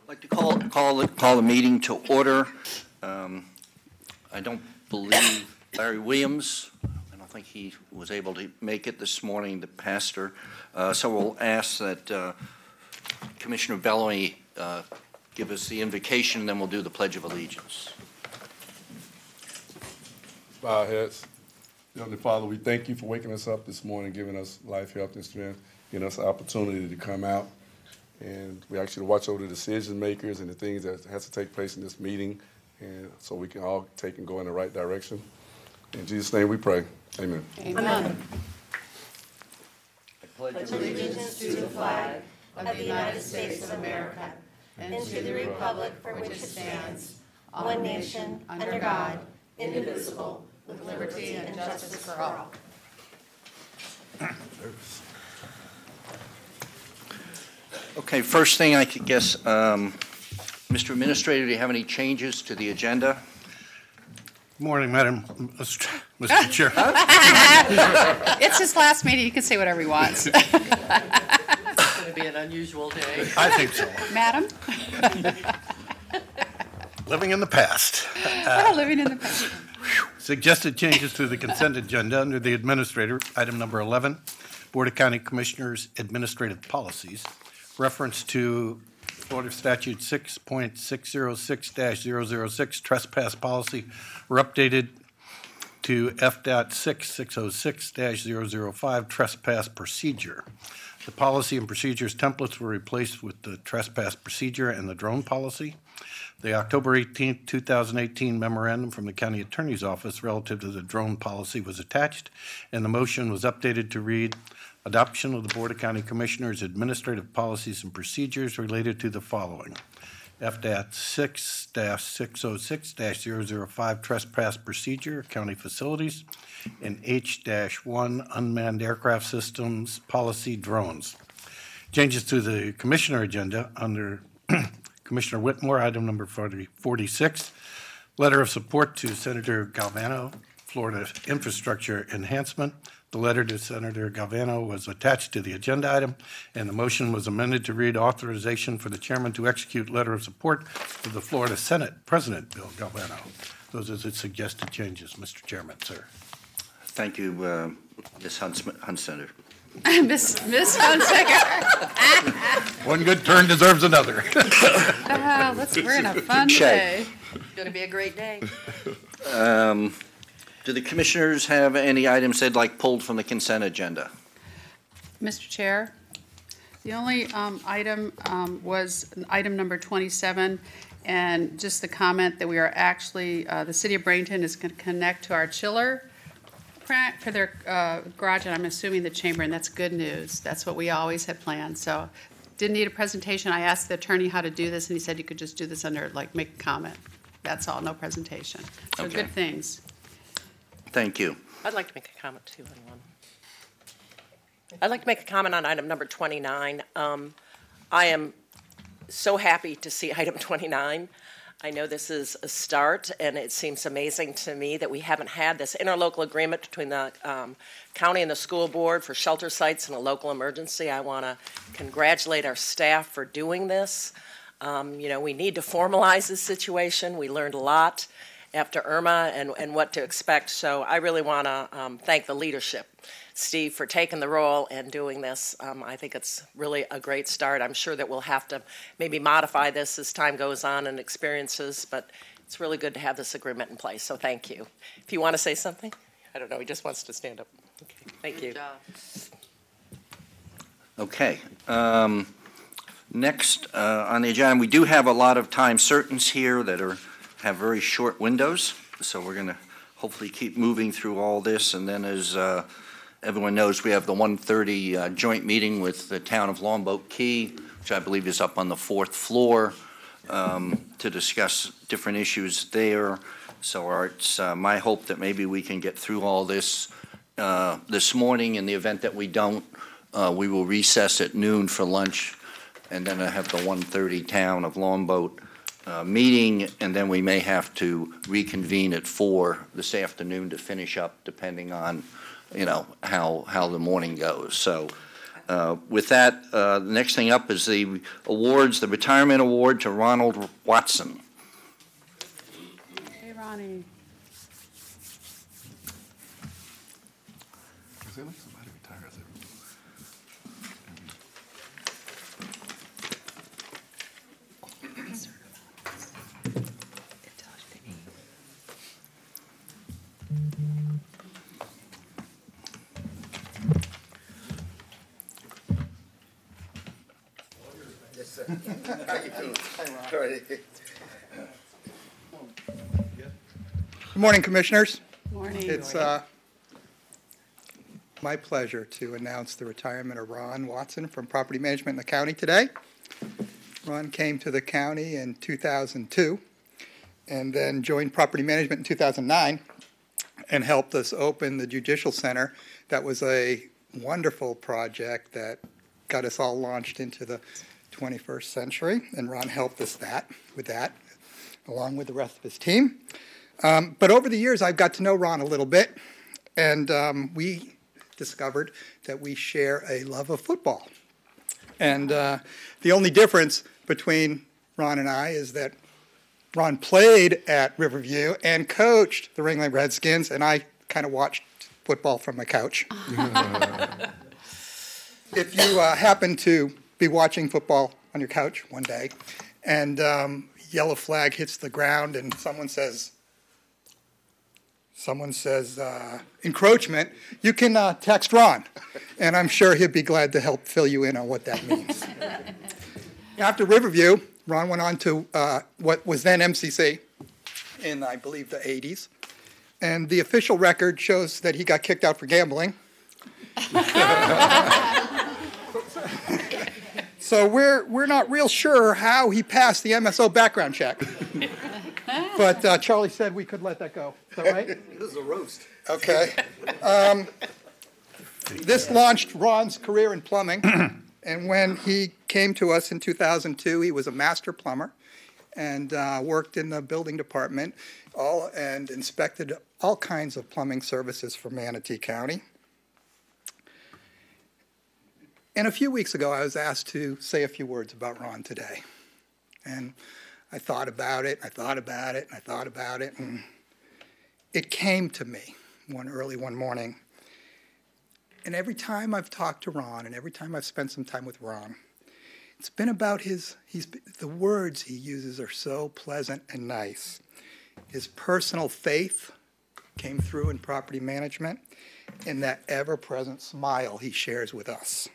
I'd like to call the meeting to order. I don't believe Larry Williams, I don't think he was able to make it this morning, the pastor. So we'll ask that Commissioner Bellamy give us the invocation, then we'll do the Pledge of Allegiance. Bow our heads. Heavenly Father, we thank you for waking us up this morning, giving us life, health, and strength, giving us the opportunity to come out. And we ask you to watch over the decision makers and the things that has to take place in this meeting, and so we can all take and go in the right direction. In Jesus' name we pray. Amen. Amen. I pledge Allegiance to the flag of the United States of America and to the republic for which it stands, one nation, under God, indivisible, with liberty and justice for all. Okay, first thing I could guess, Mr. Administrator, do you have any changes to the agenda? Good morning, Mr. Chair. It's his last meeting. You can say whatever he wants. It's going to be an unusual day. I think so. Madam? Living in the past. Living in the past. Suggested changes to the consent agenda under the Administrator. Item number 11, Board of County Commissioners Administrative Policies. Reference to Florida Statute 6.606-006 trespass policy were updated to F.6.606-005 trespass procedure. The policy and procedures templates were replaced with the trespass procedure and the drone policy. The October 18, 2018 memorandum from the County Attorney's Office relative to the drone policy was attached, and the motion was updated to read, adoption of the Board of County Commissioners administrative policies and procedures related to the following. F.6-606-005 trespass procedure, county facilities, and H-1 unmanned aircraft systems policy drones. Changes to the Commissioner agenda under Commissioner Whitmore, item number 46, letter of support to Senator Galvano, Florida infrastructure enhancement. The letter to Senator Galvano was attached to the agenda item, and the motion was amended to read authorization for the chairman to execute letter of support for the Florida Senate President Bill Galvano. Those are the suggested changes, Mr. Chairman, sir. Thank you, Ms. Hunsaker. Miss Hunsaker. One good turn deserves another. We're in a fun day. It's going to be a great day. Do the commissioners have any items they'd like pulled from the consent agenda? Mr. Chair, the only item was item number 27, and just the comment that we are actually, the City of Bradenton is going to connect to our chiller for their garage, and I'm assuming the chamber, and that's good news. That's what we always had planned. So didn't need a presentation. I asked the attorney how to do this, and he said you could just do this under, like, make a comment. That's all, no presentation. So Okay. Good things. Thank you. I'd like to make a comment, too, on one. I'd like to make a comment on item number 29. I am so happy to see item 29. I know this is a start, and it seems amazing to me that we haven't had this interlocal agreement between the county and the school board for shelter sites in a local emergency. I want to congratulate our staff for doing this. We need to formalize this situation. We learned a lot after Irma and what to expect. So I really want to thank the leadership, Steve, for taking the role and doing this. I think it's really a great start. I'm sure that we'll have to maybe modify this as time goes on and experiences, but it's really good to have this agreement in place. So thank you. If you want to say something, I don't know, he just wants to stand up. Okay, thank you. Okay. Next on the agenda, we do have a lot of time certains here that have very short windows, so we're going to hopefully keep moving through all this. And then, as everyone knows, we have the 1:30 joint meeting with the town of Longboat Key, which I believe is up on the 4th floor, to discuss different issues there. So it's my hope that maybe we can get through all this this morning. In the event that we don't, we will recess at noon for lunch, and then I have the 1:30 town of Longboat meeting, and then we may have to reconvene at 4 this afternoon to finish up, depending on, how the morning goes. So With that, the next thing up is the awards, the retirement award to Ronald Watson. Hey, Ronnie. Good morning, Commissioners. Morning. It's my pleasure to announce the retirement of Ron Watson from Property Management in the county today. Ron came to the county in 2002 and then joined Property Management in 2009 and helped us open the Judicial Center. That was a wonderful project that got us all launched into the 21st century, and Ron helped us with that, along with the rest of his team. But over the years, I've got to know Ron a little bit, and we discovered that we share a love of football. And the only difference between Ron and I is that Ron played at Riverview and coached the Ringling Redskins, and I kind of watched football from my couch. If you happen to be watching football on your couch one day and yellow flag hits the ground and someone says encroachment, you can text Ron, and I'm sure he'd be glad to help fill you in on what that means. After Riverview, Ron went on to what was then MCC in, I believe, the 80s. And the official record shows that he got kicked out for gambling. So we're not real sure how he passed the MSO background check. But Charlie said we could let that go. Is that right? This is a roast. Okay. This launched Ron's career in plumbing. And when he came to us in 2002, he was a master plumber and worked in the building department and inspected all kinds of plumbing services for Manatee County. And a few weeks ago, I was asked to say a few words about Ron today. And I thought about it, and it came to me one morning. And every time I've talked to Ron, and every time I've spent some time with Ron, it's been about the words he uses are so pleasant and nice. His personal faith came through in property management, and that ever-present smile he shares with us.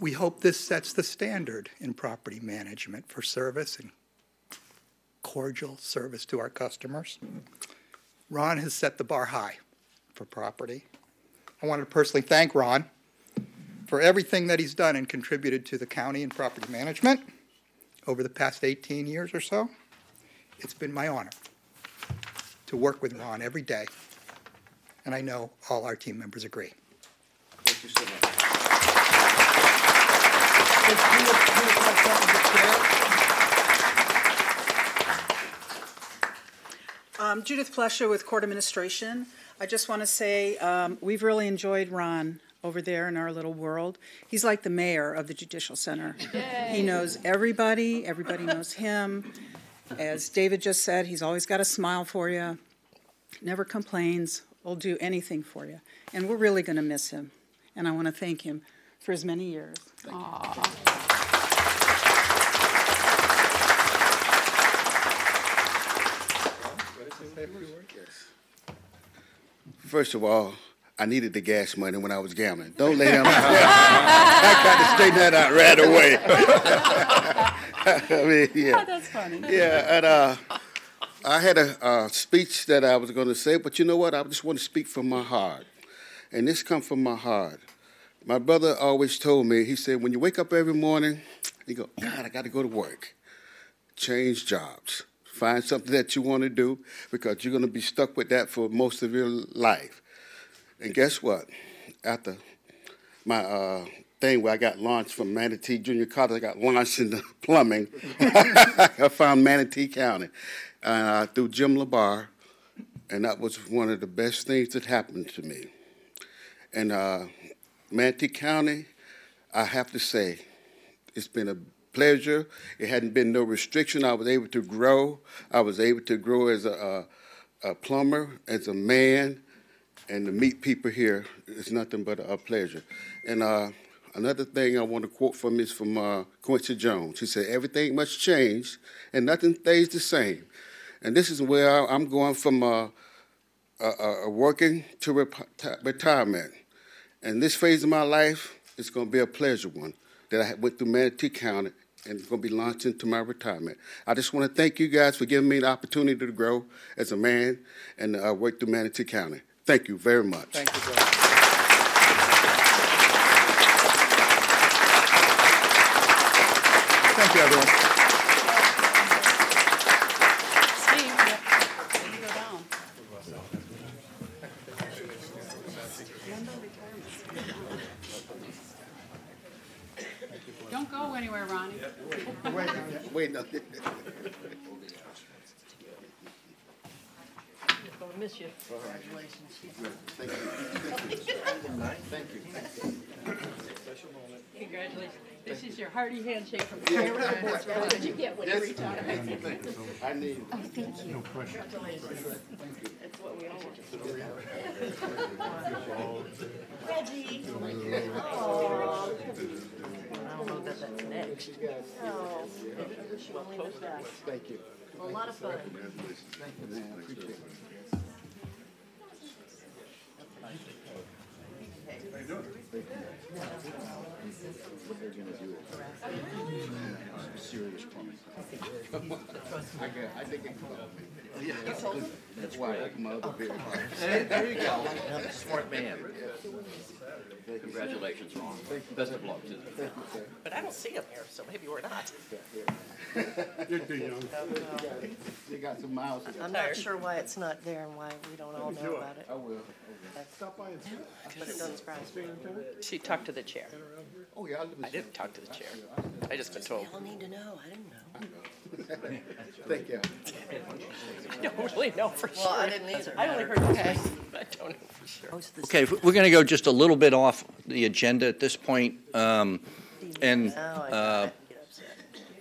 We hope this sets the standard in property management for service and cordial service to our customers. Ron has set the bar high for property. I want to personally thank Ron for everything that he's done and contributed to the county and property management over the past 18 years or so. It's been my honor to work with Ron every day, and I know all our team members agree. Thank you so much. Judith Plesha with Court Administration. I just want to say we've really enjoyed Ron over there in our little world. He's like the mayor of the Judicial Center. Yay. He knows everybody. Everybody knows him. As David just said, he's always got a smile for you, never complains, will do anything for you. And we're really going to miss him. And I want to thank him for his many years. First of all, I needed the gas money when I was gambling. Don't let him. I got to straighten that out right away. I mean, yeah. Oh, that's funny. Yeah, and I had a speech that I was going to say, but you know what? I just want to speak from my heart. And this comes from my heart. My brother always told me, he said, when you wake up every morning, you go, God, I got to go to work. Change jobs. Find something that you want to do because you're going to be stuck with that for most of your life. And guess what? After my thing where I got launched from Manatee Junior College, I got launched into plumbing. I found Manatee County through Jim LaBar, and that was one of the best things that happened to me. And Manatee County, I have to say, it's been a pleasure. It hadn't been no restriction. I was able to grow. I was able to grow as a plumber, as a man, and to meet people here is nothing but a pleasure. And another thing I want to quote from is from Quincy Jones. He said, "Everything must change, and nothing stays the same." And this is where I'm going from working to retirement. And this phase of my life is going to be a pleasure one that I went through Manatee County, and it's going to be launching to my retirement. I just want to thank you guys for giving me the opportunity to grow as a man and work through Manatee County. Thank you very much. Thank you, brother. Thank you, everyone. Steve, you go down. Don't go anywhere, Ronnie. Wait, no. I'll miss you. Congratulations. This is your hearty handshake from the chairman. What did you get when you retired? I need. No pressure. That's what we all want. Reggie. Oh. I don't know that that's next. Oh. I wish you only the best. Thank you. A lot of fun. Thank you, man. I appreciate it. Serious plumbing. I think that's why I come out of here. There you go. Smart man. Congratulations, Ron. Best of luck to you. But I don't see him here, so maybe we're not. You're too young. They got some miles. I'm not sure why it's not there and why we don't all know about it. I will. But it doesn't surprise me. She talked to the chair. Oh, yeah, I didn't talk to the chair. I just been told. Y'all need to know. I didn't know. Thank you. I don't really know for sure. Well, I didn't either. I only heard the chair. I don't know for sure. Okay, we're going to go just a little bit off the agenda at this point. And Now I got it. Get upset.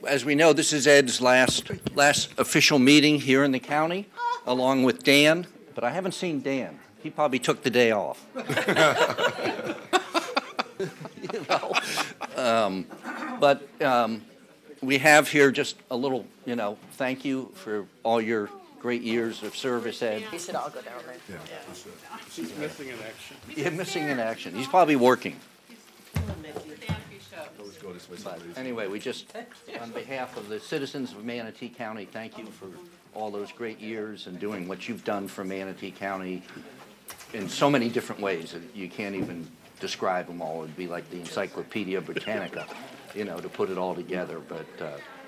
as we know, this is Ed's last official meeting here in the county, along with Dan, but I haven't seen Dan. He probably took the day off. You know? But we have here just a little, thank you for all your great years of service, Ed. He said, I'll go down there. She's missing in action. You're missing in action. He's probably working. But anyway, we just, on behalf of the citizens of Manatee County, thank you for all those great years and doing what you've done for Manatee County in so many different ways that you can't even describe them all. It'd be like the Encyclopedia Britannica, to put it all together. But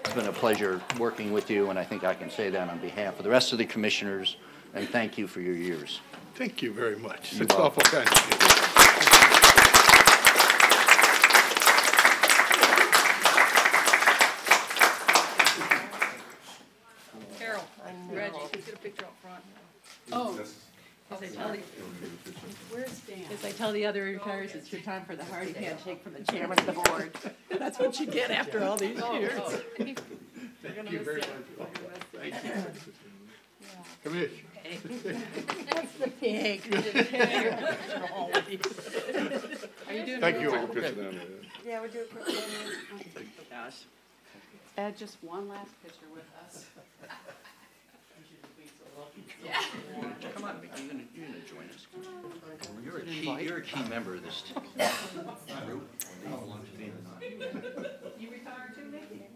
it's been a pleasure working with you, and I think I can say that on behalf of the rest of the commissioners, and thank you for your years. Thank you very much. You're It's awful kind of you. Carol, Reggie, get a picture up front. Oh, as I tell the, where's Dan? As I tell the other retirees, it's your time for the hearty handshake from the chairman of the board. That's what you get after all these years. Thank you very much. Thank you. Commissioner. That's the pig. Are you doing? Thank you all. Picture down there. Yeah, we're doing a quick one. Gosh. Add just one last picture with us. Come on, Mickey, you're gonna join us. You're a key member of this team. You retired too, Mickey?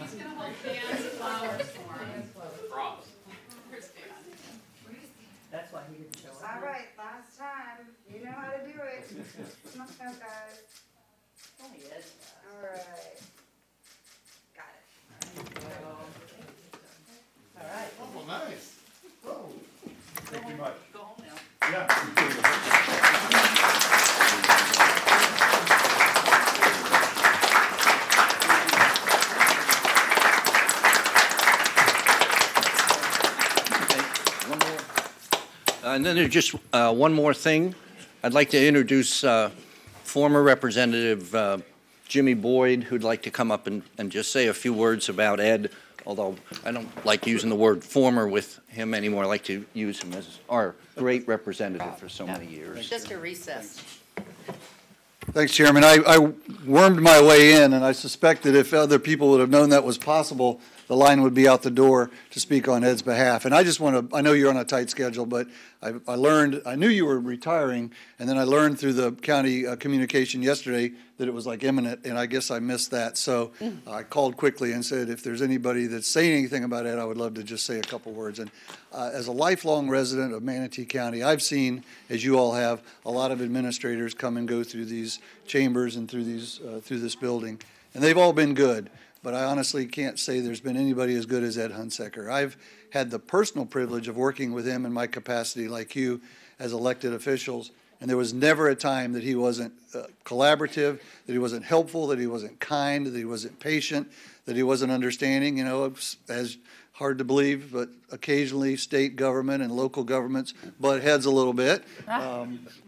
He's gonna hold Dan's flowers for him. Where's Dan? That's why he didn't show up. All right, last time. You know how to do it. Come on, guys. Oh, he is. All right. Got it. All right. Oh, nice. Oh, thank you much. Go home now. Yeah. Okay, one more. And then there's just one more thing. I'd like to introduce former Representative Jimmy Boyd, who'd like to come up and just say a few words about Ed, although I don't like using the word former with him anymore. I like to use him as our great representative for so many years. Just a recess. Thanks, Chairman. I wormed my way in, and I suspect that if other people would have known that was possible, the line would be out the door to speak on Ed's behalf. And I just want to, I know you're on a tight schedule, but I learned, I knew you were retiring, and then I learned through the county communication yesterday that it was like imminent, and I guess I missed that. So I called quickly and said, if there's anybody that's saying anything about Ed, I would love to just say a couple words. And as a lifelong resident of Manatee County, I've seen, as you all have, a lot of administrators come and go through these chambers and through these through this building, and they've all been good. But I honestly can't say there's been anybody as good as Ed Hunsaker. I've had the personal privilege of working with him in my capacity, like you, as elected officials, and there was never a time that he wasn't collaborative, that he wasn't helpful, that he wasn't kind, that he wasn't patient, that he wasn't understanding. You know, as hard to believe, but occasionally state government and local governments butt heads a little bit.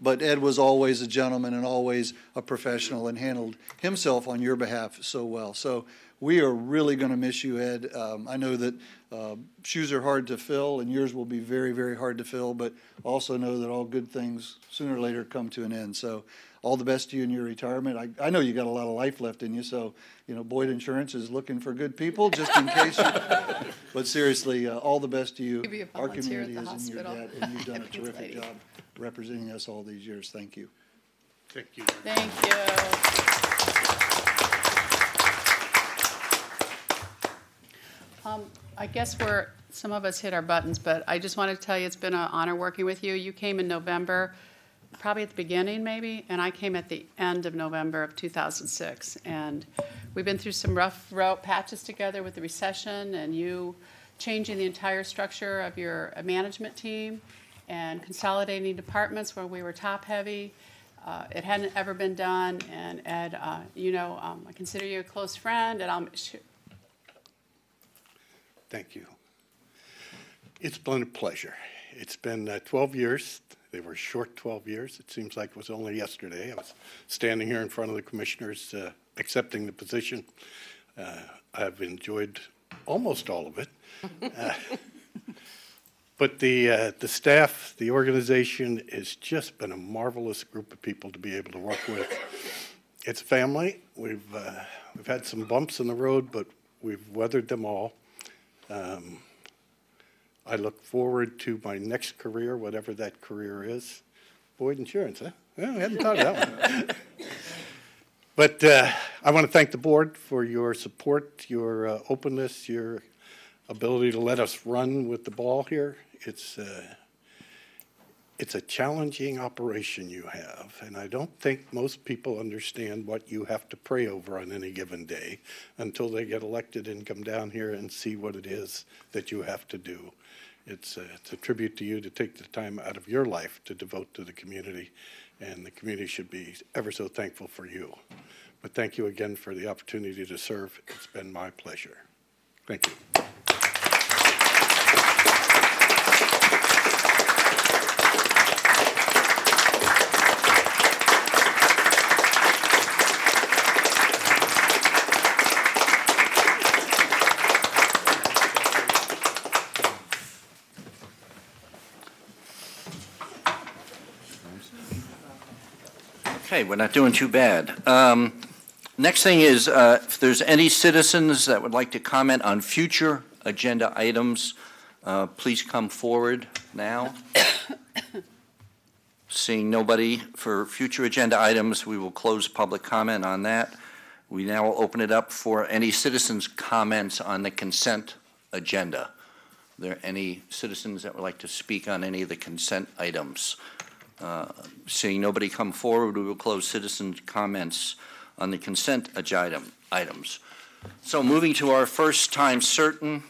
But Ed was always a gentleman and always a professional and handled himself on your behalf so well. So we are really going to miss you, Ed. I know that shoes are hard to fill, and yours will be very, very hard to fill, but also know that all good things sooner or later come to an end. So all the best to you in your retirement. I know you got a lot of life left in you, so, you know, Boyd Insurance is looking for good people, just in case. But seriously, all the best to you. Our community is in your debt, and you've done a terrific job representing us all these years. Thank you. Thank you. Thank you. I guess some of us hit our buttons, but I just wanted to tell you it's been an honor working with you. You came in November, probably at the beginning maybe, and I came at the end of November of 2006. And we've been through some rough patches together with the recession and you changing the entire structure of your management team and consolidating departments where we were top heavy. It hadn't ever been done, and Ed, you know, I consider you a close friend, and I'll Thank you. It's been a pleasure. It's been 12 years. They were short 12 years. It seems like it was only yesterday. I was standing here in front of the commissioners accepting the position. I've enjoyed almost all of it. But the staff, the organization has just been a marvelous group of people to be able to work with. It's family. We've had some bumps in the road, but we've weathered them all. I look forward to my next career, whatever that career is. Boyd Insurance, huh? Well, I hadn't thought of that one. But I want to thank the board for your support, your openness, your ability to let us run with the ball here. It's a challenging operation you have, and I don't think most people understand what you have to pray over on any given day until they get elected and come down here and see what it is that you have to do. It's a tribute to you to take the time out of your life to devote to the community, and the community should be ever so thankful for you. But thank you again for the opportunity to serve. It's been my pleasure. Thank you. Okay, we're not doing too bad. Next thing is, if there's any citizens that would like to comment on future agenda items, please come forward now. Seeing nobody for future agenda items, we will close public comment on that. We now will open it up for any citizens' comments on the consent agenda. Are there any citizens that would like to speak on any of the consent items? Seeing nobody come forward, we will close citizens' comments on the consent agenda items. So moving to our first time certain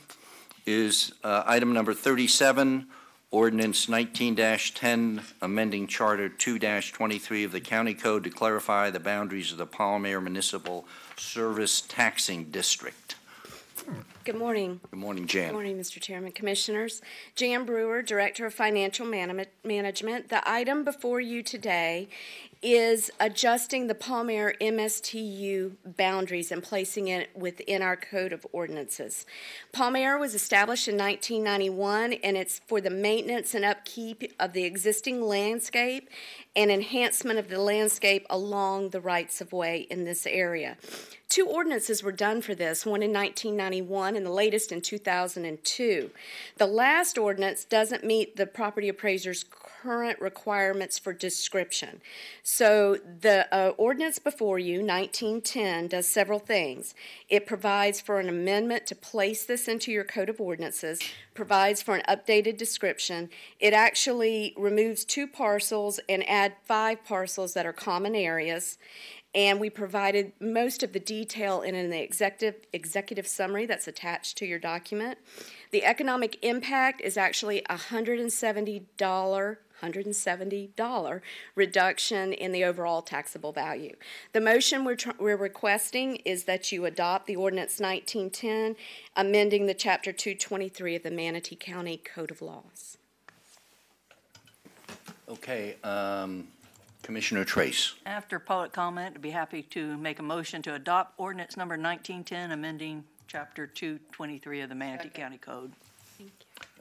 is item number 37, Ordinance 19-10, amending Charter 2-23 of the County Code to clarify the boundaries of the Palmer Municipal Service Taxing District. Good morning. Good morning, Good Jan. morning, Mr. Chairman, Commissioners. Jan Brewer, Director of Financial Management. The item before you today is adjusting the Palm Air MSTU boundaries and placing it within our Code of Ordinances. Palm Air was established in 1991, and it's for the maintenance and upkeep of the existing landscape and enhancement of the landscape along the rights-of-way in this area. 2 ordinances were done for this, one in 1991 and the latest in 2002. The last ordinance doesn't meet the property appraiser's current requirements for description. So the ordinance before you, 1910, does several things. It provides for an amendment to place this into your Code of Ordinances, provides for an updated description. It actually removes 2 parcels and add 5 parcels that are common areas. And we provided most of the detail in an executive summary that's attached to your document. The economic impact is actually $170 reduction in the overall taxable value. The motion we're requesting is that you adopt the Ordinance 1910, amending the Chapter 223 of the Manatee County Code of Laws. Okay, Commissioner Trace. After public comment, I'd be happy to make a motion to adopt ordinance number 1910, amending Chapter 223 of the Manatee County Code.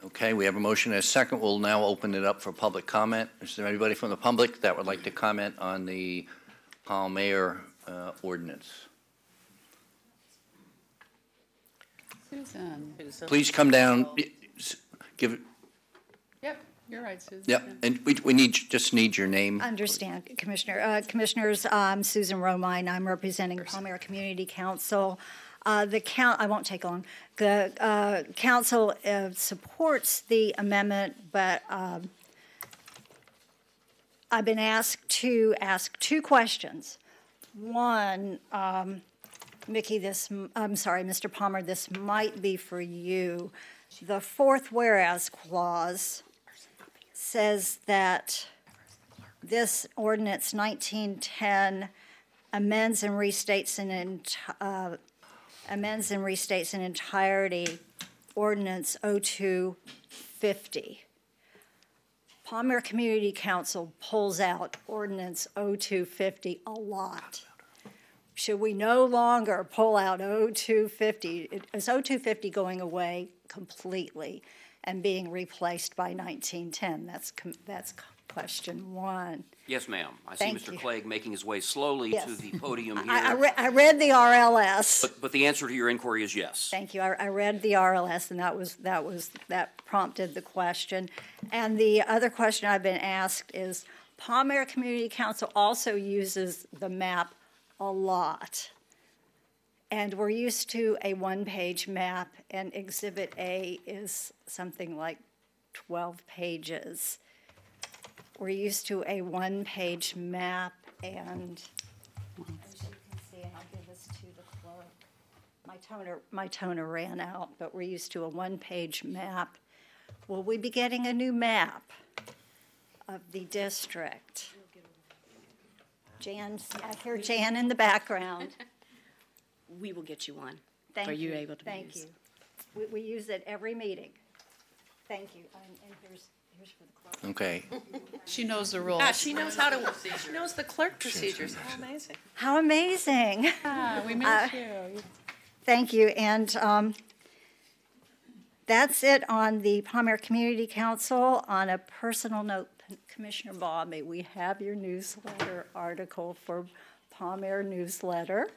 Okay, we have a motion and a second. We'll now open it up for public comment. Is there anybody from the public that would like to comment on the Palm Air ordinance? Susan. Please come down. Give it. Yep, you're right, Susan. Yep, and we just need your name. Understand, Commissioner. Commissioners, I'm Susan Romine. I'm representing Palm Air Community Council. I won't take long. The council supports the amendment, but I've been asked to ask 2 questions. One, Mr. Palmer, this might be for you. The 4th whereas clause says that this ordinance 1910 amends and restates in entirety ordinance 0250. Palm Air Community Council pulls out ordinance 0250 a lot. Should we no longer pull out 0250? Is 0250 going away completely and being replaced by 1910? That's question 1. Yes, ma'am. I see Mr. Clegg making his way slowly to the podium here. I read the RLS. But the answer to your inquiry is yes. Thank you. I read the RLS, and that prompted the question. And the other question I've been asked is, Palm Air Community Council also uses the map a lot. And we're used to a 1-page map, and Exhibit A is something like 12 pages. We're used to a 1-page map, and as you can see, and I'll give this to the clerk, my toner ran out, but we're used to a 1-page map. Will we be getting a new map of the district? Jan, I hear Jan in the background. We will get you one. Thank you. Are you able to Thank use? you. We use it every meeting. Thank you. And here's for the clerk. Okay. She knows the rules. Yeah, she knows how to, she knows the clerk procedures. How amazing. How amazing. We miss you. Thank you. And that's it on the Palm Air Community Council. On a personal note, Commissioner Bobby, we have your newsletter article for Palm Air newsletter.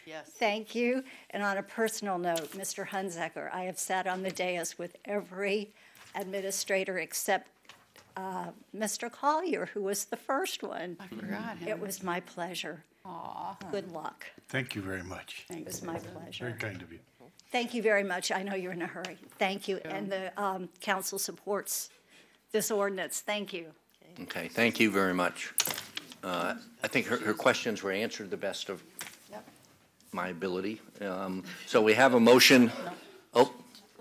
Yes. Thank you. And on a personal note, Mr. Hunzecker, I have sat on the dais with every administrator except Mr. Collier, who was the first one. I forgot him. It was my pleasure. Aw. Good luck. Thank you very much. It was my pleasure. Very kind of you. Thank you very much. I know you're in a hurry. Thank you. And the council supports this ordinance. Thank you. Okay, thank you very much. I think her questions were answered to the best of my ability. So we have a motion. Oh,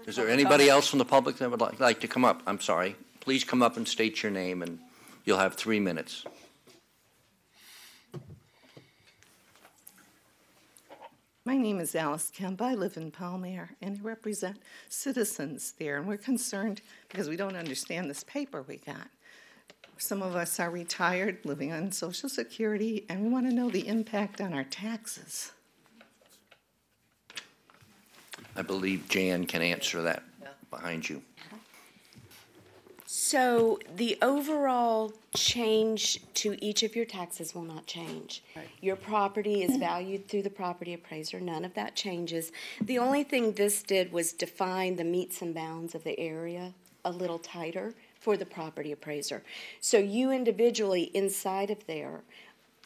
is there anybody else from the public that would like to come up? I'm sorry. Please come up and state your name, and you'll have 3 minutes. My name is Alice Kemp. I live in Palmyra, and I represent citizens there, and we're concerned because we don't understand this paper we got. Some of us are retired, living on Social Security, and we want to know the impact on our taxes. I believe Jan can answer that behind you. So the overall change to each of your taxes will not change. Right. Your property is valued through the property appraiser. None of that changes. The only thing this did was define the metes and bounds of the area a little tighter for the property appraiser. So you individually inside of there,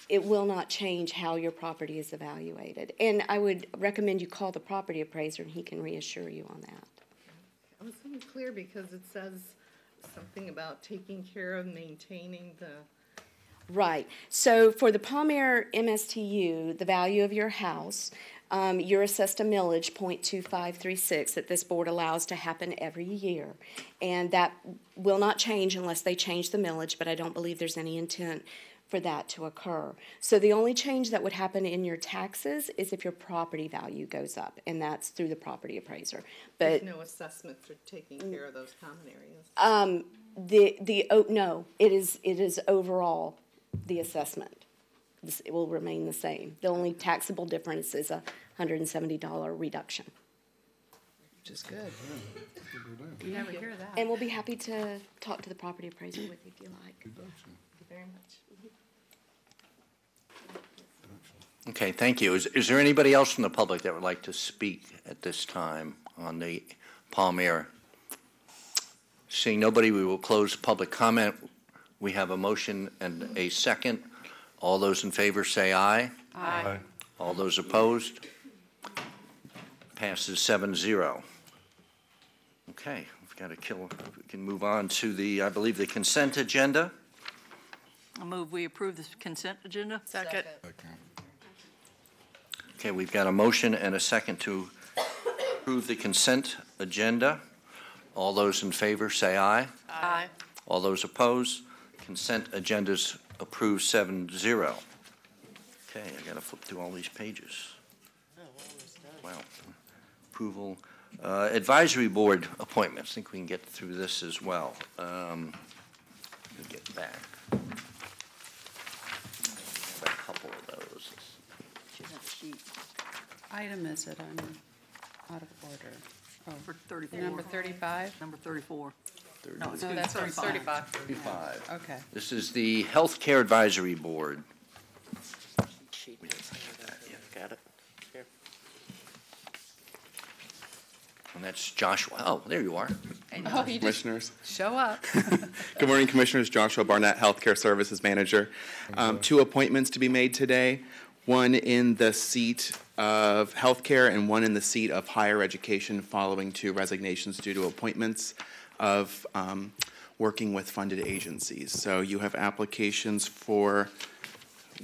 it will not change how your property is evaluated. And I would recommend you call the property appraiser and he can reassure you on that. I was unclear because it says something about taking care of maintaining the... Right. So for the Palmyra MSTU, the value of your house, you're assessed a millage, 0.2536, that this board allows to happen every year. And that will not change unless they change the millage, but I don't believe there's any intent for that to occur. So the only change that would happen in your taxes is if your property value goes up, and that's through the property appraiser. But there's no assessment for taking care of those common areas? No, it is overall the assessment. It will remain the same. The only taxable difference is a $170 reduction. Which is good. You never hear that. And we'll be happy to talk to the property appraiser with you if you like. Thank you very much. Okay, thank you. Is there anybody else from the public that would like to speak at this time on the Palmyra? Seeing nobody, we will close public comment. We have a motion and a second. All those in favor say aye. Aye. All those opposed? Passes 7-0. Okay, we've got to we can move on to the, I believe, the consent agenda. I move we approve the consent agenda. Second. Okay, we've got a motion and a second to approve the consent agenda. All those in favor say aye. Aye. All those opposed? Consent agenda's approved 7-0. Okay, I got to flip through all these pages. Wow. Approval. Advisory board appointments. I think we can get through this as well. Let me get back. A couple of those. Item is it? I'm out of order. Oh, For 34. number 35? Number 34. No, that's 35. 35. Okay. This is the Healthcare Advisory Board. Got it. Here. And that's Joshua. Oh, there you are. Oh, you Commissioners. show up. Good morning, Commissioners. Joshua Barnett, Healthcare Services Manager. 2 appointments to be made today, one in the seat of healthcare and one in the seat of higher education following 2 resignations due to appointments of working with funded agencies. So you have applications for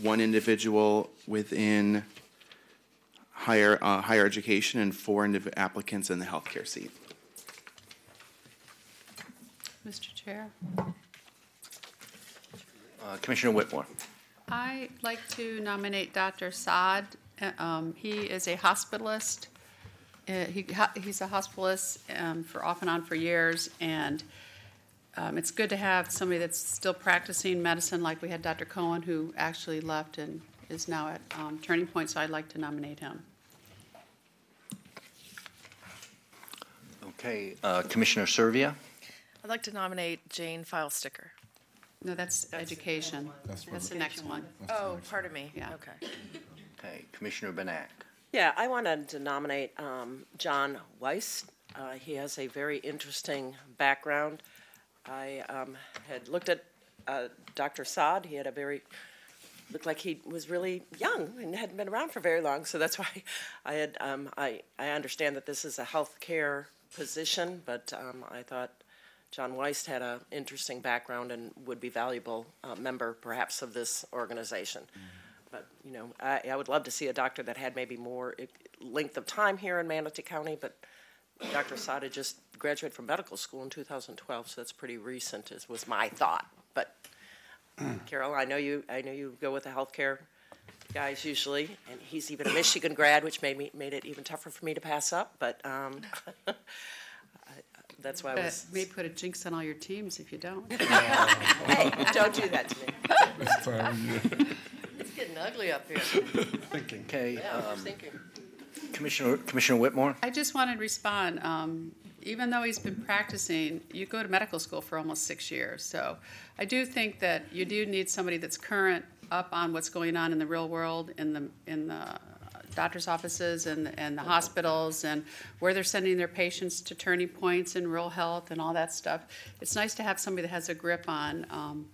1 individual within higher education and 4 applicants in the healthcare seat. Mr. Chair, Commissioner Whitmore. I'd like to nominate Dr. Saad. He is a hospitalist. He's a hospitalist for off and on for years, and it's good to have somebody that's still practicing medicine, like we had Dr. Cohen, who actually left and is now at Turning Point, so I'd like to nominate him. Okay, Commissioner Servia. I'd like to nominate Jane Filesticker. No, that's education. That's the next one. Oh, pardon me. Yeah. Okay. Okay, Commissioner Benak. Yeah, I wanted to nominate John Weiss. He has a very interesting background. I had looked at Dr. Saad. He had looked like he was really young and hadn't been around for very long. So that's why I understand that this is a health care position, but I thought John Weiss had an interesting background and would be valuable member, perhaps, of this organization. But, you know, I would love to see a doctor that had maybe more length of time here in Manatee County, but Dr. Sada just graduated from medical school in 2012, so that's pretty recent, was my thought. But, Carol, I know you go with the healthcare guys usually, and he's even a Michigan grad, which made it even tougher for me to pass up, but that's why I was... May put a jinx on all your teams if you don't. Hey, don't do that to me. This time of year. It's getting ugly up here. Thinking. Okay, Yeah, I was thinking. Commissioner Whitmore? I just wanted to respond. Even though he's been practicing, you go to medical school for almost 6 years. So I do think that you do need somebody that's current up on what's going on in the real world, in the doctor's offices and the hospitals, and where they're sending their patients to turning points in rural health and all that stuff. It's nice to have somebody that has a grip on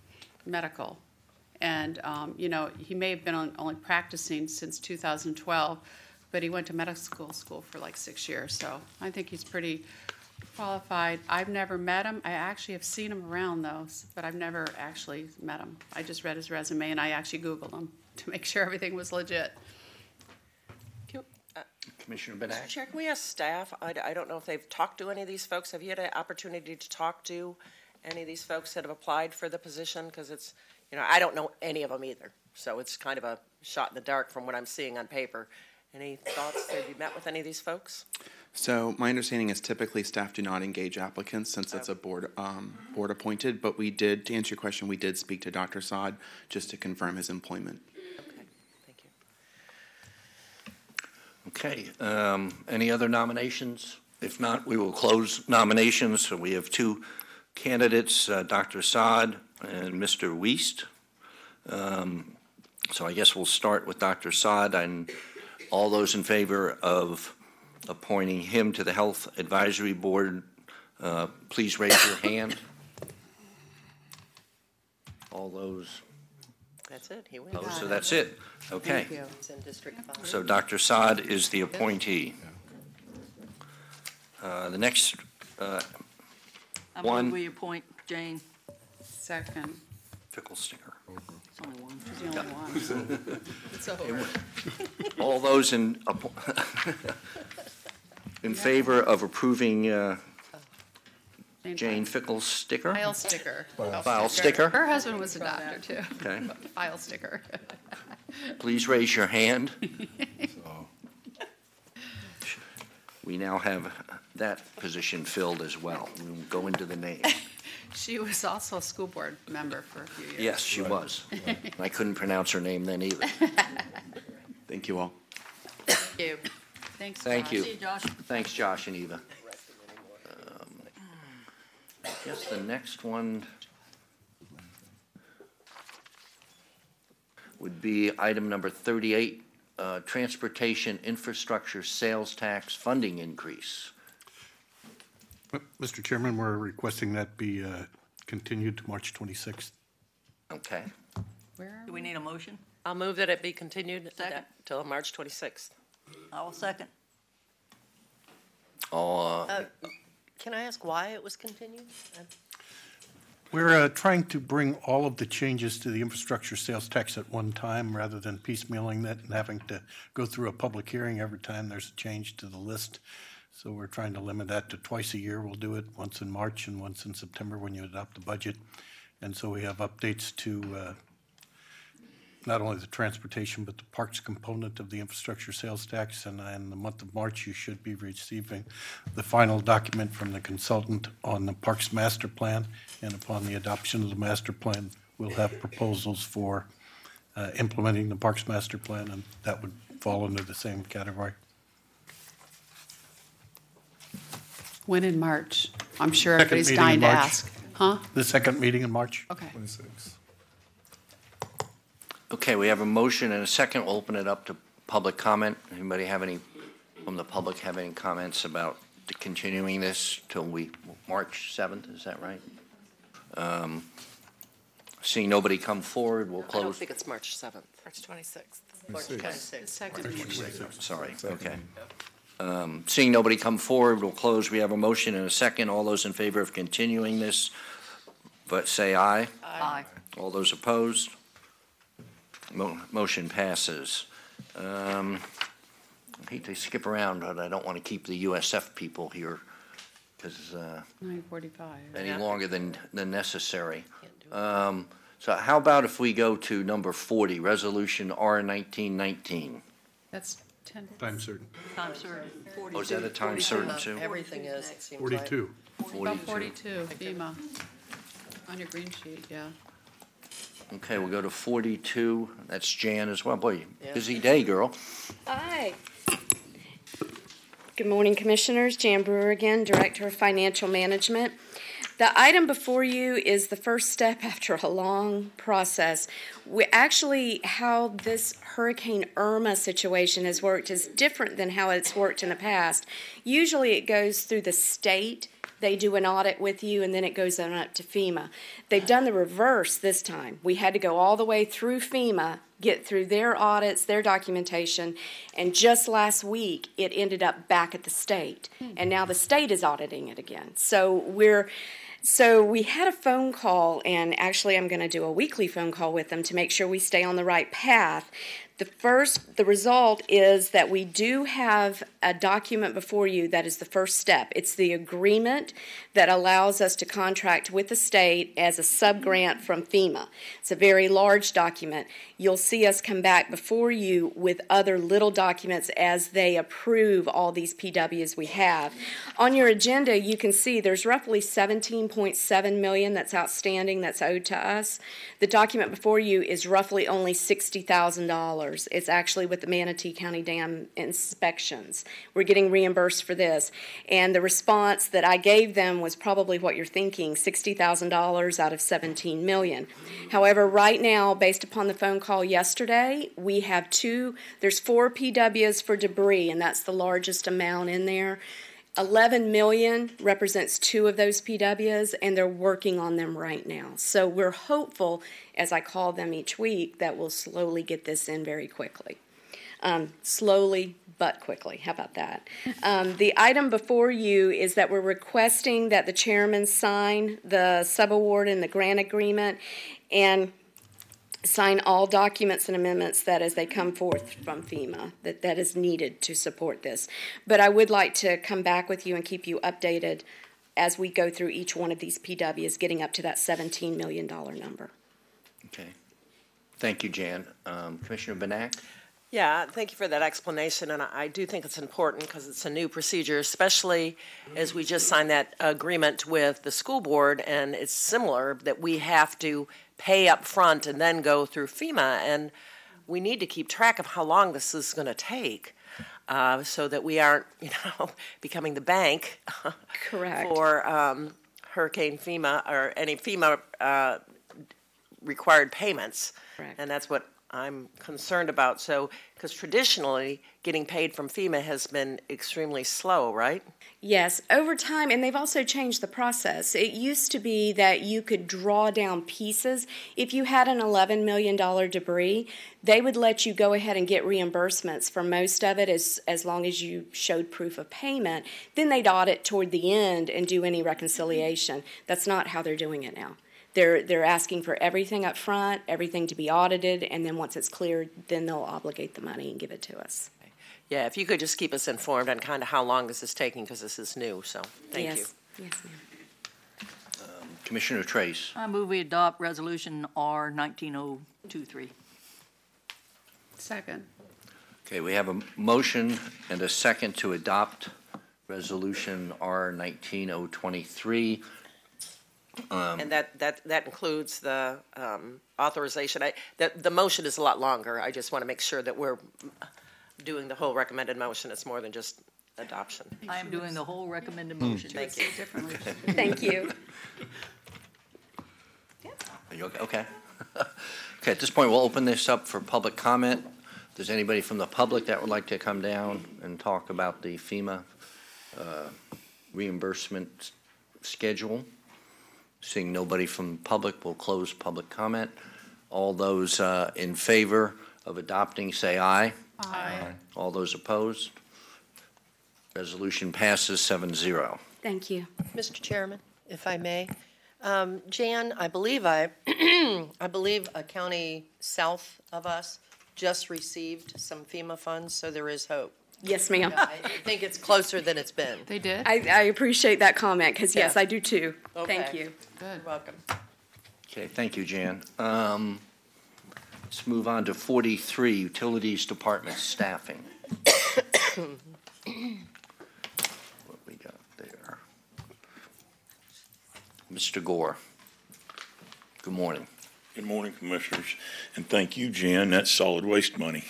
medical. And, you know, he may have been only practicing since 2012, but he went to medical school for like 6 years. So I think he's pretty qualified. I've never met him. I actually have seen him around, though, but I've never actually met him. I just read his resume, and I actually Googled him to make sure everything was legit. Commissioner Benak? Chair, can we ask staff? I don't know if they've talked to any of these folks. Have you had an opportunity to talk to any of these folks that have applied for the position? Because it's, you know, I don't know any of them either. So it's kind of a shot in the dark from what I'm seeing on paper. Any thoughts? Have you met with any of these folks? So my understanding is typically staff do not engage applicants since it's a board appointed, but we did, to answer your question, we did speak to Dr. Saad just to confirm his employment. Okay, any other nominations? If not, we will close nominations. So we have two candidates, Dr. Saad and Mr. Wiest. So I guess we'll start with Dr. Saad, and all those in favor of appointing him to the Health Advisory Board, please raise your hand. All those. That's it. He wins. Oh, so that's it. Okay. Thank you. It's in District 5. So Dr. Saad is the appointee. The next I one. move we appoint Jane. Second. Fickle sticker. It's only one. She's the only one. It's over. All those in favor of approving Jane Fickle sticker? File sticker. File sticker. Her husband was a doctor, too. Okay. File sticker. Please raise your hand. We now have that position filled as well. We'll go into the name. She was also a school board member for a few years. Yes, she was. I couldn't pronounce her name then either. Thank you all. Thank you. Thanks, Thank Josh. you. See you, Josh. Thanks, Josh and Eva. I guess the next one would be item number 38, transportation infrastructure sales tax funding increase. Mr. Chairman, we're requesting that be continued to March 26th. Okay. Do we need a motion? I'll move that it be continued Second. till March 26th. I will second. Can I ask why it was continued? We're trying to bring all of the changes to the infrastructure sales tax at one time rather than piecemealing that and having to go through a public hearing every time there's a change to the list. So we're trying to limit that to twice a year. We'll do it once in March and once in September when you adopt the budget. And so we have updates to not only the transportation but the parks component of the infrastructure sales tax. And in the month of March, you should be receiving the final document from the consultant on the parks master plan. And upon the adoption of the master plan, we'll have proposals for implementing the parks master plan, and that would fall under the same category. When in March? I'm sure Second everybody's meeting in dying to March. ask. Huh? The second meeting in March. Okay. 26. Okay, we have a motion and a second. We'll open it up to public comment. Anybody have any, from the public, have any comments about continuing this till March 7th, is that right? Seeing nobody come forward, we'll I close. don't think it's March 7th. March 26th. March 26th. Second. Sorry, okay. Seeing nobody come forward, we'll close. We have a motion and a second. All those in favor of continuing this, but say aye. Aye. All those opposed? Motion passes. I hate to skip around, but I don't want to keep the USF people here because 9:45. any longer than necessary. So how about if we go to number 40, Resolution R1919? That's 10. Time certain. Time certain. Oh, is that a time certain too? Everything is, it seems like. 42. About 42, FEMA, on your green sheet, yeah. Okay, we'll go to 42. That's Jan as well. Boy, Yeah. busy day, girl. Hi. Good morning, Commissioners. Jan Brewer again, Director of Financial Management. The item before you is the first step after a long process. How this Hurricane Irma situation has worked is different than how it's worked in the past. Usually it goes through the state. They do an audit with you, and then it goes on up to FEMA. They've done the reverse this time. We had to go all the way through FEMA, get through their audits, their documentation, and just last week it ended up back at the state. And now the state is auditing it again. So we had a phone call, and actually I'm going to do a weekly phone call with them to make sure we stay on the right path. The result is that we do have a document before you that is the first step. It's the agreement that allows us to contract with the state as a sub-grant from FEMA. It's a very large document. You'll see us come back before you with other little documents as they approve all these PWs we have. On your agenda, you can see there's roughly $17.7 million that's outstanding that's owed to us. The document before you is roughly only $60,000. It's actually with the Manatee County Dam inspections. We're getting reimbursed for this. And the response that I gave them was probably what you're thinking, $60,000 out of $17 million. However, right now, based upon the phone call yesterday, we have there's 4 PWs for debris, and that's the largest amount in there. 11 million represents 2 of those PWs, and they're working on them right now. So we're hopeful, as I call them each week, that we'll slowly get this in very quickly. Slowly but quickly. How about that? The item before you is that we're requesting that the chairman sign the subaward and the grant agreement and sign all documents and amendments that as they come forth from FEMA that is needed to support this. But I would like to come back with you and keep you updated as we go through each one of these PWs, getting up to that $17 million number. Okay. Thank you, Jan. Commissioner Benak? Yeah, thank you for that explanation, and I do think it's important because it's a new procedure, especially as we just signed that agreement with the school board, and it's similar that we have to pay up front and then go through FEMA, and we need to keep track of how long this is going to take so that we aren't, becoming the bank Correct. for Hurricane FEMA or any FEMA required payments. Correct. And that's what I'm concerned about. So, because traditionally getting paid from FEMA has been extremely slow, right? Yes, over time, and they've also changed the process. It used to be that you could draw down pieces. If you had an $11 million debris, they would let you go ahead and get reimbursements for most of it as long as you showed proof of payment. Then they'd audit toward the end and do any reconciliation. That's not how they're doing it now. They're asking for everything up front, everything to be audited, and then once it's cleared, then they'll obligate the money and give it to us. Yeah, if you could just keep us informed on kind of how long this is taking, because this is new, so thank you. Yes, ma'am. Commissioner Trace? I move we adopt Resolution R 19023. Second. Okay, we have a motion and a second to adopt Resolution R 19023. And that includes the authorization. The motion is a lot longer. I just want to make sure that we're doing the whole recommended motion. It's more than just adoption. I am doing the whole recommended motion. Thank you. Thank you. Are you okay? Okay. Okay, at this point, we'll open this up for public comment. If there's anybody from the public that would like to come down and talk about the FEMA reimbursement schedule. Seeing nobody from the public, we'll close public comment. All those in favor of adopting, say aye. Aye. All those opposed? Resolution passes 7-0. Thank you. Mr. Chairman, if I may. Jan, I believe I believe a county south of us just received some FEMA funds, so there is hope. Yes, ma'am. I think it's closer than it's been. They did? I appreciate that comment because, yes, Yeah. I do too. Okay. Thank you. Good. You're welcome. Okay, thank you, Jan. Let's move on to 43, Utilities Department Staffing. What we got there? Mr. Gore. Good morning. Good morning, Commissioners, and thank you, Jan. That's solid waste money.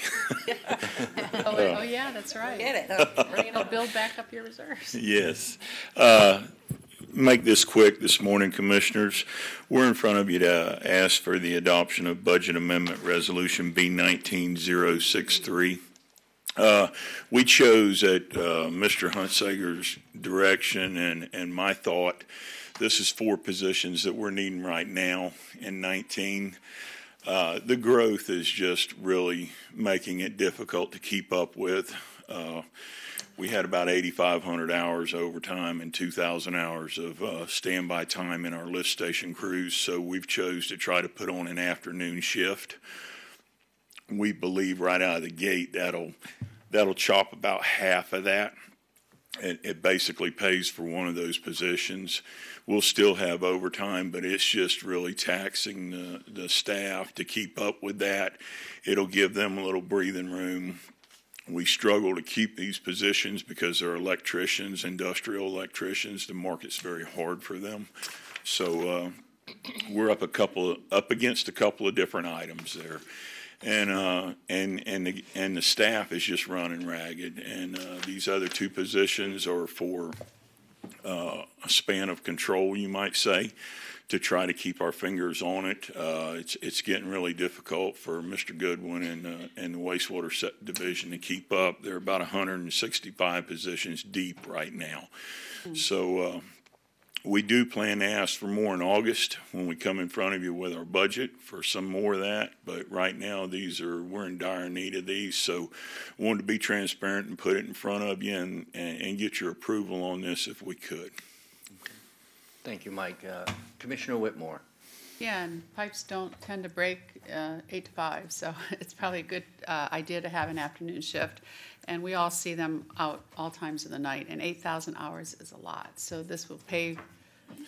Oh, yeah, that's right. Get it. Bring it I'll up. build back up your reserves. Yes. Make this quick this morning, Commissioners. We're in front of you to ask for the adoption of Budget Amendment Resolution B19063. We chose at Mr. Huntsager's direction and my thought, this is 4 positions that we're needing right now in 19. The growth is just really making it difficult to keep up with. We had about 8,500 hours overtime and 2,000 hours of standby time in our lift station crews, so we've chose to try to put on an afternoon shift. We believe right out of the gate that'll chop about half of that. It basically pays for one of those positions. We'll still have overtime, but it's just really taxing the staff to keep up with that. It'll give them a little breathing room. We struggle to keep these positions because they're electricians, industrial electricians. The market's very hard for them. So we're up against a couple of different items there. And the staff is just running ragged. And these other 2 positions are for a span of control, you might say, to try to keep our fingers on it. It's getting really difficult for Mr. Goodwin and the wastewater division to keep up. They're about 165 positions deep right now. So we do plan to ask for more in August when we come in front of you with our budget for some more of that. But right now we're in dire need of these. So we wanted to be transparent and put it in front of you and get your approval on this if we could. Thank you, Mike. Commissioner Whitmore. Yeah, and pipes don't tend to break 8 to 5, so it's probably a good idea to have an afternoon shift. And we all see them out all times of the night, and 8,000 hours is a lot. So this will pay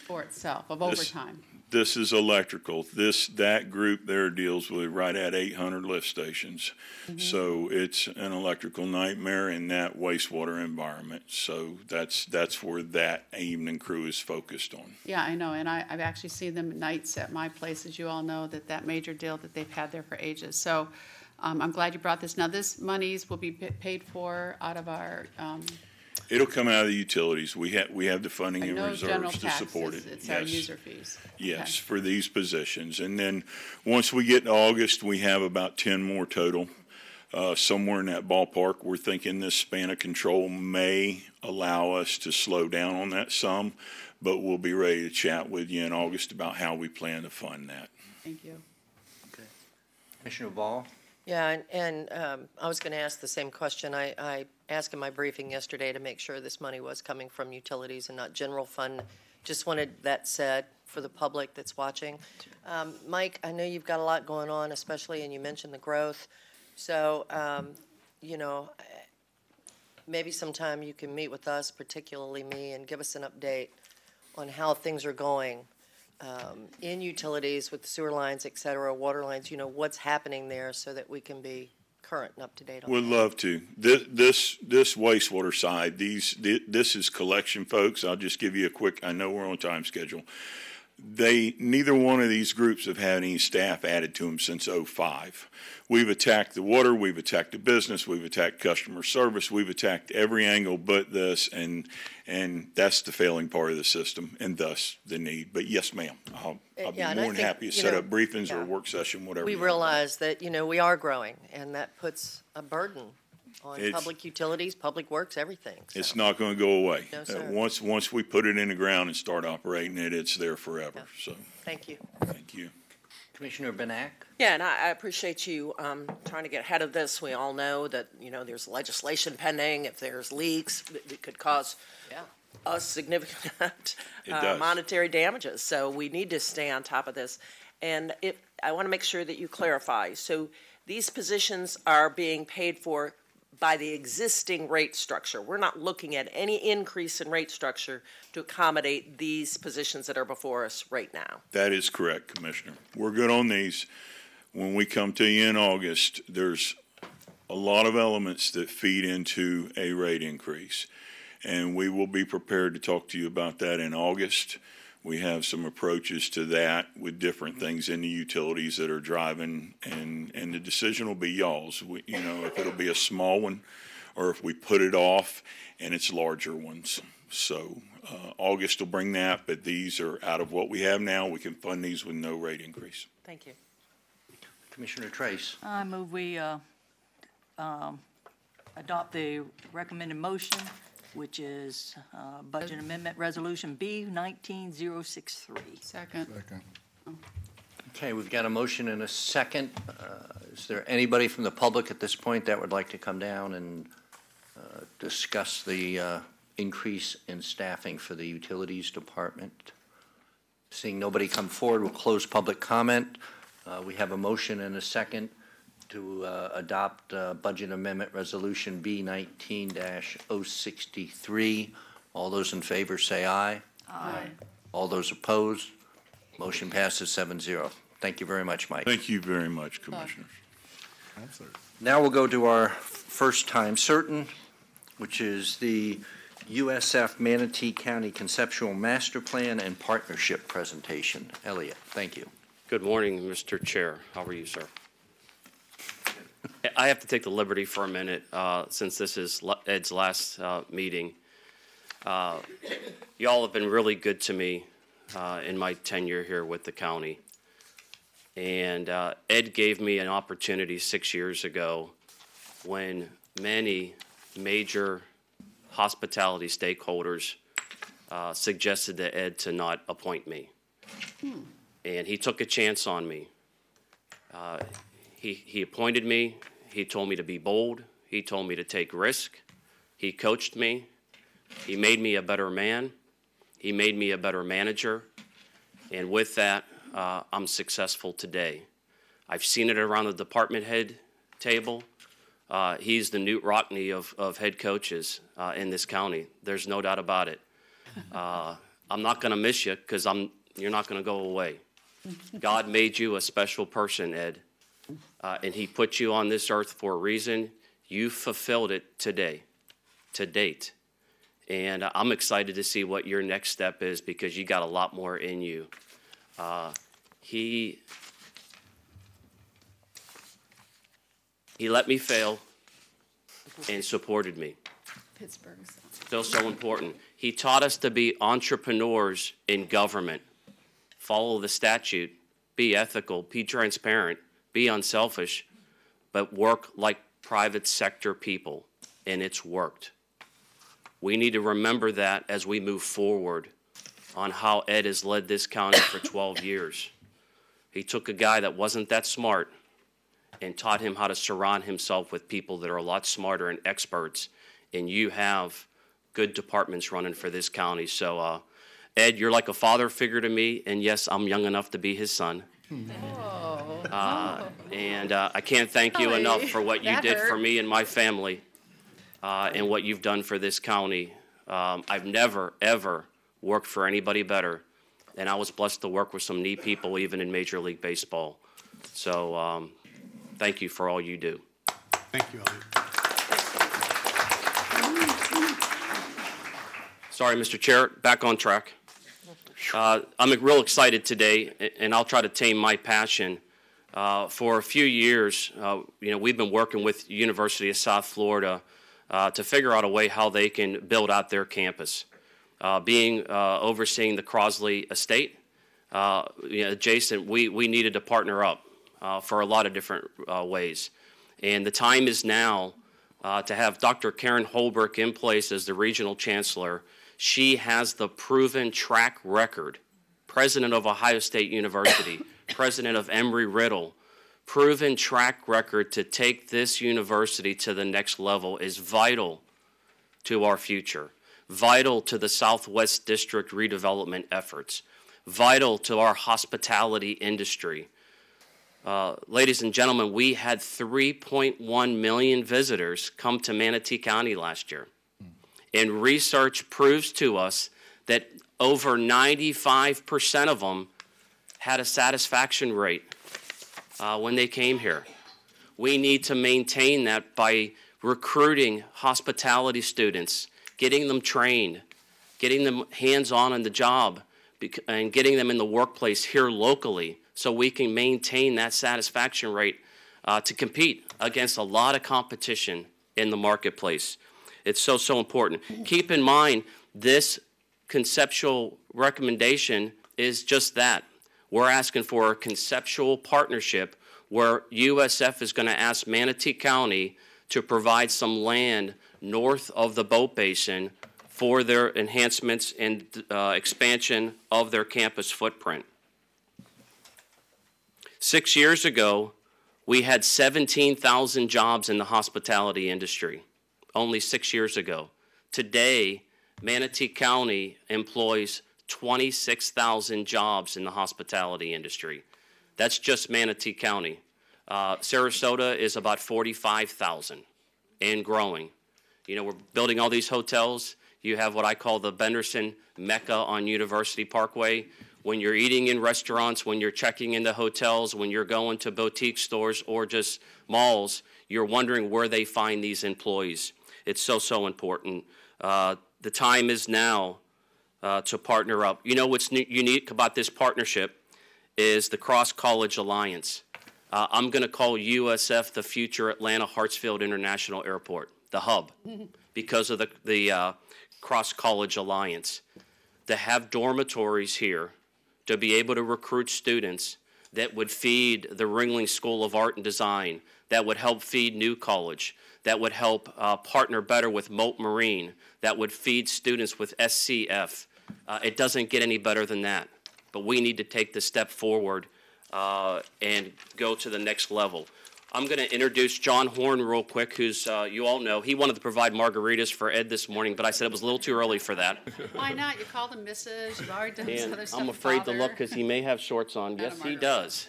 for itself of overtime. This is electrical. That group there deals with right at 800 lift stations. Mm-hmm. So it's an electrical nightmare in that wastewater environment. So that's where that evening crew is focused on. Yeah, I know, and I've actually seen them at nights at my place, as you all know, that major deal that they've had there for ages. So I'm glad you brought this. Now, this monies will be paid for out of our It'll come out of the utilities. We have the funding and reserves to support it. It's our user fees. Yes, for these positions. And then once we get to August, we have about 10 more total. Somewhere in that ballpark, we're thinking this span of control may allow us to slow down on that some, but we'll be ready to chat with you in August about how we plan to fund that. Thank you. Okay. Commissioner Ball? Yeah, and I was going to ask the same question. I asked in my briefing yesterday to make sure this money was coming from utilities and not general fund. Just wanted that said for the public that's watching. Mike, I know you've got a lot going on, especially, and you mentioned the growth. So, you know, maybe sometime you can meet with us, particularly me, and give us an update on how things are going in utilities with sewer lines, et cetera, water lines, you know, what's happening there so that we can be current and up to date on Would love to. This wastewater side, this is collection, folks. I'll just give you a quick, I know we're on time schedule. Neither one of these groups have had any staff added to them since '05. We've attacked the water, we've attacked the business, we've attacked customer service, we've attacked every angle but this, and that's the failing part of the system, and thus the need. But yes, ma'am, I'll be more than happy to set up briefings or a work session, whatever. We realize that, you know, we are growing, and that puts a burden on public utilities, public works, everything. So. It's not going to go away. No, sir. Once we put it in the ground and start operating it, it's there forever. Yeah. So thank you. Thank you. Commissioner Benak? Yeah, and I appreciate you trying to get ahead of this. We all know that, you know, there's legislation pending. If there's leaks, it could cause us significant monetary damages. So we need to stay on top of this. And I want to make sure that you clarify. So these positions are being paid for by the existing rate structure. We're not looking at any increase in rate structure to accommodate these positions that are before us right now. That is correct, Commissioner. We're good on these. When we come to you in August, there's a lot of elements that feed into a rate increase, and we will be prepared to talk to you about that in August. We have some approaches to that with different things in the utilities that are driving, and the decision will be y'all's. If it'll be a small one or if we put it off and it's larger ones. So August will bring that, but these are out of what we have now. We can fund these with no rate increase. Thank you. Commissioner Trace. I move we adopt the recommended motion, which is Budget Amendment Resolution B 19063. Second. Okay, we've got a motion and a second. Is there anybody from the public at this point that would like to come down and discuss the increase in staffing for the Utilities Department? Seeing nobody come forward, we'll close public comment. We have a motion and a second to adopt Budget Amendment Resolution B 19-063. All those in favor say aye. Aye. All those opposed, motion passes 7-0. Thank you very much, Mike. Thank you very much, Commissioners. Now we'll go to our first time certain, which is the USF Manatee County Conceptual Master Plan and Partnership presentation. Elliot, thank you. Good morning, Mr. Chair. How are you, sir? I have to take the liberty for a minute, since this is Ed's last meeting. Y'all have been really good to me in my tenure here with the county. And Ed gave me an opportunity 6 years ago when many major hospitality stakeholders suggested to Ed to not appoint me. And he took a chance on me. He appointed me. He told me to be bold. He told me to take risk. He coached me. He made me a better man. He made me a better manager. And with that, I'm successful today. I've seen it around the department head table. He's the Newt Rockney of head coaches in this county. There's no doubt about it. I'm not going to miss you because you're not going to go away. God made you a special person, Ed. And he put you on this earth for a reason. You fulfilled it today, to date. And I'm excited to see what your next step is because you got a lot more in you. He let me fail and supported me. Pittsburgh's. Still so important. He taught us to be entrepreneurs in government. Follow the statute, be ethical, be transparent, be unselfish, but work like private sector people, and it's worked. We need to remember that as we move forward on how Ed has led this county for 12 years. He took a guy that wasn't that smart and taught him how to surround himself with people that are a lot smarter and experts, and you have good departments running for this county. So, Ed, you're like a father figure to me, and yes, I'm young enough to be his son. And I can't thank you enough for what you did for me and my family and what you've done for this county. I've never, ever worked for anybody better, and I was blessed to work with some neat people even in Major League Baseball. So thank you for all you do. Thank you, Elliot. Sorry, Mr. Chair, back on track. I'm real excited today, and I'll try to tame my passion. For a few years, we've been working with University of South Florida to figure out a way how they can build out their campus. Overseeing the Crosley estate, adjacent, we needed to partner up for a lot of different ways. And the time is now to have Dr. Karen Holbrook in place as the regional chancellor. She has the proven track record, president of Ohio State University, president of Embry-Riddle, proven track record to take this university to the next level is vital to our future, vital to the Southwest District redevelopment efforts, vital to our hospitality industry. Ladies and gentlemen, we had 3.1 million visitors come to Manatee County last year. And research proves to us that over 95% of them had a satisfaction rate when they came here. We need to maintain that by recruiting hospitality students, getting them trained, getting them hands-on in the job, and getting them in the workplace here locally so we can maintain that satisfaction rate to compete against a lot of competition in the marketplace. It's so important. Keep in mind, this conceptual recommendation is just that. We're asking for a conceptual partnership where USF is going to ask Manatee County to provide some land north of the boat basin for their enhancements and expansion of their campus footprint. 6 years ago, we had 17,000 jobs in the hospitality industry, only 6 years ago. Today, Manatee County employs 26,000 jobs in the hospitality industry. That's just Manatee County. Sarasota is about 45,000 and growing. You know, we're building all these hotels. You have what I call the Benderson Mecca on University Parkway. When you're eating in restaurants, when you're checking into hotels, when you're going to boutique stores or just malls, you're wondering where they find these employees. It's so important. The time is now to partner up. You know what's unique about this partnership is the Cross College Alliance. I'm going to call USF the future Atlanta Hartsfield International Airport, the hub, because of the Cross College Alliance. To have dormitories here, to be able to recruit students that would feed the Ringling School of Art and Design, that would help feed New College, that would help partner better with Moat Marine, that would feed students with SCF. It doesn't get any better than that. But we need to take the step forward and go to the next level. I'm going to introduce John Horn real quick, who's, you all know, he wanted to provide margaritas for Ed this morning, but I said it was a little too early for that. Why not? You called him Mrs. You've already done some other stuff. I'm afraid to Father. look because he may have shorts on. Yes, he does.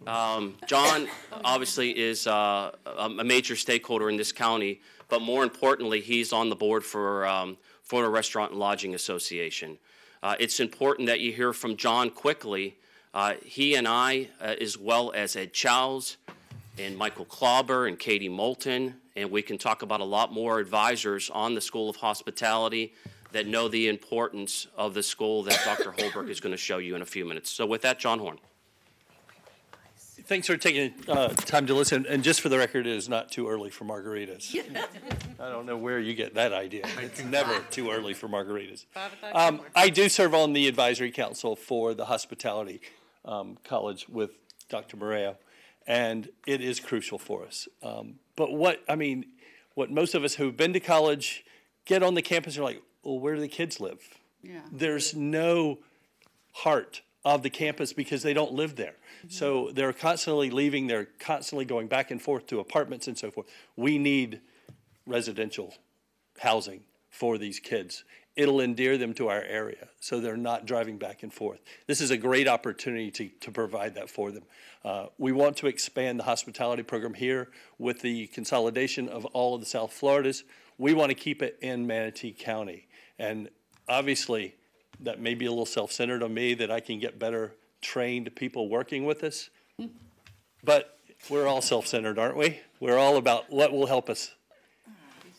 John obviously is a major stakeholder in this county, but more importantly, he's on the board for Florida Restaurant and Lodging Association. It's important that you hear from John quickly. He and I, as well as Ed Chowes and Michael Klauber and Katie Moulton, and we can talk about a lot more advisors on the School of Hospitality that know the importance of the school that Dr. Holbrook is going to show you in a few minutes. So with that, John Horn. Thanks for taking time to listen. And just for the record, it is not too early for margaritas. I don't know where you get that idea. It's never too early for margaritas. I do serve on the advisory council for the hospitality college with Dr. Moreo, and it is crucial for us. But what most of us who've been to college get on the campus and are like, well, where do the kids live? Yeah. There's no heart of the campus because they don't live there. So they're constantly leaving, they're constantly going back and forth to apartments and so forth. We need residential housing for these kids. It'll endear them to our area so they're not driving back and forth. This is a great opportunity to provide that for them. We want to expand the hospitality program here with the consolidation of all of the South Floridas. We want to keep it in Manatee County. And obviously, that may be a little self-centered on me that I can get better trained people working with us. But we're all self-centered, aren't we? We're all about what will help us.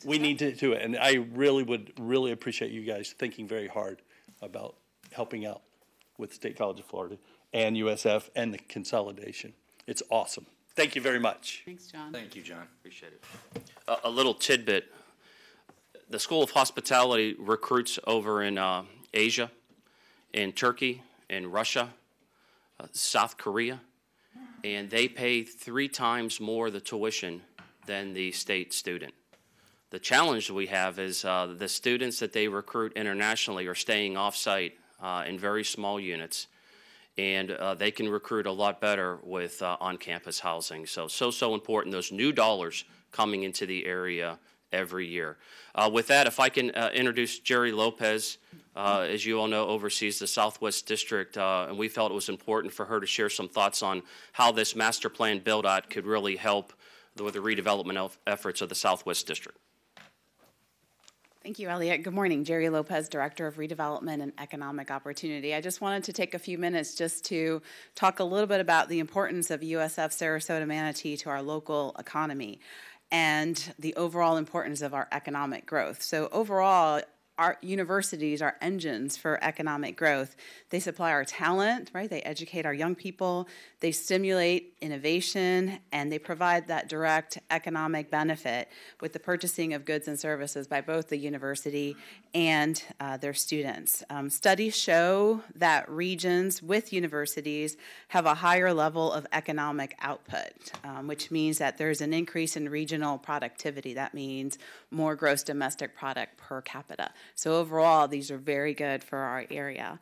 We need to do it. And I would really appreciate you guys thinking very hard about helping out with State College of Florida and USF and the consolidation. It's awesome. Thank you very much. Thanks, John. Thank you, John. Appreciate it. A little tidbit. The School of Hospitality recruits over in Asia, in Turkey, in Russia, South Korea, and they pay 3 times more the tuition than the state student. The challenge we have is the students that they recruit internationally are staying off-site in very small units, and they can recruit a lot better with on-campus housing. So important. Those new dollars coming into the area every year. With that, if I can introduce Jerry Lopez, as you all know, oversees the Southwest District, and we felt it was important for her to share some thoughts on how this master plan build-out could really help with the redevelopment efforts of the Southwest District. Thank you, Elliot. Good morning. Jerry Lopez, Director of Redevelopment and Economic Opportunity. I just wanted to take a few minutes just to talk a little bit about the importance of USF Sarasota Manatee to our local economy and the overall importance of our economic growth. So overall, our universities are engines for economic growth. They supply our talent, right? They educate our young people, they stimulate innovation, and they provide that direct economic benefit with the purchasing of goods and services by both the university and their students. Studies show that regions with universities have a higher level of economic output, which means that there's an increase in regional productivity. That means more gross domestic product per capita. So overall, these are very good for our area.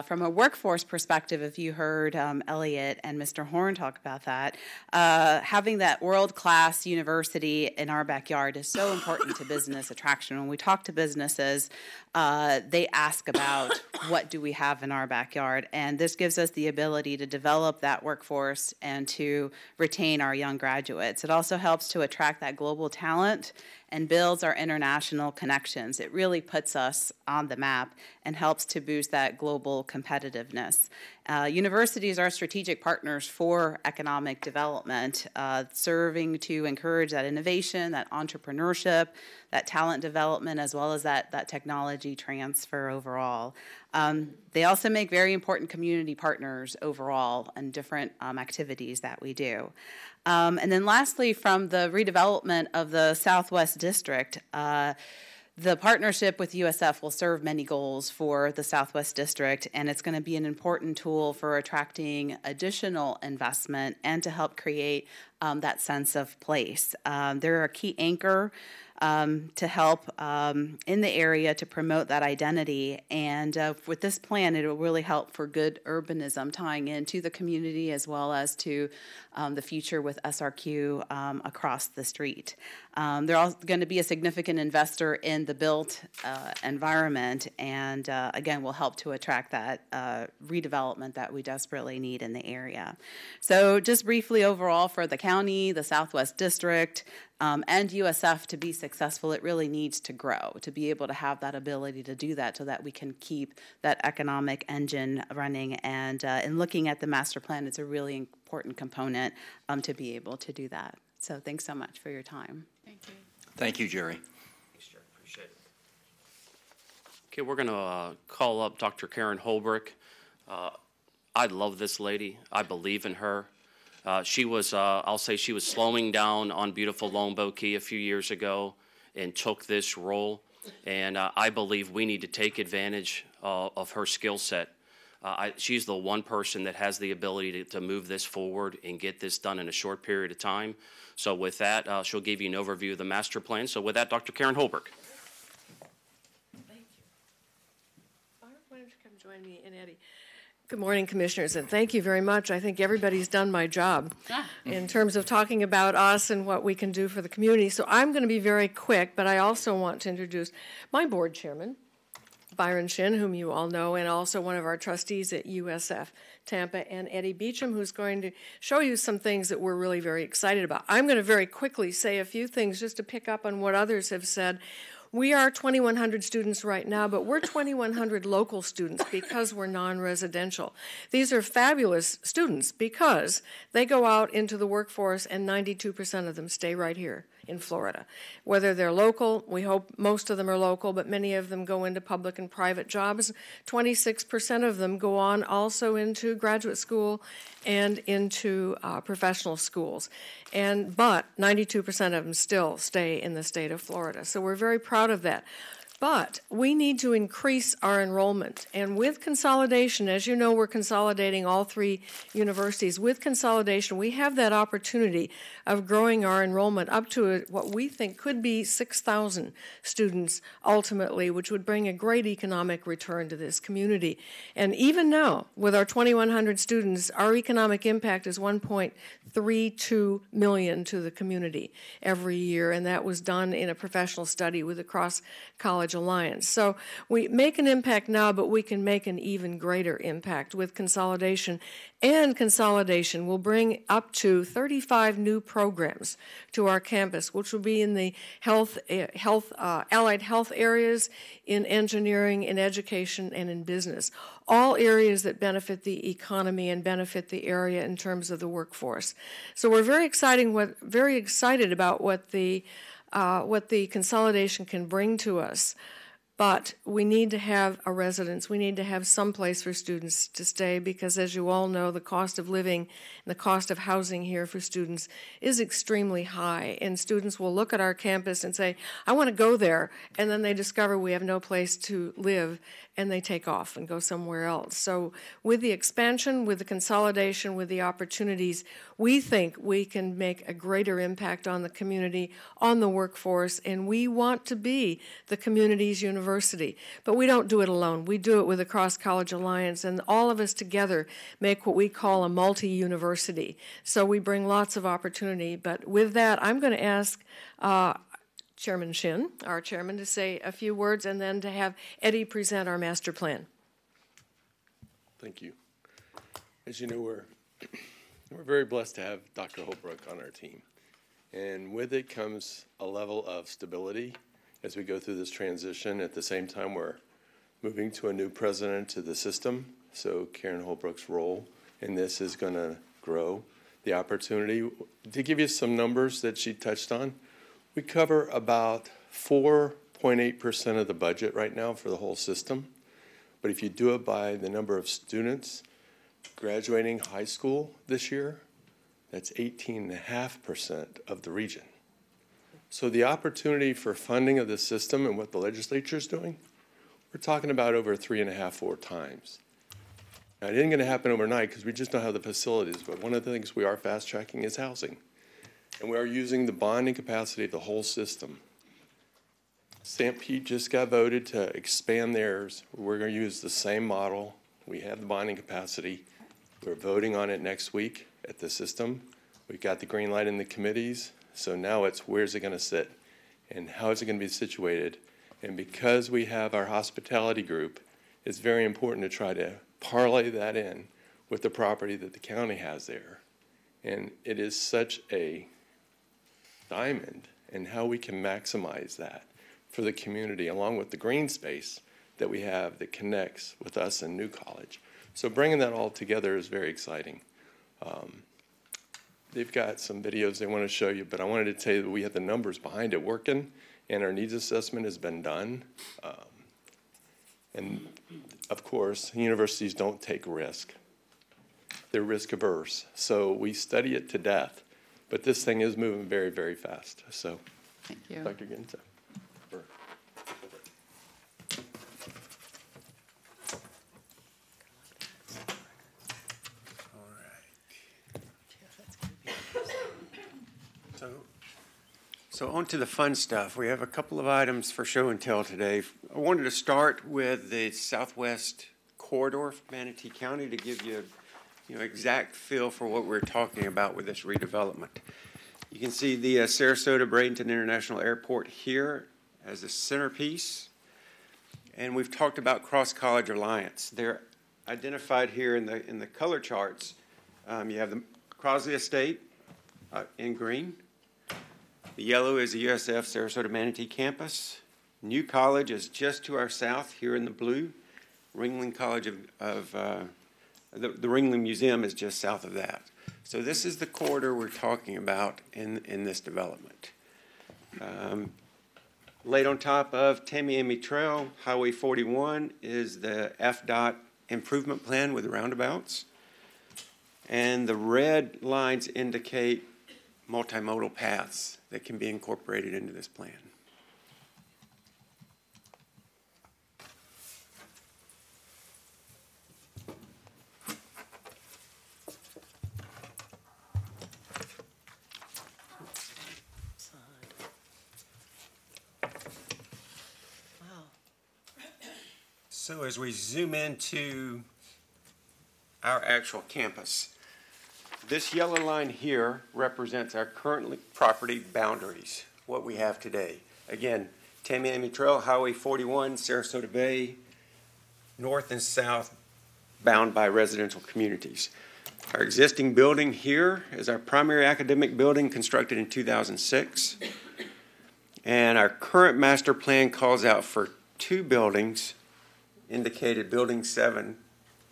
From a workforce perspective, if you heard Elliot and Mr. Horn talk about that, having that world-class university in our backyard is so important to business attraction. When we talk to businesses, they ask about what do we have in our backyard, and this gives us the ability to develop that workforce and to retain our young graduates. It also helps to attract that global talent and builds our international connections. It really puts us on the map and helps to boost that global competitiveness. Universities are strategic partners for economic development, serving to encourage that innovation, that entrepreneurship, that talent development, as well as that technology transfer overall. They also make very important community partners overall in different activities that we do. And then lastly, from the redevelopment of the Southwest District, the partnership with USF will serve many goals for the Southwest District, and it's going to be an important tool for attracting additional investment and to help create that sense of place. They're a key anchor to help in the area to promote that identity. And with this plan, it will really help for good urbanism, tying into the community as well as to the future with SRQ across the street. They're also going to be a significant investor in the built environment, and again, will help to attract that redevelopment that we desperately need in the area. So just briefly overall for the county, the Southwest District, and USF to be successful, it really needs to grow, to be able to have that ability to do that so that we can keep that economic engine running. And in looking at the master plan, it's a really important component to be able to do that. So thanks so much for your time. Thank you. Thank you, Jerry. Thanks, Jerry. Appreciate it. Okay, we're going to call up Dr. Karen Holbrook. I love this lady. I believe in her. She was, I'll say she was slowing down on beautiful Longboat Key a few years ago and took this role. And I believe we need to take advantage of her skill set. She's the one person that has the ability to move this forward and get this done in a short period of time. So with that, she'll give you an overview of the master plan. So with that, Dr. Karen Holbrook. Thank you. Barb, why don't you come join me and Eddie? Good morning, Commissioners, and thank you very much. I think everybody's done my job in terms of talking about us and what we can do for the community. So I'm going to be very quick, but I also want to introduce my board chairman, Byron Shin, whom you all know, and also one of our trustees at USF Tampa, and Eddie Beecham, who's going to show you some things that we're really very excited about. I'm going to very quickly say a few things just to pick up on what others have said. We are 2,100 students right now, but we're 2,100 local students because we're non-residential. These are fabulous students because they go out into the workforce and 92% of them stay right here in Florida. Whether they're local, we hope most of them are local, but many of them go into public and private jobs. 26% of them go on also into graduate school and into professional schools. But 92% of them still stay in the state of Florida. So we're very proud of that. But we need to increase our enrollment. And with consolidation, as you know, we're consolidating all three universities. With consolidation, we have that opportunity of growing our enrollment up to what we think could be 6,000 students ultimately, which would bring a great economic return to this community. And even now, with our 2,100 students, our economic impact is $1.32 million to the community every year, and that was done in a professional study with the Cross College Alliance. So we make an impact now, but we can make an even greater impact with consolidation. And consolidation will bring up to 35 new programs to our campus, which will be in the allied health areas, in engineering, in education, and in business. All areas that benefit the economy and benefit the area in terms of the workforce. So we're very excited about what the consolidation can bring to us. But we need to have a residence. We need to have some place for students to stay because, as you all know, the cost of living and the cost of housing here for students is extremely high. And students will look at our campus and say, I want to go there. And then they discover we have no place to live, and they take off and go somewhere else. So with the expansion, with the consolidation, with the opportunities, we think we can make a greater impact on the community, on the workforce, and we want to be the community's university. But we don't do it alone. We do it with the Cross College Alliance, and all of us together make what we call a multi-university. So we bring lots of opportunity. But with that, I'm going to ask Chairman Shin, our chairman, to say a few words and then to have Eddie present our master plan. Thank you. As you know, we're very blessed to have Dr. Holbrook on our team. And with it comes a level of stability as we go through this transition. At the same time, we're moving to a new president to the system. So Karen Holbrook's role in this is going to grow. The opportunity, to give you some numbers that she touched on, we cover about 4.8% of the budget right now for the whole system. But if you do it by the number of students graduating high school this year, that's 18.5% of the region. So the opportunity for funding of the system and what the legislature is doing, we're talking about over 3.5, 4 times. Now, it isn't going to happen overnight because we just don't have the facilities, but one of the things we are fast-tracking is housing. And we are using the bonding capacity of the whole system. St. Pete just got voted to expand theirs. We're going to use the same model. We have the bonding capacity. We're voting on it next week at the system. We've got the green light in the committees. So now it's where's it going to sit and how is it going to be situated. And because we have our hospitality group, it's very important to try to parlay that in with the property that the county has there. And it is such a diamond and how we can maximize that for the community along with the green space that we have that connects with us and New College. So bringing that all together is very exciting. They've got some videos they want to show you, but I wanted to tell you that we have the numbers behind it working and our needs assessment has been done. And of course, universities don't take risk. They're risk averse. So we study it to death. But this thing is moving very, very fast. So, thank you. Dr. Ginta. So on to the fun stuff. We have a couple of items for show and tell today. I wanted to start with the southwest corridor of Manatee County to give you exact feel for what we're talking about with this redevelopment. You can see the Sarasota-Bradenton International Airport here as a centerpiece. And we've talked about Cross College Alliance. They're identified here in the color charts. You have the Crosley Estate in green. The yellow is the USF Sarasota-Manatee campus. New College is just to our south here in the blue. Ringling College the Ringling Museum is just south of that. So this is the corridor we're talking about in this development. Laid on top of Tamiami Trail, Highway 41 is the FDOT improvement plan with roundabouts. And the red lines indicate multimodal paths that can be incorporated into this plan. So as we zoom into our actual campus, this yellow line here represents our current property boundaries, what we have today. Again, Tamiami Trail, Highway 41, Sarasota Bay, north and south, bound by residential communities. Our existing building here is our primary academic building, constructed in 2006. And our current master plan calls out for 2 buildings, indicated Building 7,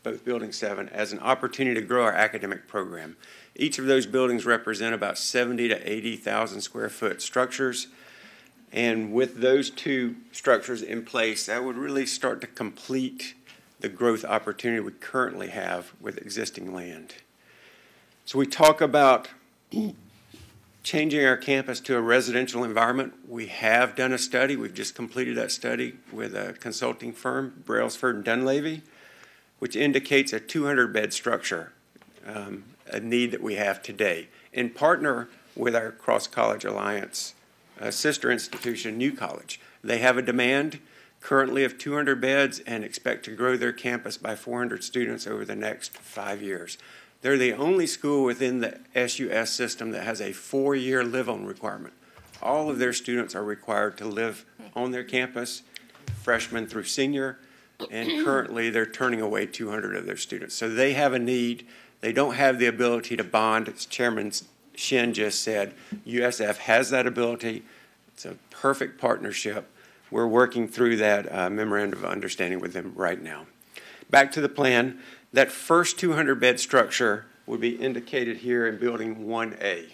both Building 7, as an opportunity to grow our academic program. Each of those buildings represent about 70 to 80,000 square foot structures. And with those 2 structures in place, that would really start to complete the growth opportunity we currently have with existing land. So we talk about changing our campus to a residential environment. We have done a study. We've just completed that study with a consulting firm, Brailsford and Dunleavy, which indicates a 200-bed structure, a need that we have today, in partner with our Cross-College Alliance sister institution, New College. They have a demand currently of 200 beds and expect to grow their campus by 400 students over the next 5 years. They're the only school within the SUS system that has a 4-year live-on requirement. All of their students are required to live on their campus, freshman through senior, and currently they're turning away 200 of their students. So they have a need. They don't have the ability to bond. As Chairman Shin just said, USF has that ability. It's a perfect partnership. We're working through that memorandum of understanding with them right now. Back to the plan, that first 200-bed structure would be indicated here in Building 1A.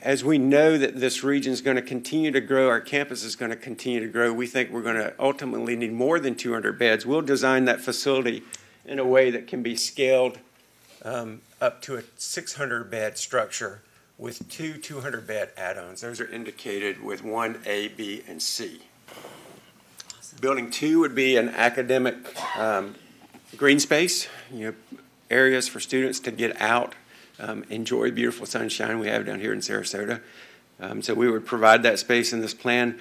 As we know that this region is going to continue to grow, our campus is going to continue to grow, we think we're going to ultimately need more than 200 beds. We'll design that facility in a way that can be scaled up to a 600-bed structure with 2 200-bed add-ons. Those are indicated with 1A, B, and C. Building 2 would be an academic green space, areas for students to get out, enjoy beautiful sunshine we have down here in Sarasota. So we would provide that space in this plan.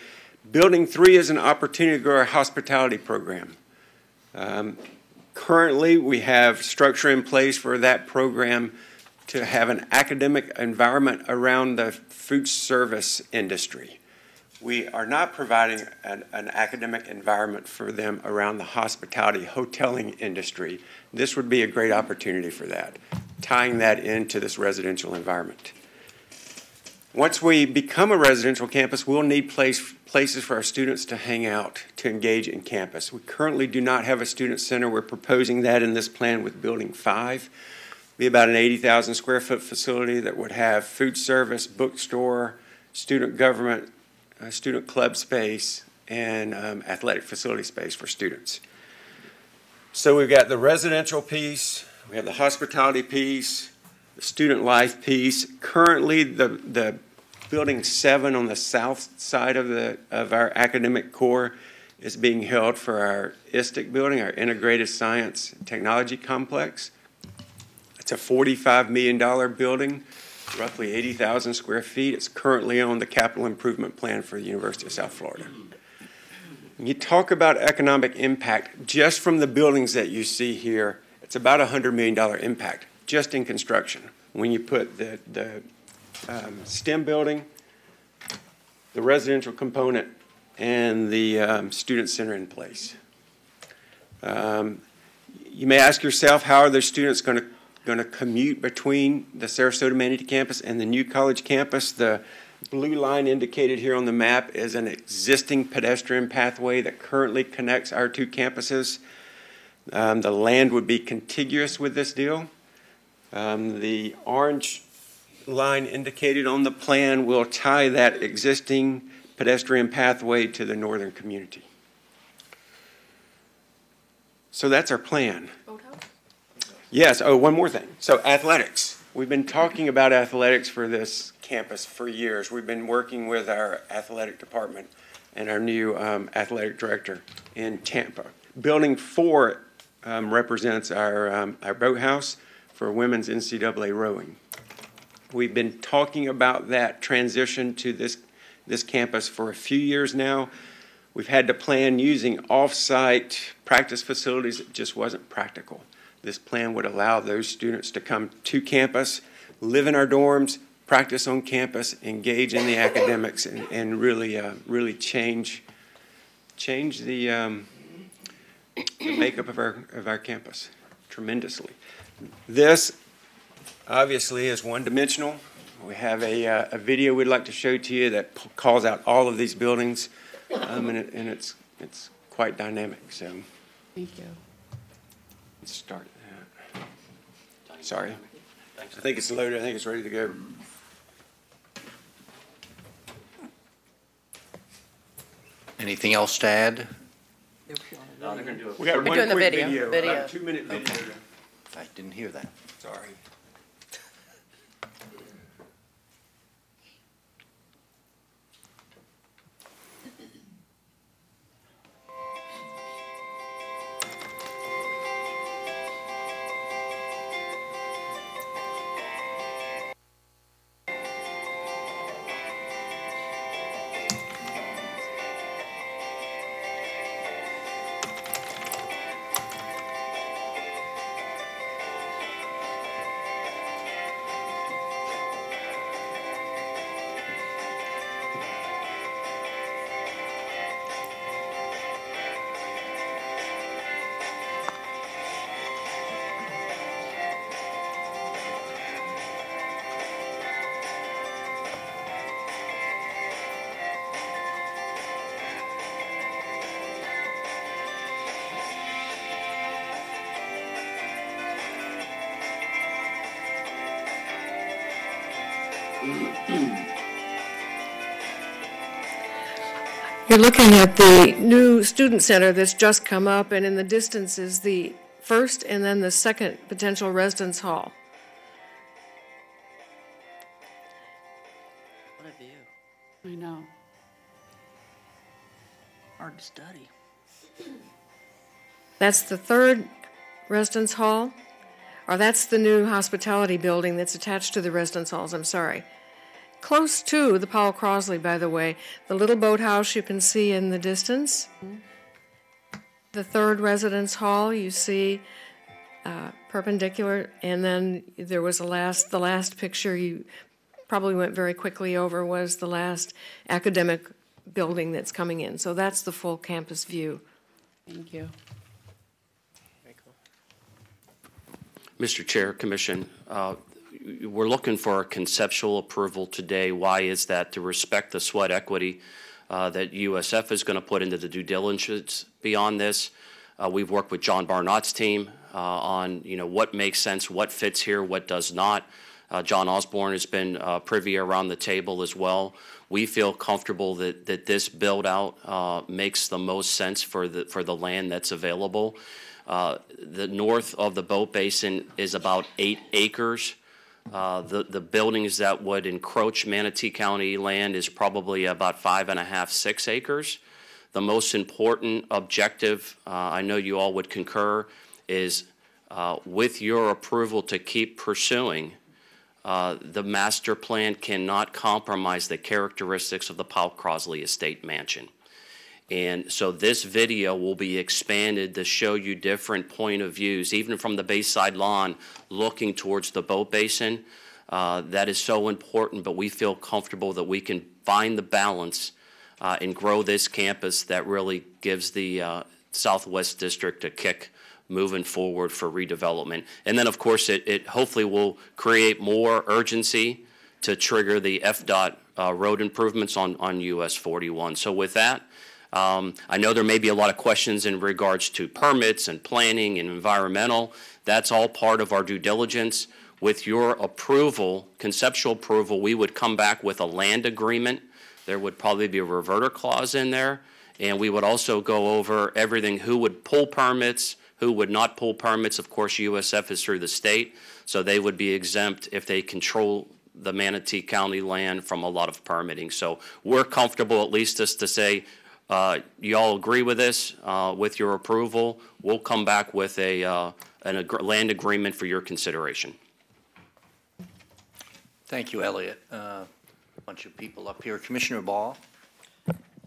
Building 3 is an opportunity to grow our hospitality program. Currently, we have structure in place for that program to have an academic environment around the food service industry. We are not providing an academic environment for them around the hospitality, hoteling industry. This would be a great opportunity for that, tying that into this residential environment. Once we become a residential campus, we'll need places for our students to hang out, to engage in campus. We currently do not have a student center. We're proposing that in this plan with Building 5. It'll be about an 80,000 square foot facility that would have food service, bookstore, student government, student club space, and athletic facility space for students. So we've got the residential piece, we have the hospitality piece, the student life piece. Currently, the Building 7 on the south side of our academic core is being held for our ISTIC building, our Integrated Science and Technology Complex. It's a $45 million building, roughly 80,000 square feet. It's currently on the capital improvement plan for the University of South Florida. When you talk about economic impact, just from the buildings that you see here, it's about a $100 million impact just in construction. When you put the STEM building, the residential component, and the student center in place. You may ask yourself, how are those students going to commute between the Sarasota Manatee campus and the New College campus? The blue line indicated here on the map is an existing pedestrian pathway that currently connects our 2 campuses. The land would be contiguous with this deal. The orange line indicated on the plan will tie that existing pedestrian pathway to the northern community. So that's our plan. Yes, oh, one more thing. So athletics. We've been talking about athletics for this campus for years. We've been working with our athletic department and our new athletic director in Tampa. Building 4 represents our boathouse for women's NCAA rowing. We've been talking about that transition to this campus for a few years now. We've had to plan using off-site practice facilities. It just wasn't practical. This plan would allow those students to come to campus, live in our dorms, practice on campus, engage in the academics, and really change the makeup of our campus tremendously. This obviously is one-dimensional. We have a video we'd like to show to you that calls out all of these buildings, and it's quite dynamic. So, thank you. Let's start that. Sorry, I think it's loaded. I think it's ready to go. Anything else to add? No, they're going to do it. We got We're one doing the quick video. About a 2-minute video. Okay. I didn't hear that. Sorry. You're looking at the new student center that's just come up, and in the distance is the first and then the second potential residence hall. What a view. I know. Hard to study. That's the third residence hall, or that's the new hospitality building that's attached to the residence halls, I'm sorry. Close to the Paul Crosley, by the way, the little boathouse you can see in the distance. The third residence hall you see perpendicular, and then there was the last picture you probably went very quickly over was the last academic building that's coming in. So that's the full campus view. Thank you. Mr. Chair, Commission, we're looking for a conceptual approval today. Why is that? To respect the sweat equity that USF is going to put into the due diligence beyond this. We've worked with John Barnott's team on what makes sense, what fits here, what does not. John Osborne has been privy around the table as well. We feel comfortable that this build out makes the most sense for the land that's available. The north of the boat basin is about 8 acres. The buildings that would encroach Manatee County land is probably about 5.5, 6 acres. The most important objective, I know you all would concur, is with your approval to keep pursuing, the master plan cannot compromise the characteristics of the Paul Crosley Estate Mansion. And so this video will be expanded to show you different point of views, even from the Bayside lawn looking towards the boat basin. That is so important, but we feel comfortable that we can find the balance and grow this campus that really gives the Southwest District a kick moving forward for redevelopment. And then, of course, it hopefully will create more urgency to trigger the FDOT road improvements on US 41. So with that, I know there may be a lot of questions in regards to permits and planning and environmental. That's all part of our due diligence. With your approval, conceptual approval, we would come back with a land agreement. There would probably be a reverter clause in there. And we would also go over everything, who would pull permits, who would not pull permits. Of course, USF is through the state, so they would be exempt if they control the Manatee County land from a lot of permitting. So we're comfortable, at least just to say, you all agree with this, with your approval. We'll come back with a land agreement for your consideration. Thank you, Elliot. A bunch of people up here. Commissioner Ball.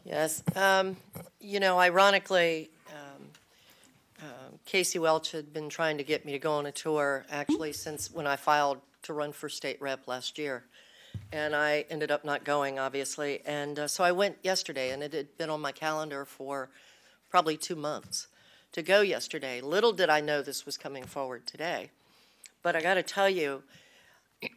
Yes. Ironically, Casey Welch had been trying to get me to go on a tour actually since when I filed to run for state rep last year. And I ended up not going, obviously. And so I went yesterday, and it had been on my calendar for probably 2 months to go yesterday. Little did I know this was coming forward today. But I got to tell you,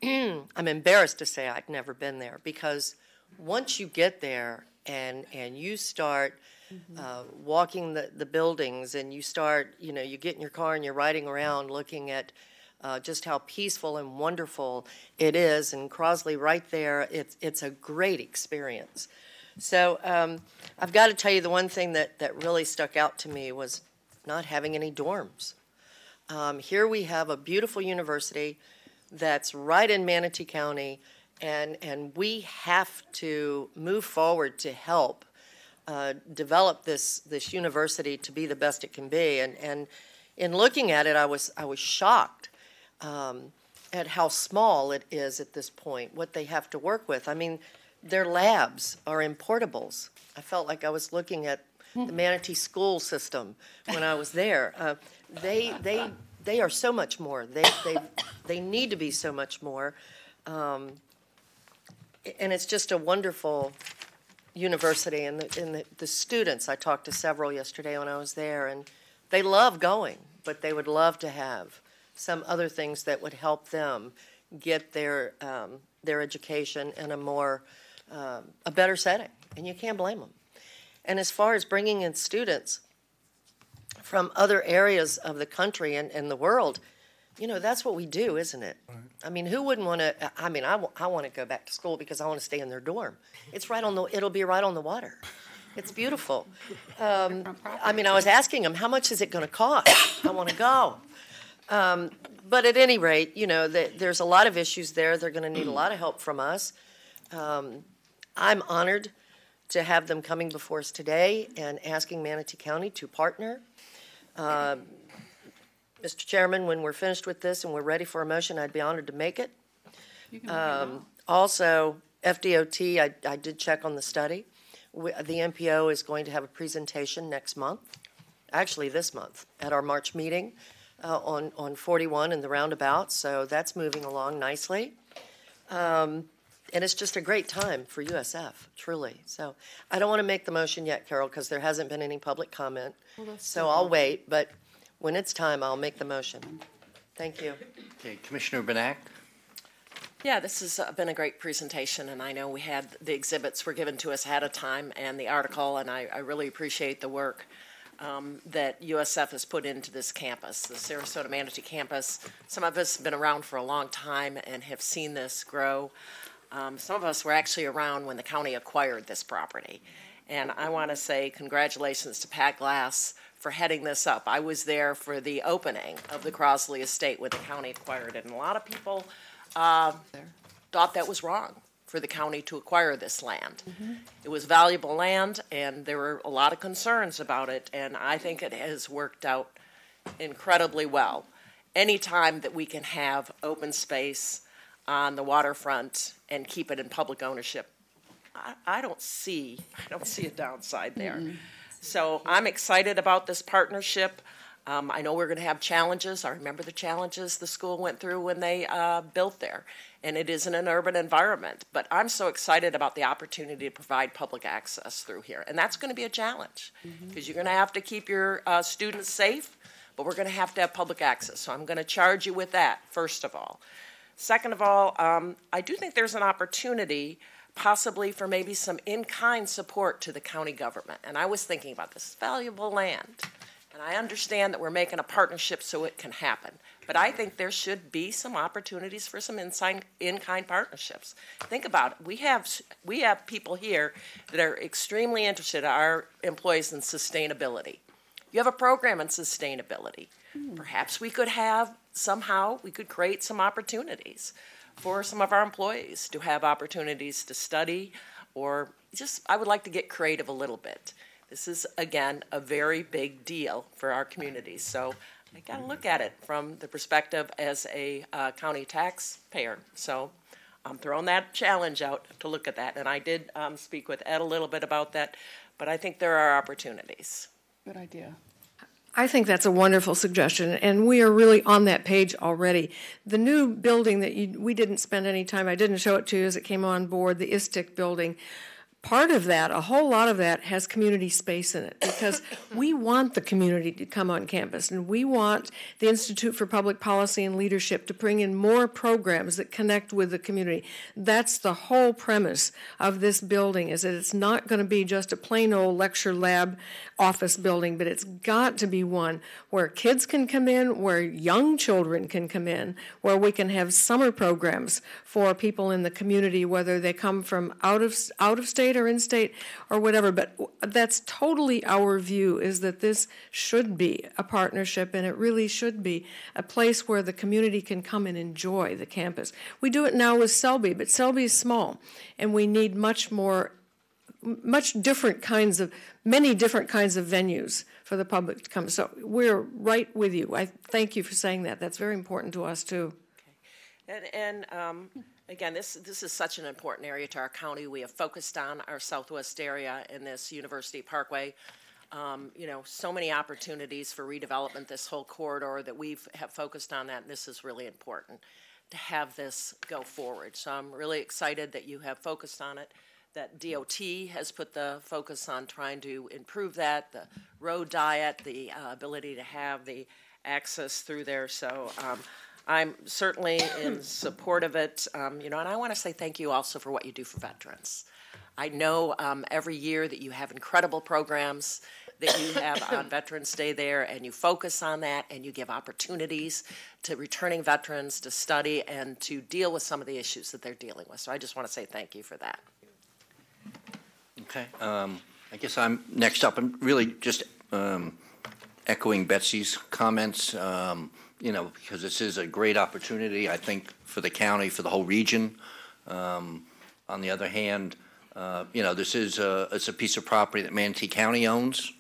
I'm embarrassed to say I'd never been there, because once you get there and you start walking the buildings, and you start, you get in your car and you're riding around looking at just how peaceful and wonderful it is, and Crosley right there, it's a great experience. So I've got to tell you, the one thing that really stuck out to me was not having any dorms. Here we have a beautiful university that's right in Manatee County, and we have to move forward to help develop this university to be the best it can be. And in looking at it, I was shocked at how small it is at this point, what they have to work with. I mean, their labs are in portables. I felt like I was looking at the Manatee school system when I was there. They are so much more. They need to be so much more. And it's just a wonderful university. And the students, I talked to several yesterday when I was there, and they love going, but they would love to have some other things that would help them get their education in a better setting, and you can't blame them. And as far as bringing in students from other areas of the country and the world, that's what we do, isn't it? Right. I mean, who wouldn't want to? I mean, I want to go back to school because I want to stay in their dorm. It's it'll be right on the water. It's beautiful. I mean, I was asking them, how much is it going to cost? I want to go. But at any rate, there's a lot of issues there. They're going to need a lot of help from us. I'm honored to have them coming before us today and asking Manatee County to partner. Mr. Chairman, when we're finished with this and we're ready for a motion, I'd be honored to make it. Also, FDOT, I did check on the study. The MPO is going to have a presentation next month, actually this month, at our March meeting on 41 and the roundabout, so that's moving along nicely. And it's just a great time for USF, truly. So I don't want to make the motion yet, Carol, because there hasn't been any public comment. So I'll wait, but when it's time, I'll make the motion. Thank you. Okay, Commissioner Benak. Yeah, this has been a great presentation, and I know we had the exhibits were given to us ahead of time and the article, and I really appreciate the work that USF has put into this campus, the Sarasota Manatee campus. Some of us have been around for a long time and have seen this grow. Some of us were actually around when the county acquired this property. And I want to say congratulations to Pat Glass for heading this up. I was there for the opening of the Crosley estate when the county acquired it. And a lot of people thought that was wrong for the county to acquire this land. It was valuable land, and there were a lot of concerns about it. And I think it has worked out incredibly well. Anytime that we can have open space on the waterfront and keep it in public ownership, I don't see a downside there. So I'm excited about this partnership. I know we're going to have challenges. I remember the challenges the school went through when they built there, and it is in an urban environment. But I'm so excited about the opportunity to provide public access through here, and that's going to be a challenge because you're going to have to keep your students safe, but we're going to have public access. So I'm going to charge you with that, first of all. Second of all, I do think there's an opportunity possibly for maybe some in-kind support to the county government. And I was thinking about this valuable land. And I understand that we're making a partnership so it can happen. But I think there should be some opportunities for some in-kind partnerships. Think about it. We have people here that are extremely interested, our employees, in sustainability. You have a program in sustainability. Perhaps we could create some opportunities for some of our employees to have opportunities to study, or I would like to get creative a little bit. This is, again, a very big deal for our communities. So I got to look at it from the perspective as a county taxpayer. So I'm throwing that challenge out to look at that. And I did speak with Ed a little bit about that, but I think there are opportunities. Good idea. I think that's a wonderful suggestion, and we are really on that page already. The new building that we didn't spend any time, I didn't show it to you as it came on board, the ISTIC building. Part of that, a whole lot of that, has community space in it because we want the community to come on campus, and we want the Institute for Public Policy and Leadership to bring in more programs that connect with the community. That's the whole premise of this building, is that it's not going to be just a plain old lecture lab office building, but it's got to be one where kids can come in, where young children can come in, where we can have summer programs for people in the community, whether they come from out of state or in state or whatever. But that's totally our view, is that this should be a partnership, and it really should be a place where the community can come and enjoy the campus. We do it now with Selby, but Selby is small, and we need many different kinds of venues for the public to come. So we're right with you. I thank you for saying that. That's very important to us too. Okay. And again, this is such an important area to our county. We have focused on our southwest area in this University Parkway. So many opportunities for redevelopment, this whole corridor that have focused on that, and this is really important to have this go forward. So I'm really excited that you have focused on it, that DOT has put the focus on trying to improve that, the road diet, the ability to have the access through there. So I'm certainly in support of it, and I want to say thank you also for what you do for veterans. I know every year that you have incredible programs that you have on Veterans Day there, and you focus on that, and you give opportunities to returning veterans to study and to deal with some of the issues that they're dealing with. So I just want to say thank you for that. Okay. I guess I'm next up. I'm really just echoing Betsy's comments, because this is a great opportunity, I think, for the county, for the whole region. On the other hand, this is it's a piece of property that Manatee County owns,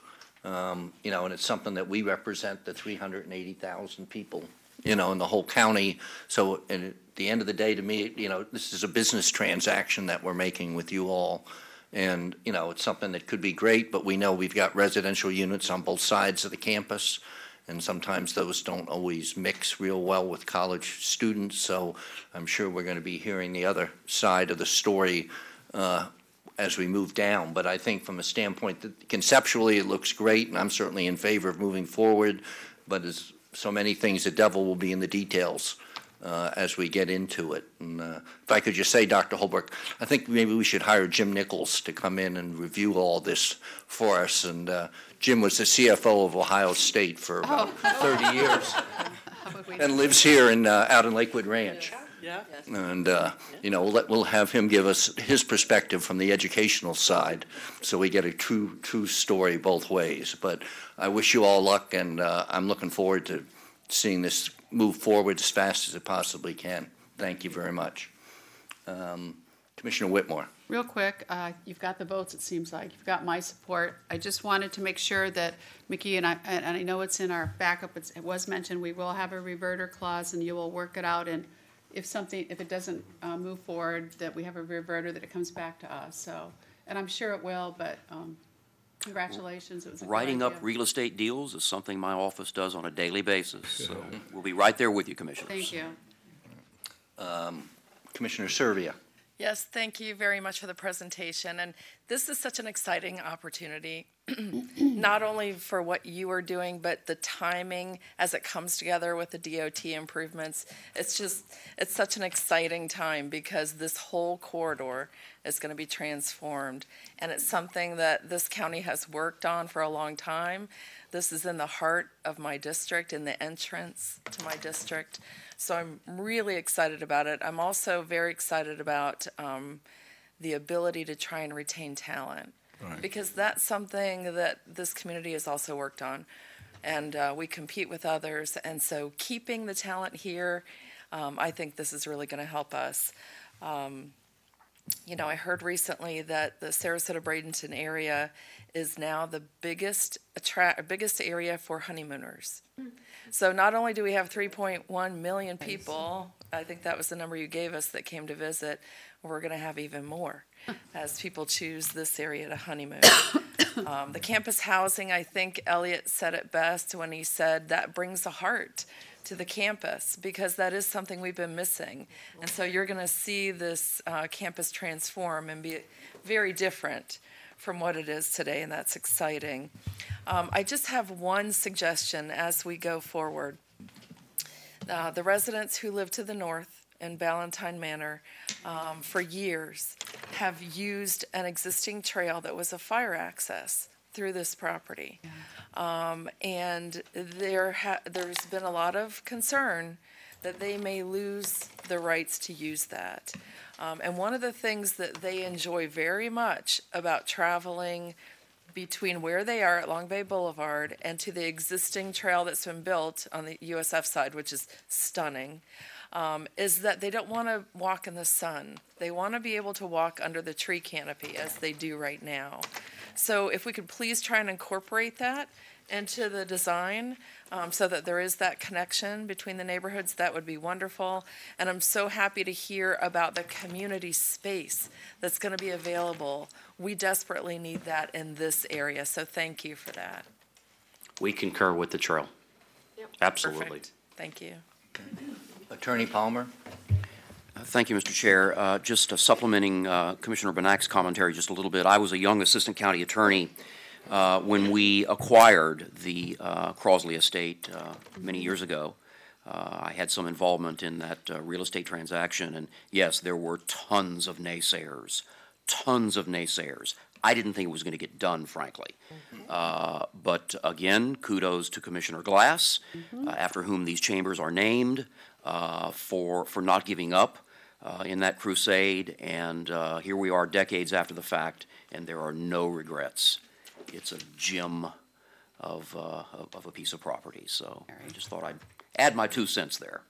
and it's something that we represent, the 380,000 people, in the whole county. So at the end of the day, to me, this is a business transaction that we're making with you all. And, it's something that could be great, but we know we've got residential units on both sides of the campus, and sometimes those don't always mix real well with college students. So I'm sure we're going to be hearing the other side of the story as we move down. But I think from a standpoint that conceptually it looks great, and I'm certainly in favor of moving forward, but as so many things, the devil will be in the details as we get into it. And if I could just say, Dr. Holbrook, I think maybe we should hire Jim Nichols to come in and review all this for us. And Jim was the CFO of Ohio State for about 30 years and lives here out in Lakewood Ranch. Yeah. And, we'll have him give us his perspective from the educational side so we get a true story both ways. But I wish you all luck, and I'm looking forward to seeing this move forward as fast as it possibly can. Thank you very much. Commissioner Whitmore. Real quick, you've got the votes, it seems like. You've got my support. I just wanted to make sure that Mickey and I know it's in our backup, it was mentioned, we will have a reverter clause, and you will work it out. And if it doesn't move forward, that we have a reverter, that it comes back to us. So, and I'm sure it will, but congratulations. It was a good Writing up idea. real estate deals is something my office does on a daily basis. So we'll be right there with you, Commissioners. Thank you. Commissioner Servia. Yes, thank you very much for the presentation. And this is such an exciting opportunity, not only for what you are doing, but the timing as it comes together with the DOT improvements. It's such an exciting time because this whole corridor is going to be transformed. And it's something that this county has worked on for a long time. This is in the heart of my district, in the entrance to my district. So I'm really excited about it. I'm also very excited about the ability to try and retain talent, because that's something that this community has also worked on. And we compete with others. And so keeping the talent here, I think this is really going to help us. you know, I heard recently that the Sarasota-Bradenton area is now the biggest area for honeymooners. So not only do we have 3.1 million people, I think that was the number you gave us that came to visit, we're going to have even more as people choose this area to honeymoon. The campus housing, I think Elliot said it best when he said that brings a heart to the campus, because that is something we've been missing. And so you're going to see this campus transform and be very different from what it is today, and that's exciting. I just have one suggestion as we go forward. The residents who live to the north in Ballantyne Manor for years have used an existing trail that was a fire access through this property. And there's been a lot of concern that they may lose the rights to use that. And one of the things that they enjoy very much about traveling between where they are at Long Bay Boulevard and to the existing trail that's been built on the USF side, which is stunning, is that they don't want to walk in the sun. They want to be able to walk under the tree canopy as they do right now. So if we could please try and incorporate that into the design so that there is that connection between the neighborhoods, that would be wonderful. And I'm so happy to hear about the community space that's going to be available. We desperately need that in this area, so thank you for that. We concur with the trail. Yep. Absolutely. Perfect. Thank you. Attorney Palmer. Thank you, Mr. Chair. Just supplementing Commissioner Benak's commentary just a little bit. I was a young assistant county attorney when we acquired the Crosley estate many years ago. I had some involvement in that real estate transaction, and yes, there were tons of naysayers. I didn't think it was going to get done, frankly. But again, kudos to Commissioner Glass, after whom these chambers are named, for not giving up in that crusade. And here we are decades after the fact, and there are no regrets. It's a gem of a piece of property. So I just thought I'd add my 2 cents there.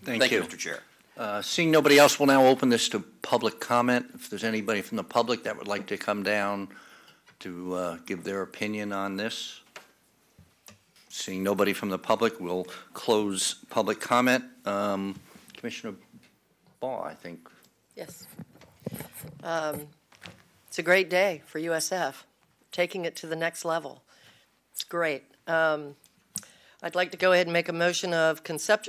Thank you, Mr. Chair. Seeing nobody else, we'll now open this to public comment. If there's anybody from the public that would like to come down to give their opinion on this. Seeing nobody from the public, we'll close public comment. Commissioner Ball, I think. Yes. It's a great day for USF, taking it to the next level. It's great. I'd like to go ahead and make a motion of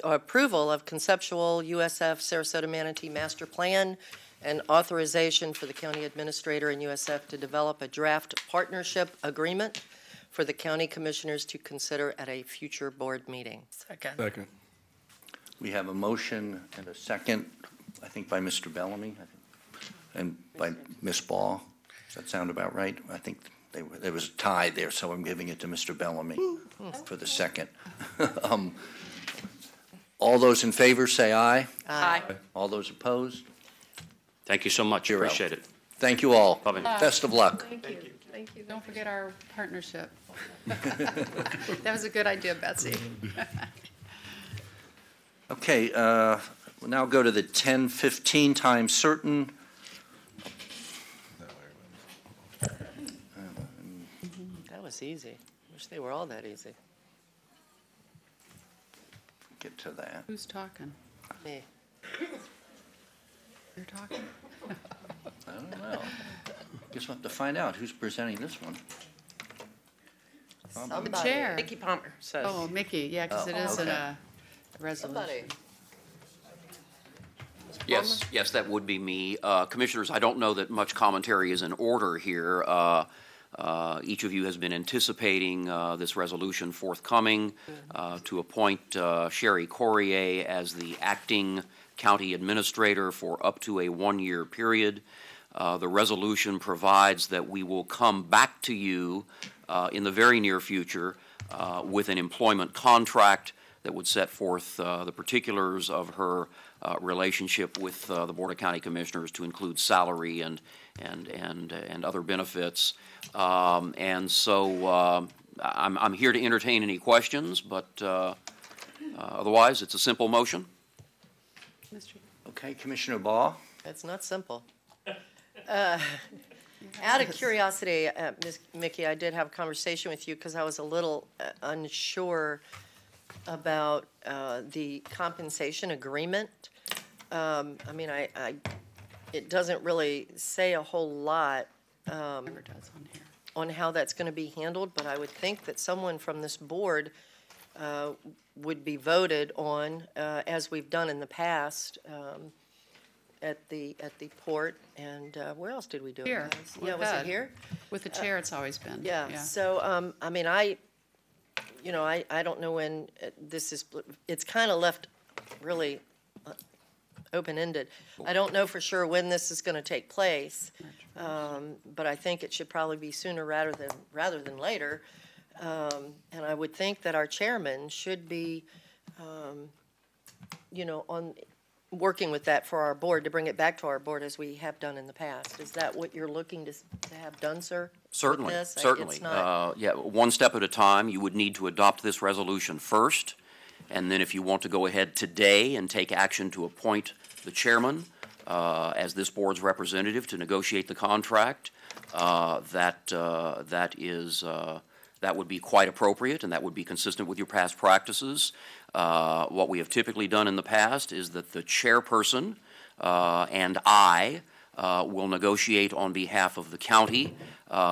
approval of Conceptual USF Sarasota Manatee Master Plan and authorization for the county administrator and USF to develop a draft partnership agreement for the county commissioners to consider at a future board meeting. Second. We have a motion and a second, I think by Mr. Bellamy, and by Ms. Ball. Does that sound about right? I think there was a tie there, so I'm giving it to Mr. Bellamy for the second. All those in favor say aye. Aye. All those opposed? Thank you so much. 0. Appreciate it. Thank you all. Bye-bye. Best of luck. Thank you. Thank you. Don't forget our partnership. That was a good idea, Betsy. Okay, we'll now go to the 10:15 time certain. That was easy. Wish they were all that easy. Get to that. Who's talking? Me. You're talking? I don't know. Guess we'll have to find out who's presenting this one. Somebody. Chair. Mickey Palmer says. Oh, Mickey, yeah, because it is okay. a resolution. Somebody. Yes, that would be me. Commissioners, I don't know that much commentary is in order here. Each of you has been anticipating this resolution forthcoming to appoint Sherry Corrier as the acting county administrator for up to a 1-year period. The resolution provides that we will come back to you in the very near future with an employment contract that would set forth the particulars of her relationship with the Board of County Commissioners, to include salary and other benefits. And so I'm here to entertain any questions, but otherwise it's a simple motion. Okay, Commissioner Ball. It's not simple. Out of curiosity, Ms. Mickey, I did have a conversation with you because I was a little unsure about the compensation agreement. I mean, it doesn't really say a whole lot on how that's going to be handled, but I would think that someone from this board would be voted on, as we've done in the past, at the port, and where else did we do Here. it? Yeah, was it here? With the chair, it's always been. Yeah. So I mean, you know, I don't know when this is. It's kind of left really open-ended. I don't know for sure when this is going to take place, but I think it should probably be sooner rather than later. And I would think that our chairman should be, you know, working with that for our board, to bring it back to our board as we have done in the past. Is that what you're looking to have done, sir? Certainly, with this? certainly. It's not... Yeah, one step at a time. You would need to adopt this resolution first, and then if you want to go ahead today and take action to appoint the chairman as this board's representative to negotiate the contract, that would be quite appropriate, and that would be consistent with your past practices. What we have typically done in the past is that the chairperson and I will negotiate on behalf of the county.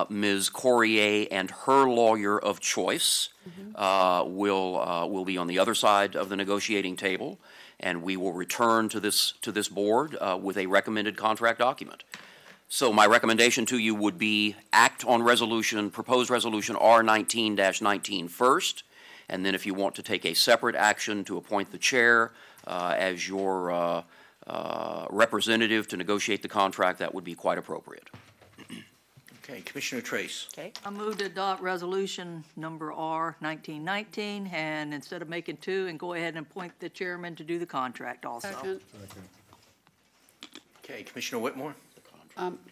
Ms. Corrier and her lawyer of choice will be on the other side of the negotiating table, and we will return to this board with a recommended contract document. So my recommendation to you would be act on proposed resolution R19-19 first, and then if you want to take a separate action to appoint the chair as your representative to negotiate the contract, that would be quite appropriate. Okay, Commissioner Trace. Okay. I move to adopt resolution number R1919, and instead of making two, and go ahead and appoint the chairman to do the contract also. Second. Okay, Commissioner Whitmore.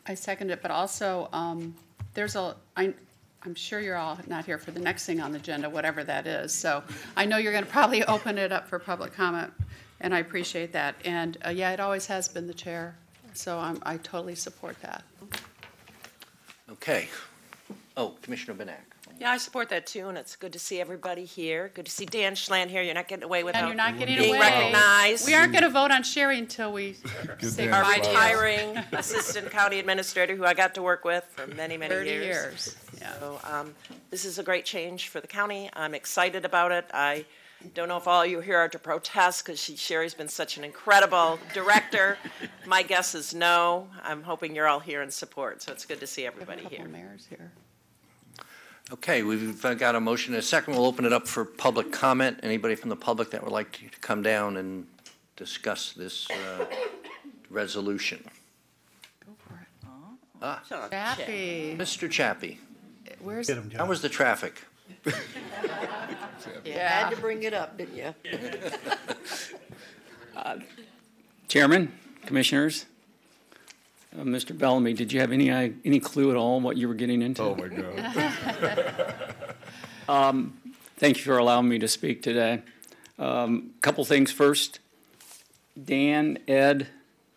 I second it, but also I'm sure you're all not here for the next thing on the agenda, whatever that is. So I know you're going to probably open it up for public comment, and I appreciate that. And yeah, it always has been the chair, so I totally support that. Okay. Oh, Commissioner Benak. Yeah, I support that too, and it's good to see everybody here. Good to see Dan Schland here. You're not getting away without And you're not getting being away. recognized. We aren't going to vote on Sherry until we say Our bye to you. retiring assistant county administrator, who I got to work with for many, many 30 years. years. Yeah. So this is a great change for the county. I'm excited about it. I don't know if all you here are to protest, because Sherry's been such an incredible director. My guess is no. I'm hoping you're all here in support, so it's good to see everybody here. Mayor's here. Okay, we've got a motion and a second. We'll open it up for public comment. Anybody from the public that would like to come down and discuss this resolution? Go for it. Ah, Chappie. Mr. Chappie. Where's Get him, John. How was the traffic? You had to bring it up, didn't you? Chairman, Commissioners, Mr. Bellamy, did you have any clue at all what you were getting into? Oh, my God. Thank you for allowing me to speak today. Couple things first. Dan, Ed,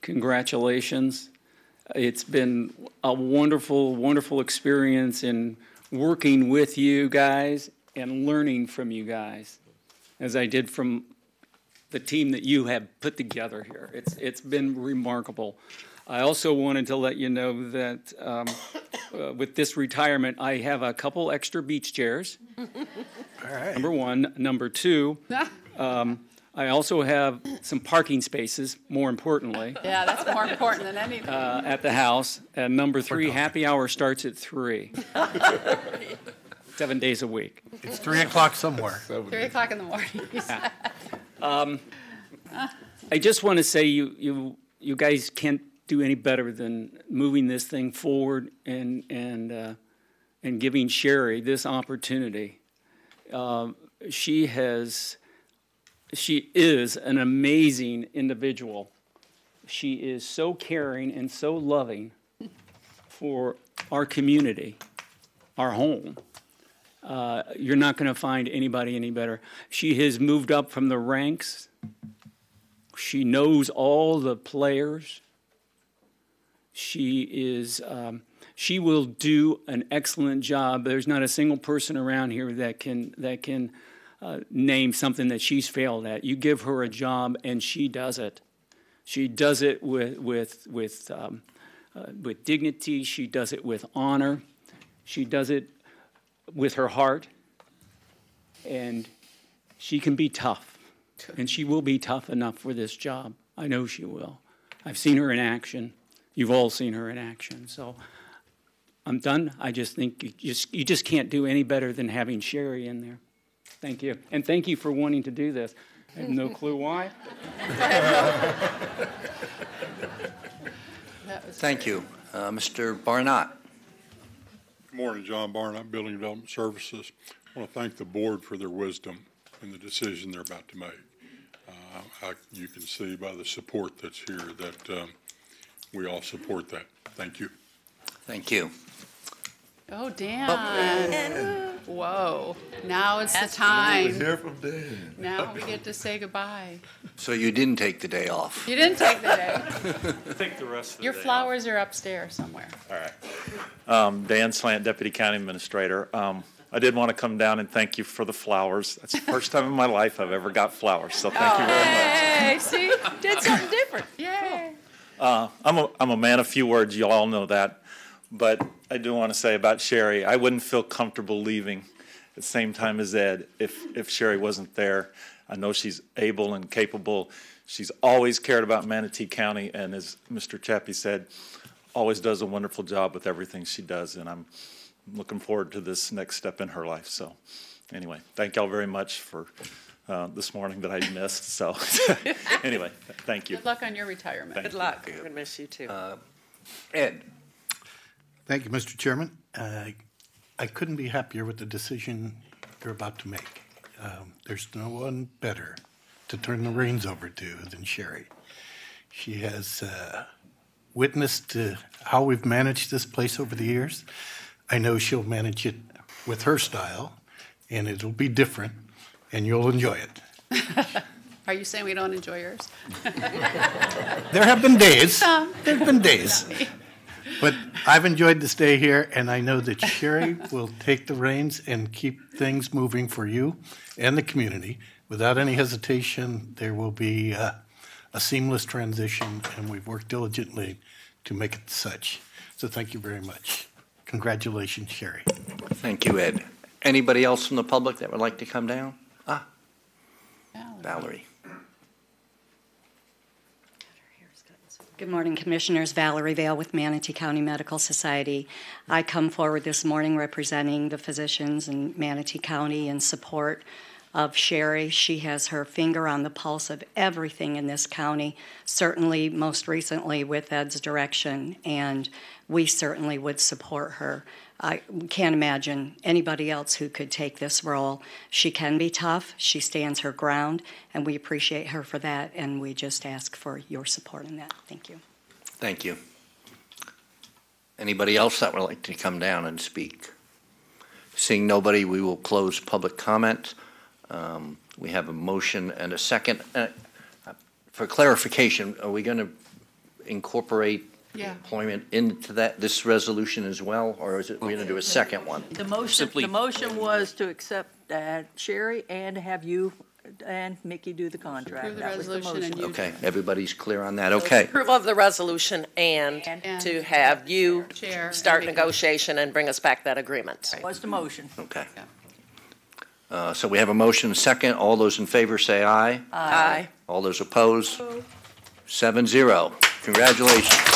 congratulations. It's been a wonderful, wonderful experience in working with you guys and learning from you guys, as I did from the team that you have put together here. It's been remarkable. I also wanted to let you know that with this retirement, I have a couple extra beach chairs. All right. Number one. Number two, I also have some parking spaces, more importantly. Yeah, that's more important than anything. At the house. And number three, happy hour starts at 3. 7 days a week. It's 3 o'clock somewhere. 3 o'clock in the morning. I just want to say you guys can't do any better than moving this thing forward and giving Sherry this opportunity. She is an amazing individual. She is so caring and so loving for our community, our home. You're not going to find anybody any better. She has moved up from the ranks. She knows all the players. She will do an excellent job. There's not a single person around here that can name something that she's failed at. You give her a job, and she does it. She does it with dignity. She does it with honor. She does it with her heart. And she can be tough, and she will be tough enough for this job. I know she will. I've seen her in action. You've all seen her in action. So I'm done. I just think you just can't do any better than having Sherry in there. Thank you. And thank you for wanting to do this. I have no clue why. Thank you. Mr. Barnott. Good morning, John Barnett, Building Development Services. I want to thank the board for their wisdom in the decision they're about to make. You can see by the support that's here that we all support that. Thank you. Thank you. Oh, Dan. Whoa. Now it's the time. Hear from Dan. Now we get to say goodbye. So you didn't take the day off? You didn't take the day. Take the rest of the Your day flowers are upstairs somewhere. All right. Dan Slant, Deputy County Administrator. I did want to come down and thank you for the flowers. That's the first time in my life I've ever got flowers, so thank you very much. Hey, see? Did something different. Yay. I'm a man of few words. You all know that. But I do want to say about Sherry, I wouldn't feel comfortable leaving at the same time as Ed if Sherry wasn't there. I know she's able and capable. She's always cared about Manatee County, and as Mr. Chappie said, always does a wonderful job with everything she does, and I'm looking forward to this next step in her life. So anyway, thank y'all very much for this morning that I missed. So anyway, thank you. Good luck on your retirement. Good luck. We're going to miss you too. Ed. Thank you, Mr. Chairman. I couldn't be happier with the decision you're about to make. There's no one better to turn the reins over to than Sherry. She has witnessed how we've managed this place over the years. I know she'll manage it with her style, and it'll be different, and you'll enjoy it. Are you saying we don't enjoy yours? There have been days. There have been days. But I've enjoyed the stay here, and I know that Sherry will take the reins and keep things moving for you and the community. Without any hesitation, there will be a seamless transition, and we've worked diligently to make it such. So thank you very much. Congratulations, Sherry. Thank you, Ed. Anybody else from the public that would like to come down? Valerie. Good morning, Commissioners. Valerie Vale with Manatee County Medical Society. I come forward this morning representing the physicians in Manatee County in support of Sherry. She has her finger on the pulse of everything in this county, certainly most recently with Ed's direction, and we certainly would support her. I can't imagine anybody else who could take this role. She can be tough. She stands her ground, and we appreciate her for that, and we just ask for your support in that. Thank you. Thank you. Anybody else that would like to come down and speak? Seeing nobody, we will close public comment. We have a motion and a second. For clarification, are we going to incorporate employment into this resolution as well, or is it we're going to do a second one? The motion was to accept Sherry and have you and Mickey do the contract. Approve the That was the resolution and motion. Okay, everybody's clear on that. Okay. Approval of the resolution and to have you start negotiation and bring us back that agreement. Was the motion. Okay. So we have a motion, second. All those in favor say aye. Aye. All those opposed? 7-0. Congratulations.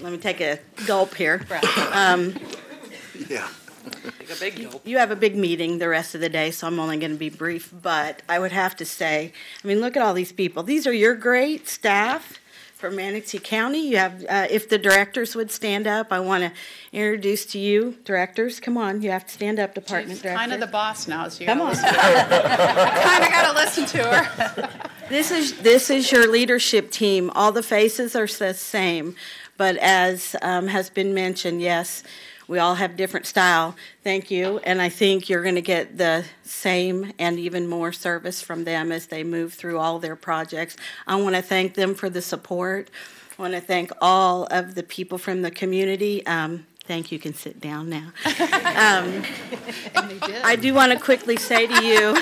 Let me take a gulp here. Yeah. Take a big gulp. You have a big meeting the rest of the day, so I'm only going to be brief. But I would have to say, I mean, look at all these people. These are your great staff for Manatee County. You have, if the directors would stand up, I want to introduce to you, directors. Come on, you have to stand up, department She's directors. kind of the boss now, so you Come gotta on. listen to her. Kind of got to listen to her. This is your leadership team. All the faces are the same, but as has been mentioned, yes, we all have different style. Thank you, and I think you're going to get the same and even more service from them as they move through all their projects. I want to thank them for the support. I want to thank all of the people from the community. Thank you. You can sit down now. I do want to quickly say to you,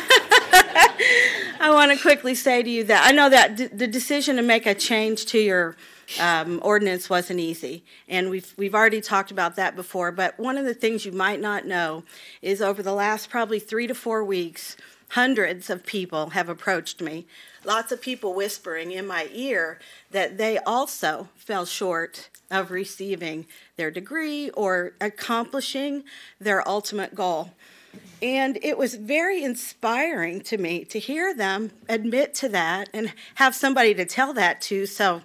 that I know that the decision to make a change to your ordinance wasn't easy, and we've already talked about that before, but one of the things you might not know is over the last probably 3 to 4 weeks, hundreds of people have approached me, lots of people whispering in my ear that they also fell short of receiving their degree or accomplishing their ultimate goal. And it was very inspiring to me to hear them admit to that and have somebody to tell that to. So,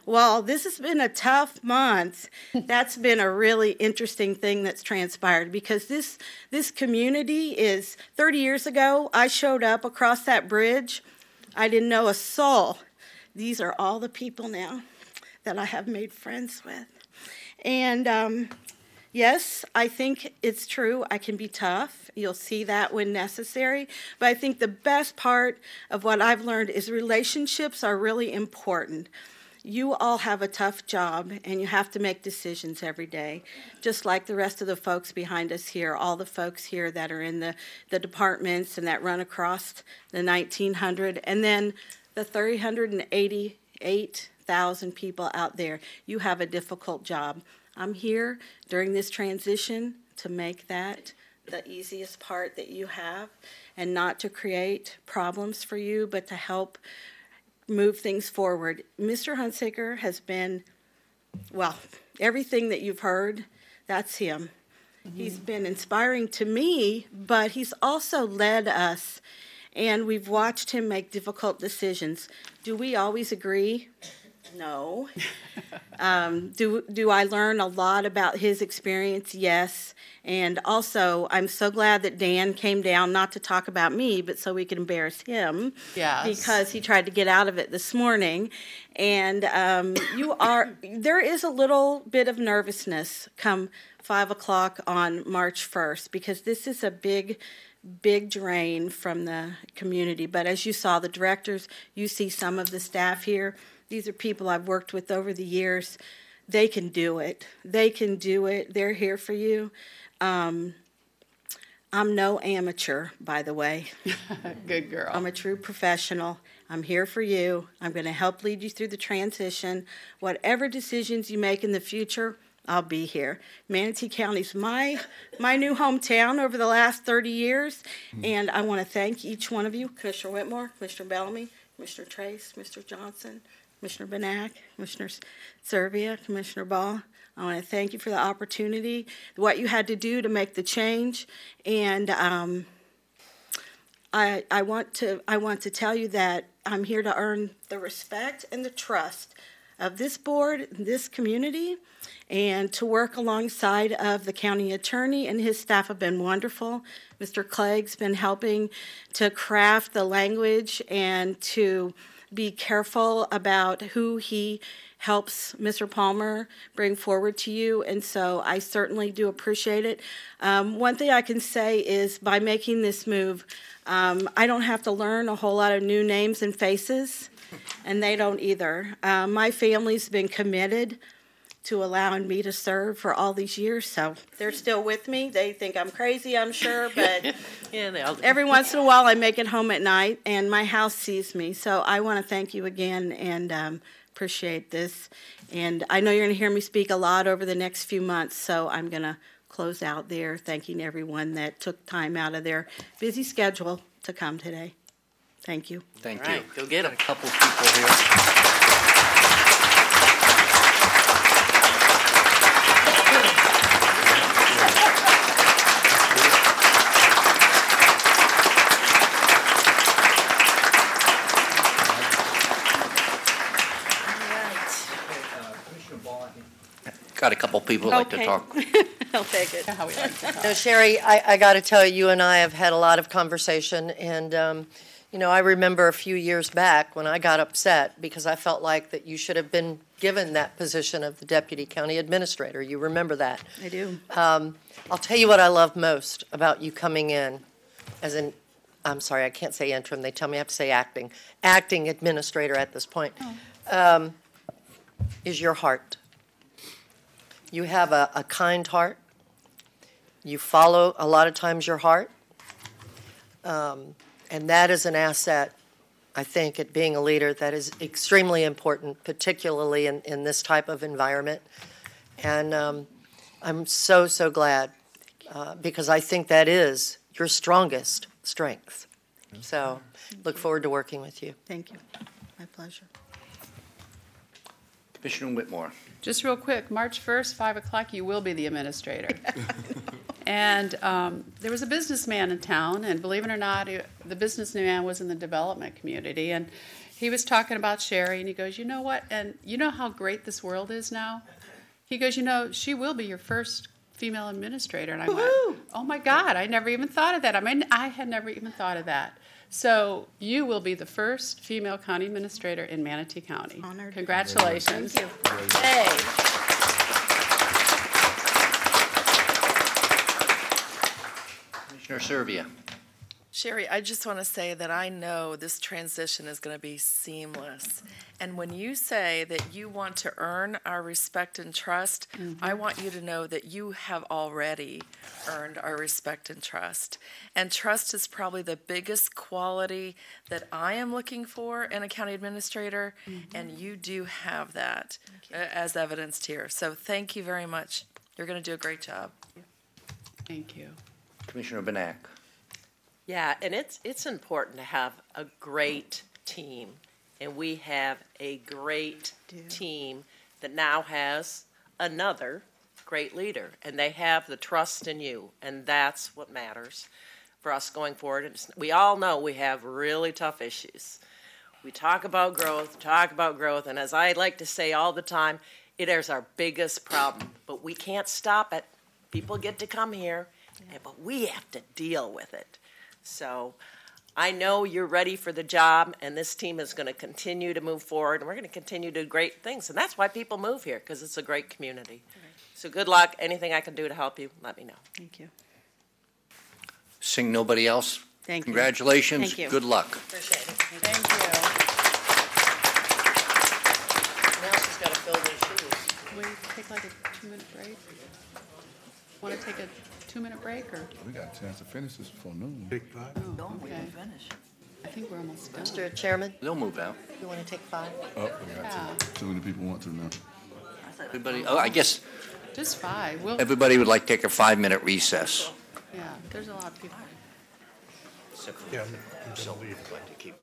well, this has been a tough month. That's been a really interesting thing that's transpired, because this community is, 30 years ago, I showed up across that bridge. I didn't know a soul. These are all the people now that I have made friends with. And yes, I think it's true. I can be tough. You'll see that when necessary. But I think the best part of what I've learned is relationships are really important. You all have a tough job, and you have to make decisions every day, just like the rest of the folks behind us here, all the folks here that are in the departments and that run across the 1,900, and then the 388,000 people out there. You have a difficult job. I'm here during this transition to make that the easiest part that you have, and not to create problems for you, but to help move things forward. Mr. Hunsaker has been, well, everything that you've heard, that's him. Mm-hmm. He's been inspiring to me, but he's also led us, and we've watched him make difficult decisions. Do we always agree? No. Do I learn a lot about his experience? Yes. And also, I'm so glad that Dan came down, not to talk about me, but so we could embarrass him. Yes. Because he tried to get out of it this morning. And there is a little bit of nervousness come 5 o'clock on March 1st, because this is a big drain from the community. But as you saw, the directors, you see some of the staff here. These are people I've worked with over the years. They can do it. They can do it. They're here for you. I'm no amateur, by the way. Good girl. I'm a true professional. I'm here for you. I'm going to help lead you through the transition. Whatever decisions you make in the future, I'll be here. Manatee County's my new hometown over the last 30 years, and I want to thank each one of you, Commissioner Whitmore, Commissioner Bellamy, Commissioner Trace, Mr. Johnson, Commissioner Benak, Commissioner Servia, Commissioner Ball. I want to thank you for the opportunity, what you had to do to make the change, and I want to tell you that I'm here to earn the respect and the trust of this board, this community, and to work alongside of the county attorney, and his staff have been wonderful. Mr. Clegg's been helping to craft the language and to be careful about who he helps Mr. Palmer bring forward to you, and so I certainly do appreciate it. One thing I can say is, by making this move, I don't have to learn a whole lot of new names and faces, and they don't either. My family's been committed to allowing me to serve for all these years, so they're still with me. They think I'm crazy, I'm sure, but every once in a while I make it home at night, and my house sees me. So I want to thank you again, and appreciate this. And I know you're going to hear me speak a lot over the next few months, so I'm going to close out there thanking everyone that took time out of their busy schedule to come today. Thank you. Thank you. Go get them. A couple people here. couple people like to Okay. talk. I'll take it. No, Sherry, I got to tell you, you and I have had a lot of conversation, and I remember a few years back when I got upset because I felt like that you should have been given that position of the deputy county administrator. You remember that? I do. I'll tell you what I love most about you coming in as I'm sorry, I can't say interim. They tell me I have to say acting administrator at this point, is your heart. You have a kind heart. You follow a lot of times your heart. And that is an asset, I think, at being a leader that is extremely important, particularly in this type of environment. And I'm so, so glad because I think that is your strongest strength. So look forward to working with you. Thank you. My pleasure. Commissioner Whitmore. Just real quick, March 1st, 5 o'clock, you will be the administrator. And there was a businessman in town, and believe it or not, the businessman was in the development community, and he was talking about Sherry, and he goes, you know what, and you know how great this world is now? He goes, she will be your first female administrator. And I went, oh my God, I never even thought of that. I mean, I had never even thought of that. So you will be the first female county administrator in Manatee County. Honored. Congratulations. Thank you. Hey. Commissioner Servia. Sherry, I just want to say that I know this transition is going to be seamless. And when you say that you want to earn our respect and trust, I want you to know that you have already earned our respect and trust. And trust is probably the biggest quality that I am looking for in a county administrator, and you do have that as evidenced here. So thank you very much. You're going to do a great job. Thank you. Commissioner Benak. Yeah, and it's important to have a great team, and we have a great team that now has another great leader, and they have the trust in you, and that's what matters for us going forward. And we all know we have really tough issues. We talk about growth, and as I like to say all the time, it is our biggest problem, but we can't stop it. People get to come here, but we have to deal with it. So I know you're ready for the job, and this team is going to continue to move forward, and we're going to continue to do great things. And that's why people move here, because it's a great community. So good luck. Anything I can do to help you, let me know. Thank you. Seeing nobody else? Thank you. Congratulations. Thank you. Good luck. Appreciate it. Thank you. Now she's got to fill those shoes. We take like a 2-minute break? Want to take a 2-minute break, or? We got a chance to finish this before noon. Oh, Okay. I think we're almost done. Mr. Chairman, They'll move out. you want to take 5? Oh, we got too many people want to now. Everybody, I guess Just 5. We'll, everybody would like to take a 5-minute recess. yeah, there's a lot of people. Yeah, I'm gonna leave. Like to keep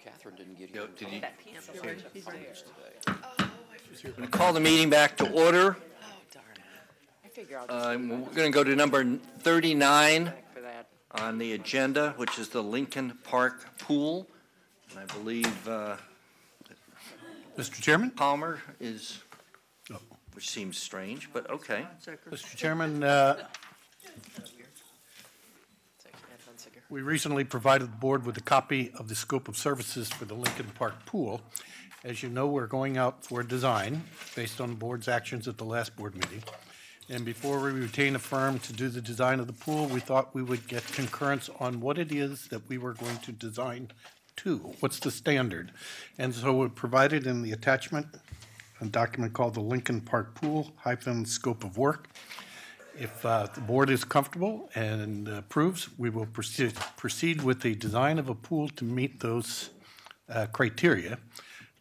Catherine didn't get here. Did he? He's We call the meeting back to order. I figure I'll just. We're going to go to number 39 on the agenda, which is the Lincoln Park Pool. And I believe Mr. Chairman? Palmer is, which seems strange, but okay. Mr. Chairman, we recently provided the board with a copy of the scope of services for the Lincoln Park Pool. As you know, we're going out for a design based on the board's actions at the last board meeting. And before we retain a firm to do the design of the pool, we thought we would get concurrence on what it is that we were going to design to. What's the standard? And so we provided in the attachment a document called the Lincoln Park Pool - scope of work. If the board is comfortable and approves, we will proceed with the design of a pool to meet those criteria.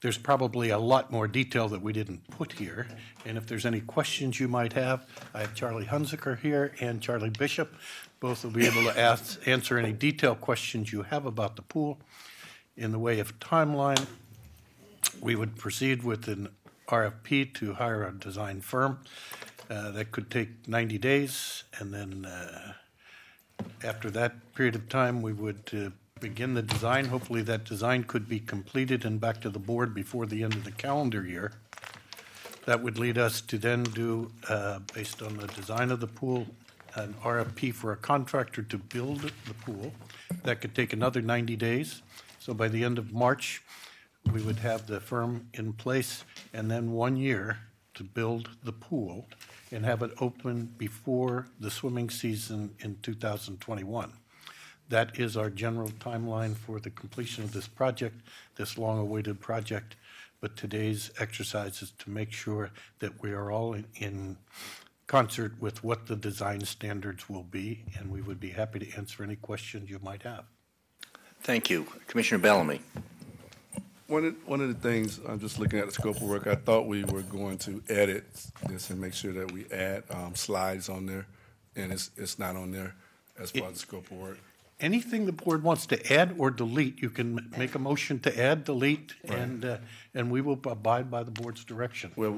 There's probably a lot more detail that we didn't put here, and if there's any questions you might have, I have Charlie Hunziker here and Charlie Bishop. Both will be able to answer any detailed questions you have about the pool. In the way of timeline, we would proceed with an RFP to hire a design firm. That could take 90 days, and then after that period of time, we would begin the design. Hopefully that design could be completed and back to the board before the end of the calendar year. That would lead us to then do, based on the design of the pool, an RFP for a contractor to build the pool. That could take another 90 days. So by the end of March, we would have the firm in place, and then 1 year to build the pool and have it open before the swimming season in 2021. That is our general timeline for the completion of this project, this long-awaited project. But today's exercise is to make sure that we are all in concert with what the design standards will be, and we would be happy to answer any questions you might have. Thank you. Commissioner Bellamy. One of the things, I'm just looking at the scope of work, I thought we were going to edit this and make sure that we add slides on there, and it's not on there as part of the scope of work. Anything the board wants to add or delete, you can make a motion to add, delete, Right. and we will abide by the board's direction. Well,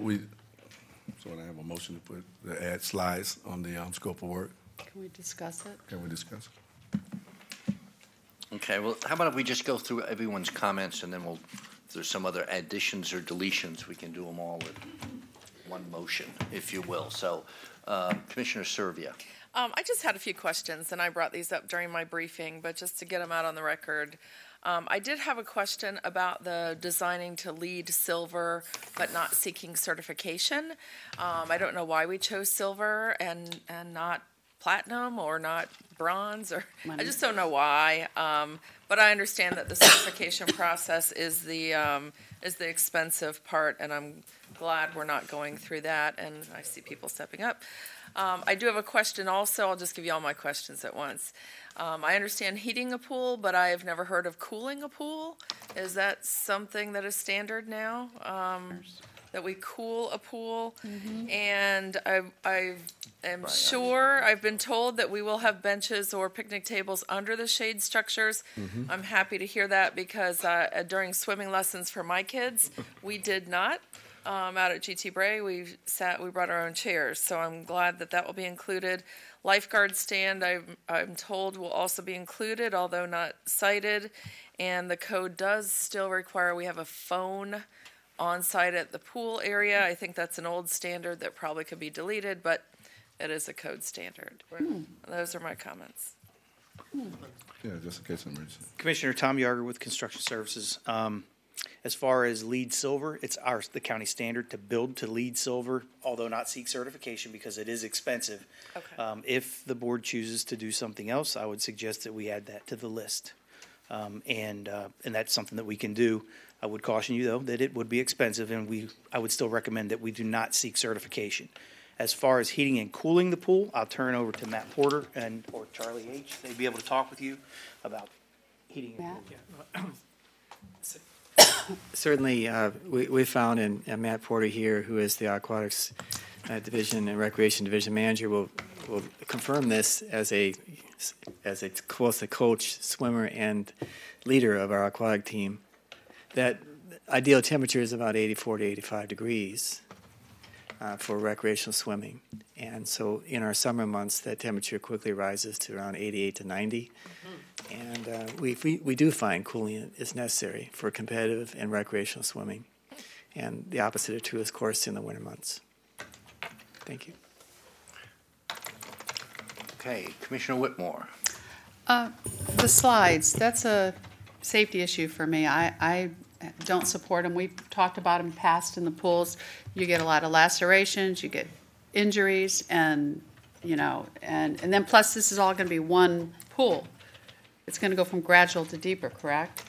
so I have a motion to add slides on the scope of work. Can we discuss it? Can we discuss? Okay, well, how about if we just go through everyone's comments, and then if there's some other additions or deletions, we can do them all with one motion, if you will. So, Commissioner Servia. I just had a few questions, and I brought these up during my briefing, but just to get them out on the record. I did have a question about the designing to LEED silver, but not seeking certification. I don't know why we chose silver and not platinum or not bronze, or I just don't know why. But I understand that the certification process is the expensive part, and I'm glad we're not going through that. And I see people stepping up. I do have a question also. I'll just give you all my questions at once. I understand heating a pool, but I have never heard of cooling a pool. Is that something that is standard now, that we cool a pool? Mm-hmm. And I am sure, I've been told that we will have benches or picnic tables under the shade structures. Mm-hmm. I'm happy to hear that because during swimming lessons for my kids, we did not. Out at GT Bray, we brought our own chairs, so I'm glad that will be included. Lifeguard stand, I'm told, will also be included, although not cited, and the code does still require we have a phone on site at the pool area. I think that's an old standard that probably could be deleted, but it is a code standard. Those are my comments. Yeah, just in case of emergency. Commissioner Tom Yarger with Construction Services. As far as LEED silver, it's the county standard to build to LEED silver, although not seek certification because it is expensive. Okay. If the board chooses to do something else, I would suggest that we add that to the list. And that's something that we can do. I would caution you, though, that it would be expensive, and I would still recommend that we do not seek certification. As far as heating and cooling the pool, I'll turn over to Matt Porter or Charlie H. They'd be able to talk with you about heating and cooling. Certainly, we found, and Matt Porter here, who is the Aquatics Division and Recreation Division Manager, will confirm this as a coach, swimmer, and leader of our aquatic team. that ideal temperature is about 84 to 85 degrees for recreational swimming. And so in our summer months, that temperature quickly rises to around 88 to 90. And we do find cooling is necessary for competitive and recreational swimming. And the opposite of true, of course, in the winter months. Thank you. Okay, Commissioner Whitmore. The slides, that's a safety issue for me. I don't support them. We've talked about them past in the pools. You get a lot of lacerations, you get injuries, and, you know, and then plus this is all going to be one pool. It's going to go from gradual to deeper, correct?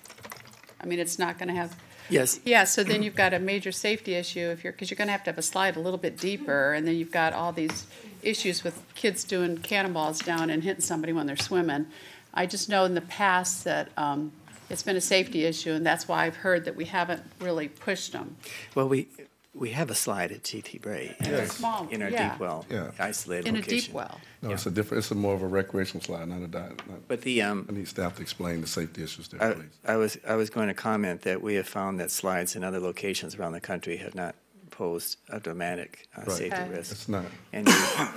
I mean, it's not going to have... Yes. Yeah, so then you've got a major safety issue because you're going to have a slide a little bit deeper, and then you've got all these issues with kids doing cannonballs down and hitting somebody when they're swimming. I just know in the past that it's been a safety issue, and that's why I've heard that we haven't really pushed them. Well, we have a slide at GT Bray small, in our yeah. deep well, isolated in location. a deep well. No, it's a different. It's a more of a recreational slide, not a dive. But the I need staff to explain the safety issues there, please. I was going to comment that we have found that slides in other locations around the country have not posed a dramatic safety risk. It's not. And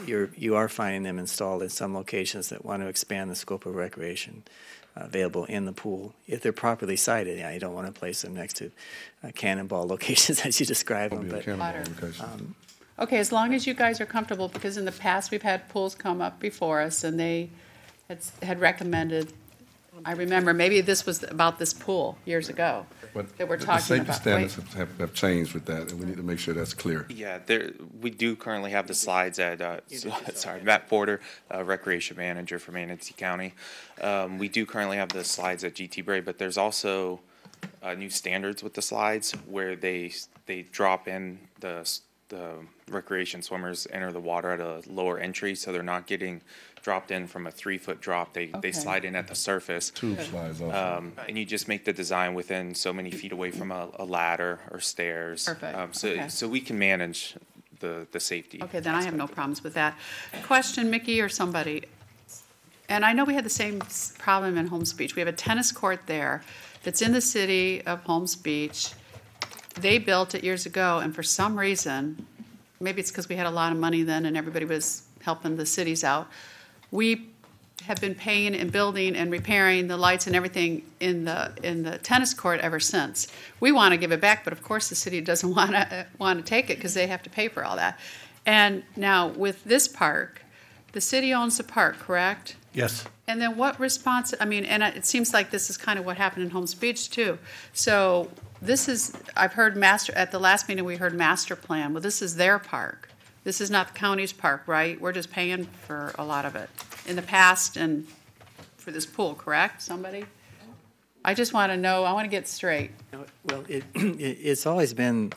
you are finding them installed in some locations that want to expand the scope of recreation available in the pool. If they're properly sited, you don't want to place them next to cannonball locations as you describe them. But Okay, as long as you guys are comfortable, because in the past we've had pools come up before us and they had recommended, I remember maybe this was about this pool years ago that we're talking about. The safety standards have changed with that, and we need to make sure that's clear. Yeah, we do currently have the slides at, Matt Porter, Recreation Manager for Manatee County. We do currently have the slides at GT Bray, but there's also new standards with the slides where they drop in the recreation swimmers enter the water at a lower entry, so they're not getting dropped in from a 3-foot drop. They slide in at the surface. Tube slides off. And you just make the design within so many feet away from a ladder or stairs. Perfect. So we can manage the safety. Okay, then I have no problems with that. Question, Mickey or somebody, and I know we had the same problem in Holmes Beach. We have a tennis court there that's in the city of Holmes Beach. They built it years ago, and for some reason, maybe it's because we had a lot of money then and everybody was helping the cities out, we have been paying and building and repairing the lights and everything in the tennis court ever since. We want to give it back, but of course the city doesn't want to take it because they have to pay for all that. And now with this park, the city owns the park, correct? Yes. And then what response, I mean, and it seems like this is kind of what happened in Holmes Beach too. So this is, I've heard at the last meeting we heard master plan. Well, this is their park. This is not the county's park, right? We're just paying for a lot of it in the past and for this pool, correct? Somebody? I just want to know, I want to get straight. Well, it's always been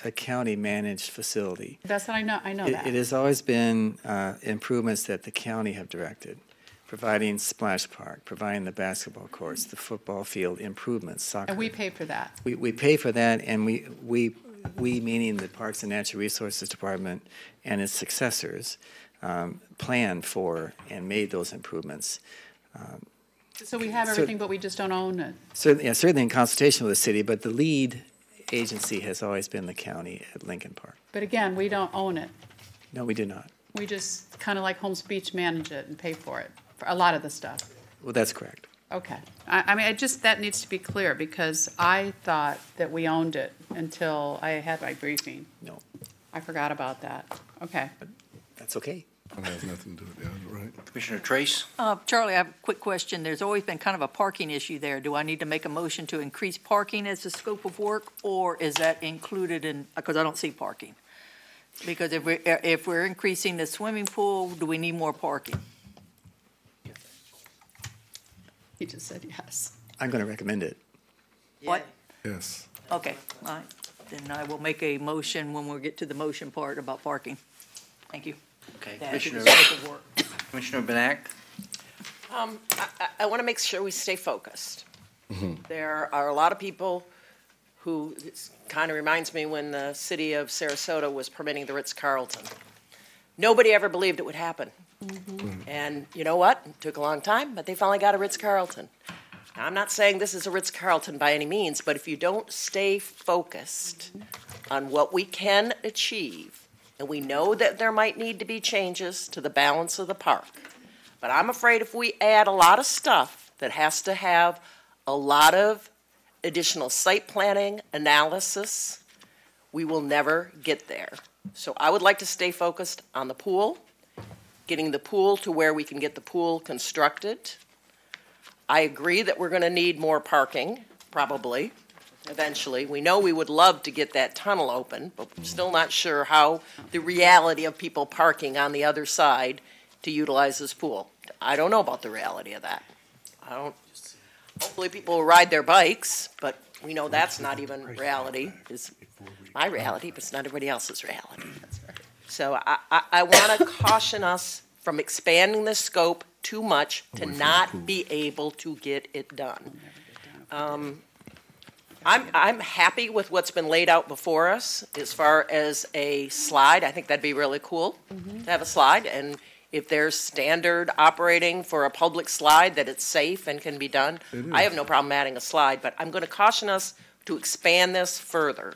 a county-managed facility. That's what I know that. It has always been improvements that the county have directed, providing splash park, providing the basketball courts, the football field improvements, soccer. And we pay for that. We pay for that, and we meaning the Parks and Natural Resources Department and its successors, planned for and made those improvements. So we have everything, but we just don't own it. Certainly in consultation with the city, but the lead agency has always been the county at Lincoln Park. But again, we don't own it. No, we do not. We just kind of like Holmes Beach manage it and pay for it, for a lot of the stuff. Well, that's correct. Okay. I mean, that needs to be clear because I thought that we owned it until I had my briefing. No. I forgot about that. Okay. That's okay. That has nothing to do with it, right? Commissioner Trace? Charlie, I have a quick question. There's always been kind of a parking issue there. Do I need to make a motion to increase parking as the scope of work, or is that included in, because I don't see parking? Because if we're increasing the swimming pool, do we need more parking? He just said yes. I'm going to recommend it. What? Yes. Okay, all right. Then I will make a motion when we get to the motion part about parking. Thank you. Okay, Commissioner Benak? I want to make sure we stay focused. Mm-hmm. There are a lot of people who, it kind of reminds me when the city of Sarasota was permitting the Ritz-Carlton. Nobody ever believed it would happen. And you know what? It took a long time, but they finally got a Ritz-Carlton. Now, I'm not saying this is a Ritz-Carlton by any means, but if you don't stay focused on what we can achieve, and we know that there might need to be changes to the balance of the park, but I'm afraid if we add a lot of stuff that has to have a lot of additional site planning, analysis, we will never get there. So I would like to stay focused on the pool, getting the pool to where we can get the pool constructed. I agree that we're going to need more parking, probably, eventually. We know we would love to get that tunnel open, but we're still not sure how the reality of people parking on the other side to utilize this pool. I don't know about the reality of that. Hopefully people will ride their bikes, but we know that's not even reality. It's my reality, but it's not everybody else's reality. So I want to caution us from expanding the scope too much to not be able to get it done. I'm happy with what's been laid out before us as far as a slide. I think that'd be really cool to have a slide, and if there's standard operating for a public slide that it's safe and can be done, I have no problem adding a slide, but I'm going to caution us to expand this further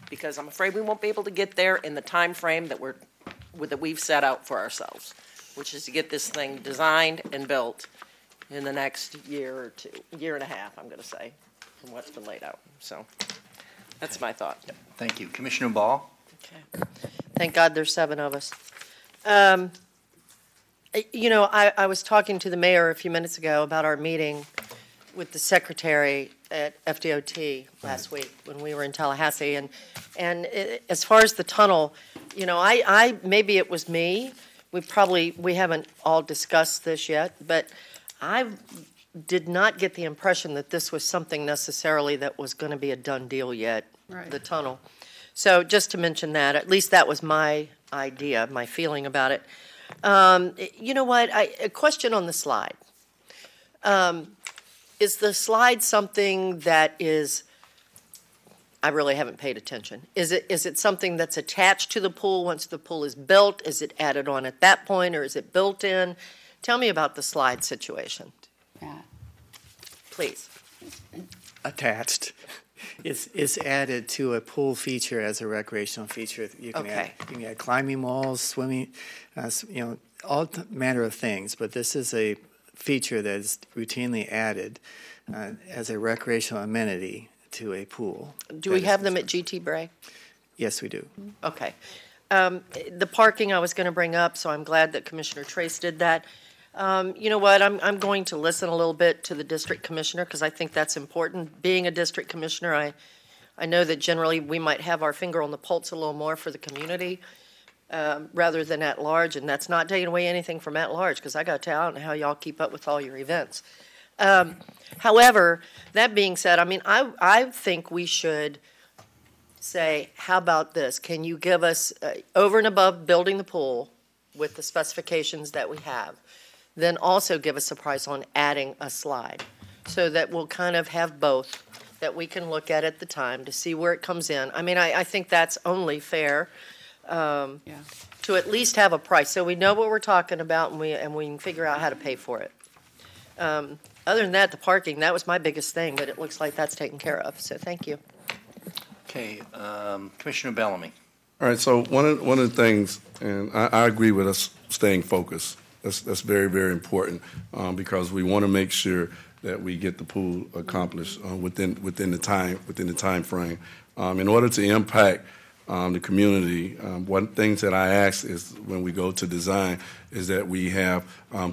because I'm afraid we won't be able to get there in the time frame that we've set out for ourselves, which is to get this thing designed and built in the next year or two, year and a half, I'm going to say, from what's been laid out. So that's my thought. Thank you. Commissioner Ball? Okay. Thank God there's 7 of us. You know, I was talking to the mayor a few minutes ago about our meeting with the secretary at FDOT last week when we were in Tallahassee. And as far as the tunnel, you know, I maybe it was me. We haven't all discussed this yet, but I did not get the impression that this was something necessarily that was going to be a done deal yet, the tunnel. So just to mention that, at least that was my idea, my feeling about it. You know what? A question on the slide. Is the slide something that is, I really haven't paid attention. Is it something that's attached to the pool once the pool is built? Is it added on at that point, or is it built in? Tell me about the slide situation. Please. Attached. It's added to a pool feature as a recreational feature. You can add climbing walls, swimming, you know, all manner of things. But this is a feature that is routinely added as a recreational amenity to a pool. Do we have them at GT Bray? Yes, we do. Okay. The parking I was going to bring up, so I'm glad that Commissioner Trace did that. You know what, I'm going to listen a little bit to the district commissioner because I think that's important. Being a district commissioner, I know that generally we might have our finger on the pulse a little more for the community rather than at large, and that's not taking away anything from at large because I got to tell, I don't know how y'all keep up with all your events. However, that being said, I mean, I think we should say, how about this? Can you give us, over and above building the pool with the specifications that we have, then also give us a price on adding a slide so that we'll kind of have both that we can look at the time to see where it comes in. I mean, I think that's only fair to at least have a price so we know what we're talking about and we can figure out how to pay for it. Other than that, the parking, that was my biggest thing, but it looks like that's taken care of, so thank you. Okay, Commissioner Bellamy. All right, so one of the things, and I agree with us staying focused. That's very, very important because we want to make sure that we get the pool accomplished within the time frame. In order to impact the community, one thing that I ask is when we go to design is that we have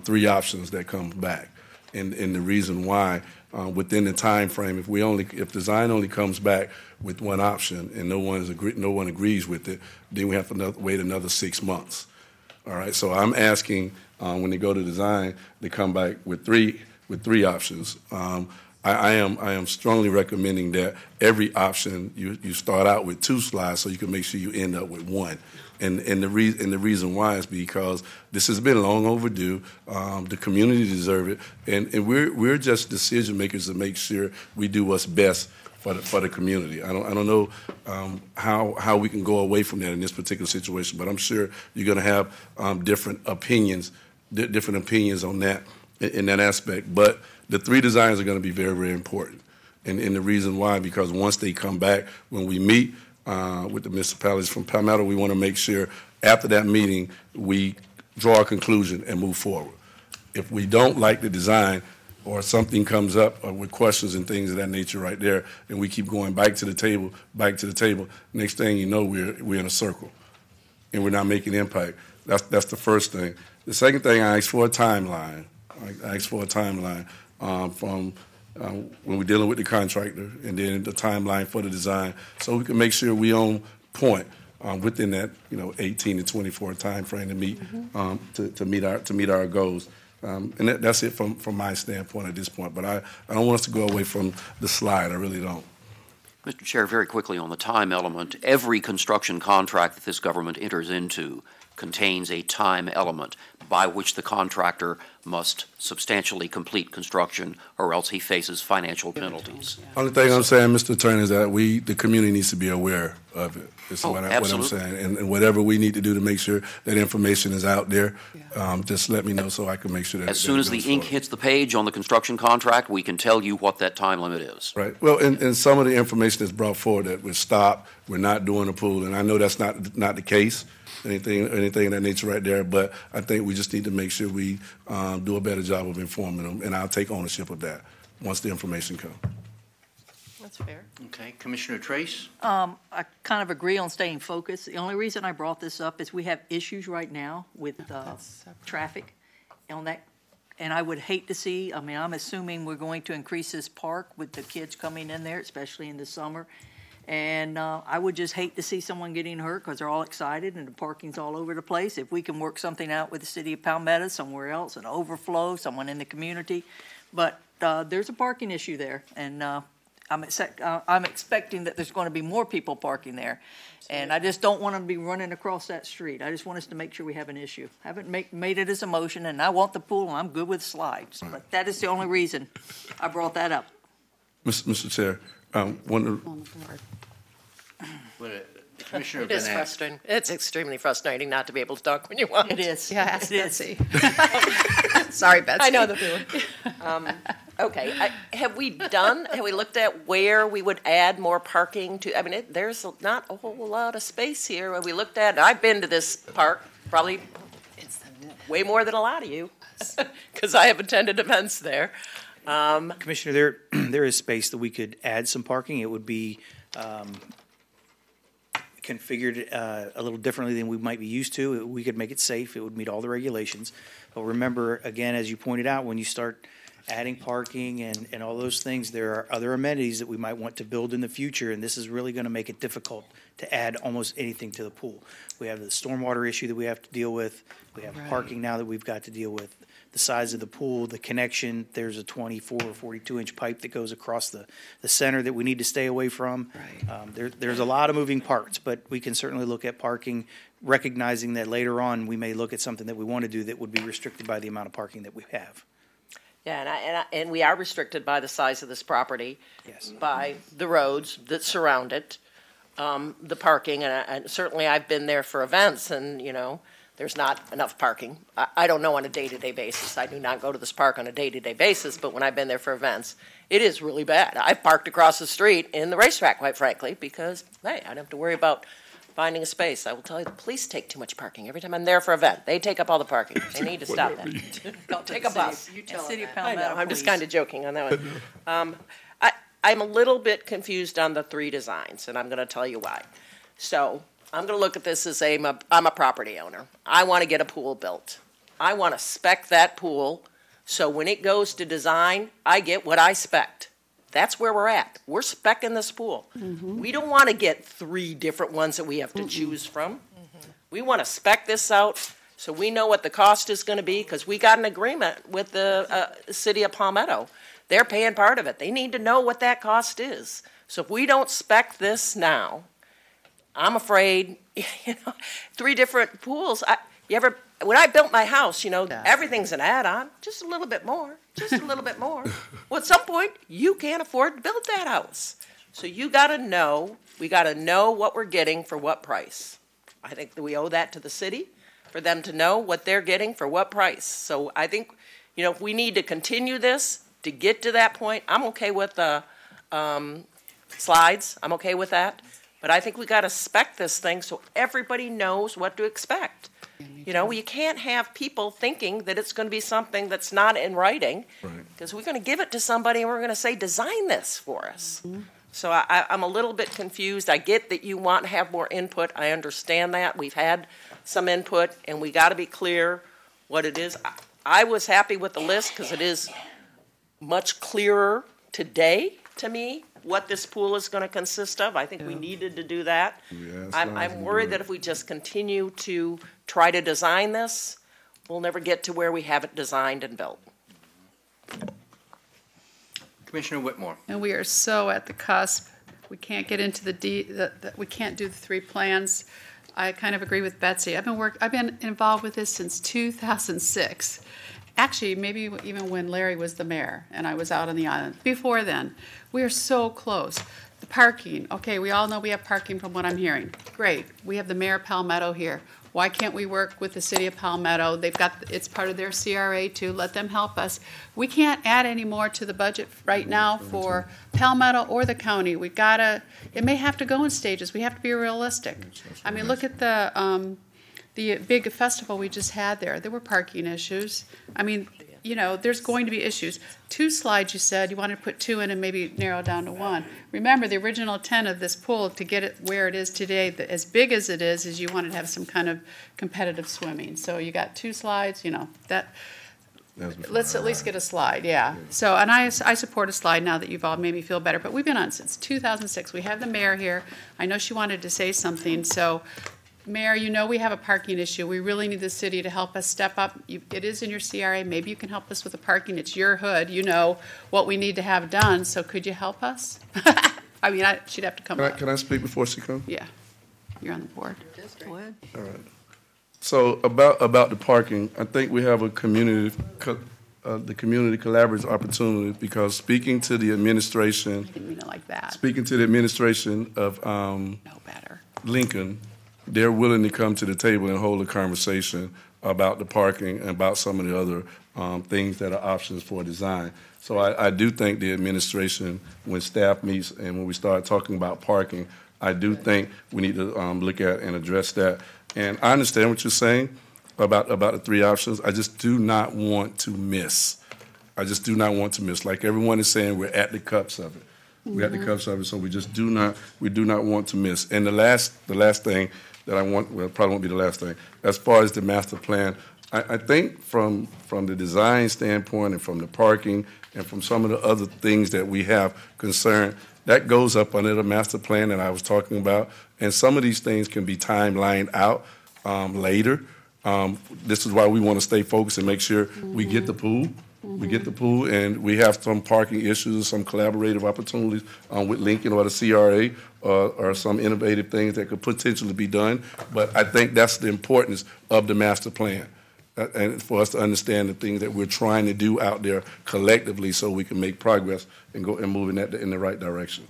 3 options that come back, and the reason why within the time frame, if design only comes back with one option and no one agrees with it, then we have to wait another 6 months. All right, so I'm asking when they go to design, they come back with three options. I am strongly recommending that every option you start out with 2 slides so you can make sure you end up with 1. And the reason why is because this has been long overdue. The community deserve it, and we're just decision makers to make sure we do what's best for the community. I don't know how we can go away from that in this particular situation, but I'm sure you're going to have different opinions on that. in that aspect. But the 3 designs are going to be very, very important. And the reason why, because once they come back, when we meet with the municipalities from Palmetto, we want to make sure after that meeting we draw a conclusion and move forward. If we don't like the design or something comes up with questions and things of that nature right there, and we keep going back to the table, next thing you know, we're in a circle and we're not making impact. That's the first thing. The second thing, I asked for a timeline. From when we're dealing with the contractor, and then the timeline for the design, so we can make sure we on point within that 18 to 24 time frame to meet to meet our goals. And that's it from my standpoint at this point. But I don't want us to go away from the slide. I really don't. Mr. Chair, very quickly on the time element, every construction contract that this government enters into contains a time element by which the contractor must substantially complete construction or else he faces financial penalties. Only thing I'm saying, Mr. Attorney, is that the community needs to be aware of it. Is what I'm saying. And whatever we need to do to make sure that information is out there, just let me know so I can make sure that as soon as the ink hits the page on the construction contract, we can tell you what that time limit is. Right. Well, and some of the information that's brought forward that we're stopped, we're not doing a pool, and I know that's not the case. Anything of that nature right there, but I think we just need to make sure we do a better job of informing them, and I'll take ownership of that once the information comes. That's fair. Okay, Commissioner Trace? I kind of agree on staying focused. The only reason I brought this up is we have issues right now with traffic on that, and I would hate to see, I mean, I'm assuming we're going to increase this park with the kids coming in there, especially in the summer. And I would just hate to see someone getting hurt because they're all excited and the parking's all over the place. If we can work something out with the city of Palmetto somewhere else, an overflow, someone in the community. But there's a parking issue there, and I'm expecting that there's going to be more people parking there. And I just don't want them to be running across that street. I just want us to make sure we have an issue. I haven't made it as a motion, and I want the pool, and I'm good with slides. But that is the only reason I brought that up. Mr. Chair, Commissioner It is frustrating. It's extremely frustrating not to be able to talk when you want. It is. Yeah, ask It is. Betsy. Sorry, Betsy. I know the feeling. Okay, have we looked at where we would add more parking to, I mean, there's not a whole lot of space here. Have we looked at, I've been to this park probably way more than a lot of you, because I have attended events there. Commissioner, there is space that we could add some parking. It would be configured a little differently than we might be used to. We could make it safe. It would meet all the regulations. But remember, again, as you pointed out, when you start adding parking and all those things, there are other amenities that we might want to build in the future, and this is really going to make it difficult to add almost anything to the pool. We have the stormwater issue that we have to deal with. We have parking now that we've got to deal with. The size of the pool, the connection, there's a 24 or 42-inch pipe that goes across the center that we need to stay away from. There's a lot of moving parts, but we can certainly look at parking, recognizing that later on we may look at something that we want to do that would be restricted by the amount of parking that we have. Yeah, and we are restricted by the size of this property, by the roads that surround it, the parking, and certainly I've been there for events, and there's not enough parking. I don't know on a day-to-day basis. I do not go to this park on a day-to-day basis, but when I've been there for events, it is really bad. I've parked across the street in the racetrack, quite frankly, because, hey, I don't have to worry about finding a space. I will tell you, the police take too much parking. Every time I'm there for an event, they take up all the parking. They need to stop that. Don't take a bus. You tell them that. I know, I'm just kind of joking on that one. I'm a little bit confused on the 3 designs, and I'm going to tell you why. So I'm going to look at this as I'm a property owner. I want to get a pool built. I want to spec that pool so when it goes to design, I get what I spec'd. That's where we're at. We're speccing this pool. We don't want to get 3 different ones that we have to choose from. We want to spec this out so we know what the cost is going to be, because we got an agreement with the city of Palmetto. They're paying part of it. They need to know what that cost is. So if we don't spec this now, I'm afraid, 3 different pools. When I built my house, everything's an add-on, just a little bit more, just a little bit more. Well, at some point, you can't afford to build that house. So we got to know what we're getting for what price. I think that we owe that to the city for them to know what they're getting for what price. So I think, You know, if we need to continue this to get to that point, I'm okay with the slides. I'm okay with that. But I think we got to spec this thing so everybody knows what to expect. You know, you can't have people thinking that it's going to be something that's not in writing, because we're going to give it to somebody and we're going to say, design this for us. So I'm a little bit confused. I get that you want to have more input. I understand that. We've had some input, and we got to be clear what it is. I was happy with the list because it is much clearer today to me what this pool is going to consist of. I think we needed to do that. I'm worried that if we just continue to try to design this, we'll never get to where we have it designed and built. Commissioner Whitmore. And we are so at the cusp. We can't get into we can't do the 3 plans. I kind of agree with Betsy. I've been involved with this since 2006. Actually, maybe even when Larry was the mayor and I was out on the island. Before then, we are so close. The parking, okay, we all know we have parking from what I'm hearing. Great, we have the mayor of Palmetto here. Why can't we work with the city of Palmetto? They've got, it's part of their CRA too, let them help us. We can't add any more to the budget right now for Palmetto or the county. We gotta, it may have to go in stages. We have to be realistic. I mean, look at the big festival we just had there. There were parking issues. I mean, you know, there's going to be issues. 2 slides, you said, you wanted to put 2 in and maybe narrow down to 1. Remember, the original intent of this pool, to get it where it is today, as big as it is you wanted to have some kind of competitive swimming. So you got 2 slides, you know, let's at least get a slide, yeah. So, and I support a slide now that you've all made me feel better, but we've been on since 2006. We have the mayor here. I know she wanted to say something, so Mayor, you know we have a parking issue. We really need the city to help us step up. It is in your CRA. Maybe you can help us with the parking. It's your hood. You know what we need to have done. So could you help us? I mean, she'd have to come up. Can I speak before she comes? Yeah. You're on the board. Go ahead. All right. So about the parking, I think we have a community collaborative opportunity, because speaking to the administration, I didn't mean it like that. Speaking to the administration of Lincoln, they're willing to come to the table and hold a conversation about the parking and about some of the other things that are options for design. So I do think the administration, when staff meets and when we start talking about parking, I do think we need to look at and address that. And I understand what you're saying about the 3 options. I just do not want to miss. Like everyone is saying, we're at the cups of it. We're at the cups of it, so we do not want to miss. And the last thing that I want, well, it probably won't be the last thing, as far as the master plan, I think from the design standpoint and from the parking and from some of the other things that we have concerned, that goes up under the master plan that I was talking about. And some of these things can be timelined out later. This is why we want to stay focused and make sure we get the pool. We get the pool, and we have some parking issues, some collaborative opportunities with Lincoln or the CRA or some innovative things that could potentially be done. But I think that's the importance of the master plan, and for us to understand the things that we're trying to do out there collectively so we can make progress and go and move in the right direction.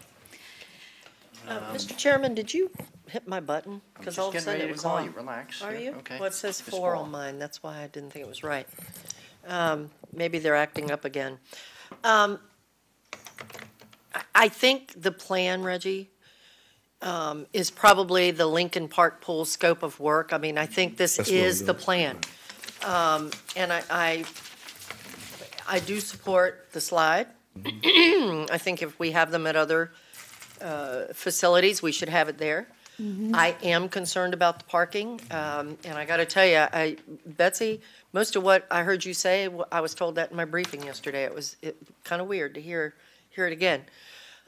Mr. Chairman, did you hit my button? Because all of a sudden it was on. Relax. Are you? Okay. Well, it says 4 on mine. That's why I didn't think it was right. Maybe they're acting up again. I think the plan, Reggie, is probably the Lincoln Park Pool scope of work. I mean, I think this is the plan. And I do support the slide. I think if we have them at other facilities, we should have it there. I am concerned about the parking, and I got to tell you, Betsy, most of what I heard you say, I was told that in my briefing yesterday. It was kind of weird to hear it again.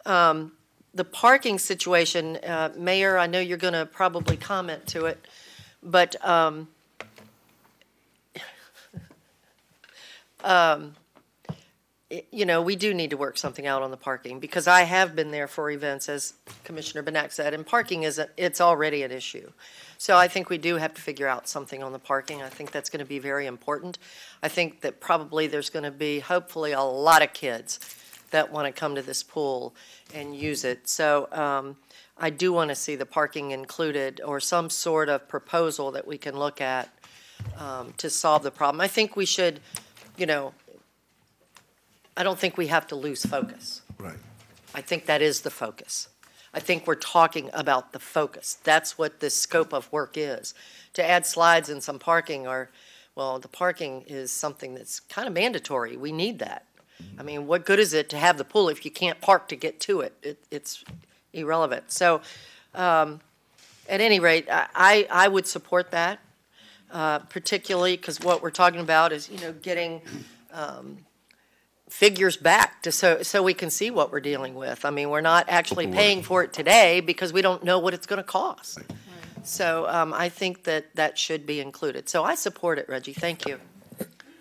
The parking situation, Mayor, I know you're going to probably comment to it, but you know, we do need to work something out on the parking, because I have been there for events, as Commissioner Benak said, and parking it's already an issue. So I think we do have to figure out something on the parking. I think that's going to be very important. I think that probably there's going to be, hopefully, a lot of kids that want to come to this pool and use it. So I do want to see the parking included, or some sort of proposal that we can look at to solve the problem. I think we should, you know, I don't think we have to lose focus. Right. I think that is the focus. I think we're talking about the focus. That's what this scope of work is. To add slides and some parking the parking is something that's kind of mandatory. We need that. I mean, what good is it to have the pool if you can't park to get to it? It's irrelevant. So at any rate, I would support that, particularly because what we're talking about is, getting figures back so we can see what we're dealing with. I mean, we're not actually paying for it today because we don't know what it's going to cost. Right. So I think that should be included. So I support it, Reggie. Thank you.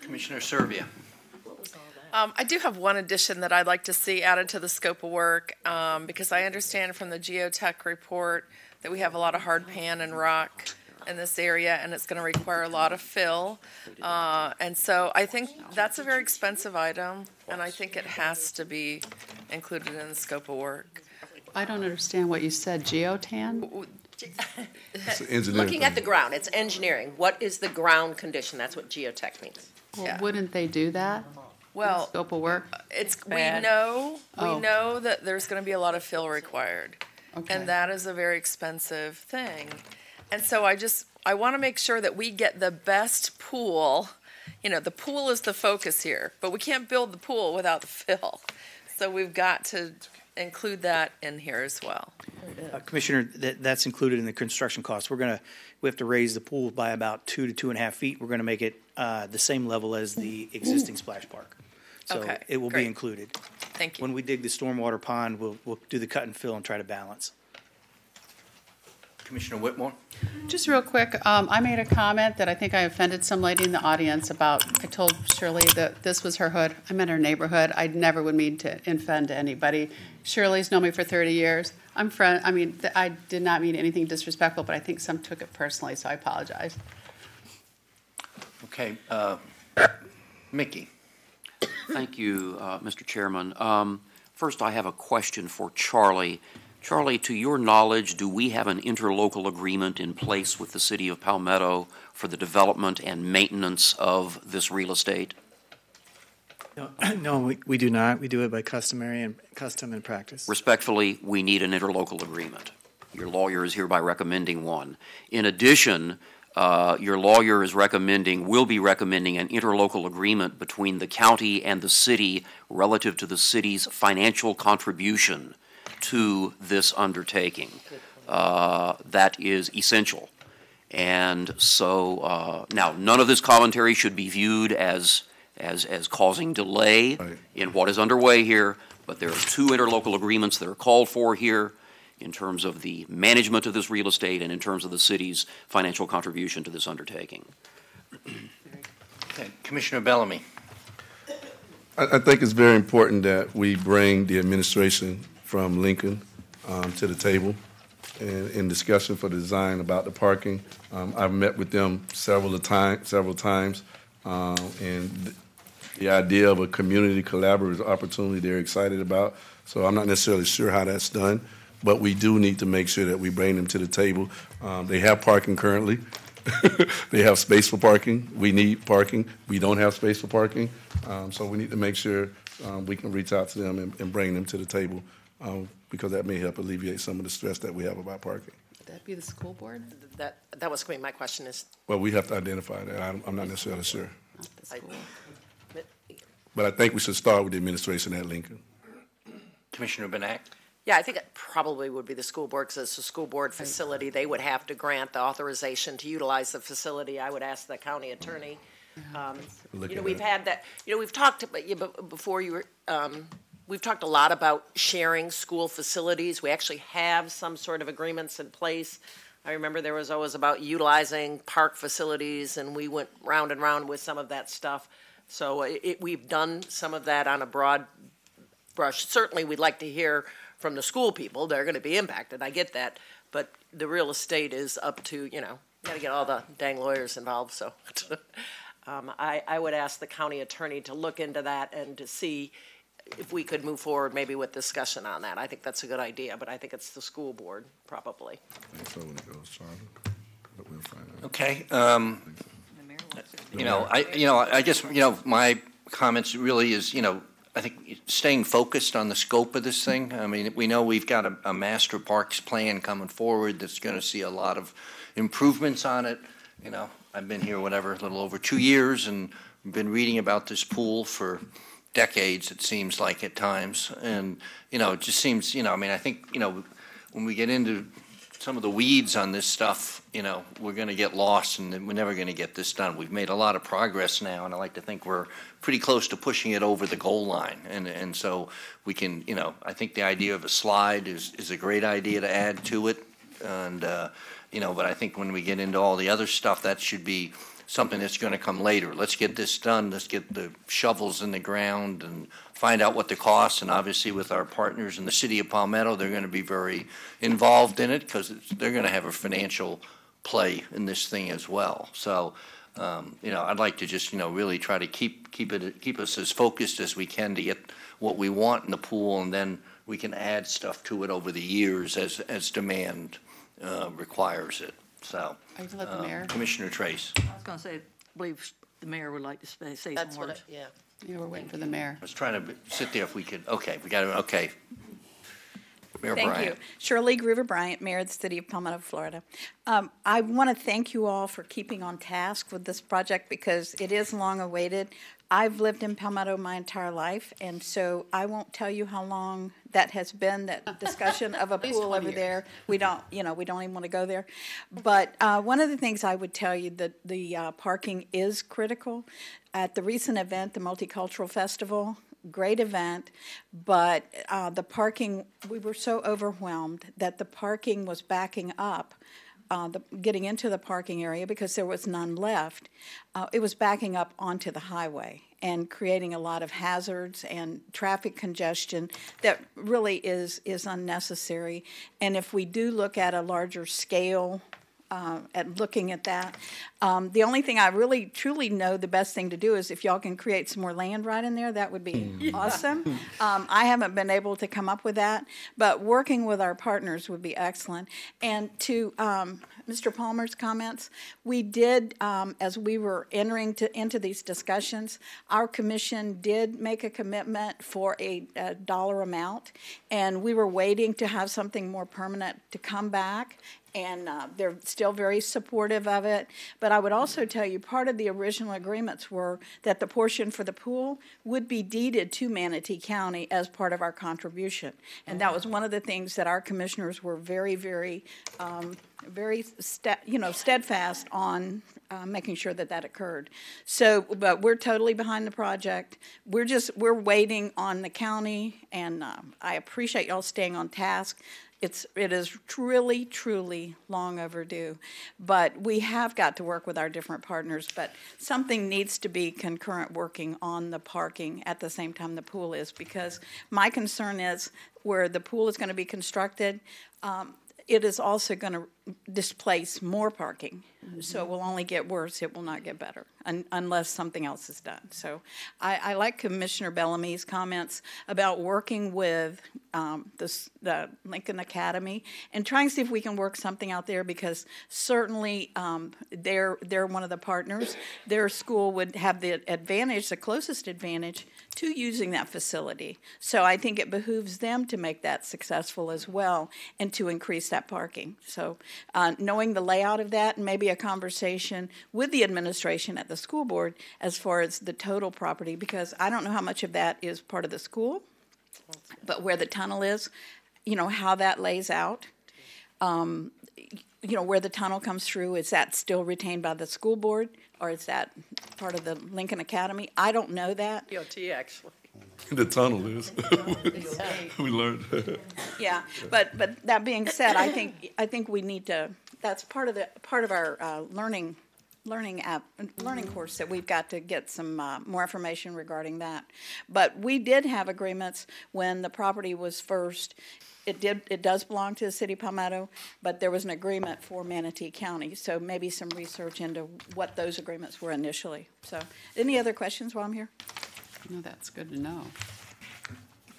Commissioner Serbia. I do have one addition that I'd like to see added to the scope of work because I understand from the geotech report that we have a lot of hard pan and rock in this area, and it's going to require a lot of fill. And so I think that's a very expensive item, and I think it has to be included in the scope of work. I don't understand what you said, geotan? Looking at the ground, it's engineering. What is the ground condition? That's what geotech means. Well, wouldn't they do that? Well, scope of work? We know that there's going to be a lot of fill required. Okay. And that is a very expensive thing. And so I want to make sure that we get the best pool. The pool is the focus here, but we can't build the pool without the fill. So we've got to include that in here as well. Commissioner, that's included in the construction cost. We have to raise the pool by about 2 to 2.5 feet. We're going to make it the same level as the existing splash park. So it will be included. Thank you. When we dig the stormwater pond, we'll do the cut and fill and try to balance. Commissioner Whitmore? Just real quick, I made a comment that I think I offended some lady in the audience about. I told Shirley that this was her hood. I'm in her neighborhood. I never would mean to offend anybody. Shirley's known me for 30 years. I did not mean anything disrespectful, but I think some took it personally, so I apologize. Okay, Mickey. Thank you, Mr. Chairman. First, I have a question for Charlie. Charlie, to your knowledge, do we have an interlocal agreement in place with the city of Palmetto for the development and maintenance of this real estate? No, we do not. We do it by custom and practice. Respectfully, we need an interlocal agreement. Your lawyer is hereby recommending one. In addition, your lawyer will be recommending an interlocal agreement between the county and the city relative to the city's financial contribution to this undertaking. That is essential. And so now none of this commentary should be viewed as causing delay in what is underway here, but there are 2 interlocal agreements that are called for here in terms of the management of this real estate and in terms of the city's financial contribution to this undertaking. Okay. Commissioner Bellamy. I think it's very important that we bring the administration from Lincoln to the table and in discussion for the design about the parking. I've met with them several times, and the idea of a community collaborative opportunity they're excited about. So I'm not necessarily sure how that's done, but we do need to make sure that we bring them to the table. They have parking currently. They have space for parking. We need parking. We don't have space for parking. So we need to make sure we can reach out to them and bring them to the table because that may help alleviate some of the stress that we have about parking. Would that be the school board? That was going to be my question is. Well, we have to identify that. I'm not necessarily sure. But I think we should start with the administration at Lincoln. Commissioner Benak? Yeah, I think it probably would be the school board because it's a school board facility. They would have to grant the authorization to utilize the facility. I would ask the county attorney. We've had that. We've talked before you were. We've talked a lot about sharing school facilities. We actually have some sort of agreements in place. I remember there was always about utilizing park facilities, and we went round and round with some of that stuff. So we've done some of that on a broad brush. Certainly, we'd like to hear from the school people. They're going to be impacted. I get that. But the real estate is up to, got to get all the dang lawyers involved. So I would ask the county attorney to look into that and to see if we could move forward maybe with discussion on that. I think that's a good idea, but I think it's the school board probably. Okay. I guess, my comments really is, I think staying focused on the scope of this thing. I mean, we know we've got a master parks plan coming forward that's going to see a lot of improvements on it. You know, I've been here, whatever, a little over 2 years, and been reading about this pool for decades, it seems like at times. And, you know, it just seems, you know, I mean, I think, you know, when we get into some of the weeds on this stuff, you know, we're going to get lost and we're never going to get this done. We've made a lot of progress now, and I like to think we're pretty close to pushing it over the goal line. And so we can, you know, I think the idea of a slide is a great idea to add to it. And, you know, but I think when we get into all the other stuff, that should be something that's going to come later. Let's get this done. Let's get the shovels in the ground and find out what the costs. And obviously with our partners in the city of Palmetto, they're going to be very involved in it because they're going to have a financial play in this thing as well. So, you know, I'd like to just, you know, really try to keep us as focused as we can to get what we want in the pool, and then we can add stuff to it over the years as demand requires it. So, Commissioner Trace. I was going to say, I believe the mayor would like to say some words. Yeah, we're waiting for the mayor. I was trying to sit there if we could. Okay, we got it. Okay. Mayor Thank Bryant. you. Shirley Groover Bryant, Mayor of the City of Palmetto, Florida. I want to thank you all for keeping on task with this project because it is long awaited. I've lived in Palmetto my entire life, and so I won't tell you how long that has been, that discussion of a pool over there. We don't, you know, we don't even want to go there. But one of the things I would tell you that the parking is critical. At the recent event, the Multicultural Festival, great event, but the parking, we were so overwhelmed that the parking was backing up. Getting into the parking area because there was none left, it was backing up onto the highway and creating a lot of hazards and traffic congestion that really is unnecessary. And if we do look at a larger scale at looking at that, the only thing I really truly know the best thing to do is if y'all can create some more land right in there, that would be awesome. I haven't been able to come up with that, but working with our partners would be excellent. And to Mr. Palmer's comments, we did, as we were entering into these discussions, our commission did make a commitment for a dollar amount, and we were waiting to have something more permanent to come back. And they're still very supportive of it. But I would also tell you part of the original agreements were that the portion for the pool would be deeded to Manatee County as part of our contribution. And that was one of the things that our commissioners were very, very, steadfast on making sure that that occurred. So, but we're totally behind the project. We're waiting on the county, and I appreciate y'all staying on task. It is truly, truly long overdue, but we have got to work with our different partners, but something needs to be concurrent working on the parking at the same time the pool is, because my concern is where the pool is going to be constructed, it is also going to displace more parking. So it will only get worse, it will not get better, unless something else is done. So I like Commissioner Bellamy's comments about working with the Lincoln Academy and trying to see if we can work something out there, because certainly they're one of the partners. Their school would have the advantage, the closest advantage to using that facility. So I think it behooves them to make that successful as well and to increase that parking. So knowing the layout of that, and maybe a conversation with the administration at the school board as far as the total property, because I don't know how much of that is part of the school, but where the tunnel is, you know, how that lays out. You know, where the tunnel comes through, is that still retained by the school board, or is that part of the Lincoln Academy? I don't know that. DOT, actually. The tunnel is. We learned. Yeah, but that being said, I think we need to. That's part of our learning course that we've got to get some more information regarding that. But we did have agreements when the property was first. It does belong to the city of Palmetto, but there was an agreement for Manatee County. So maybe some research into what those agreements were initially. So any other questions while I'm here? No, that's good to know.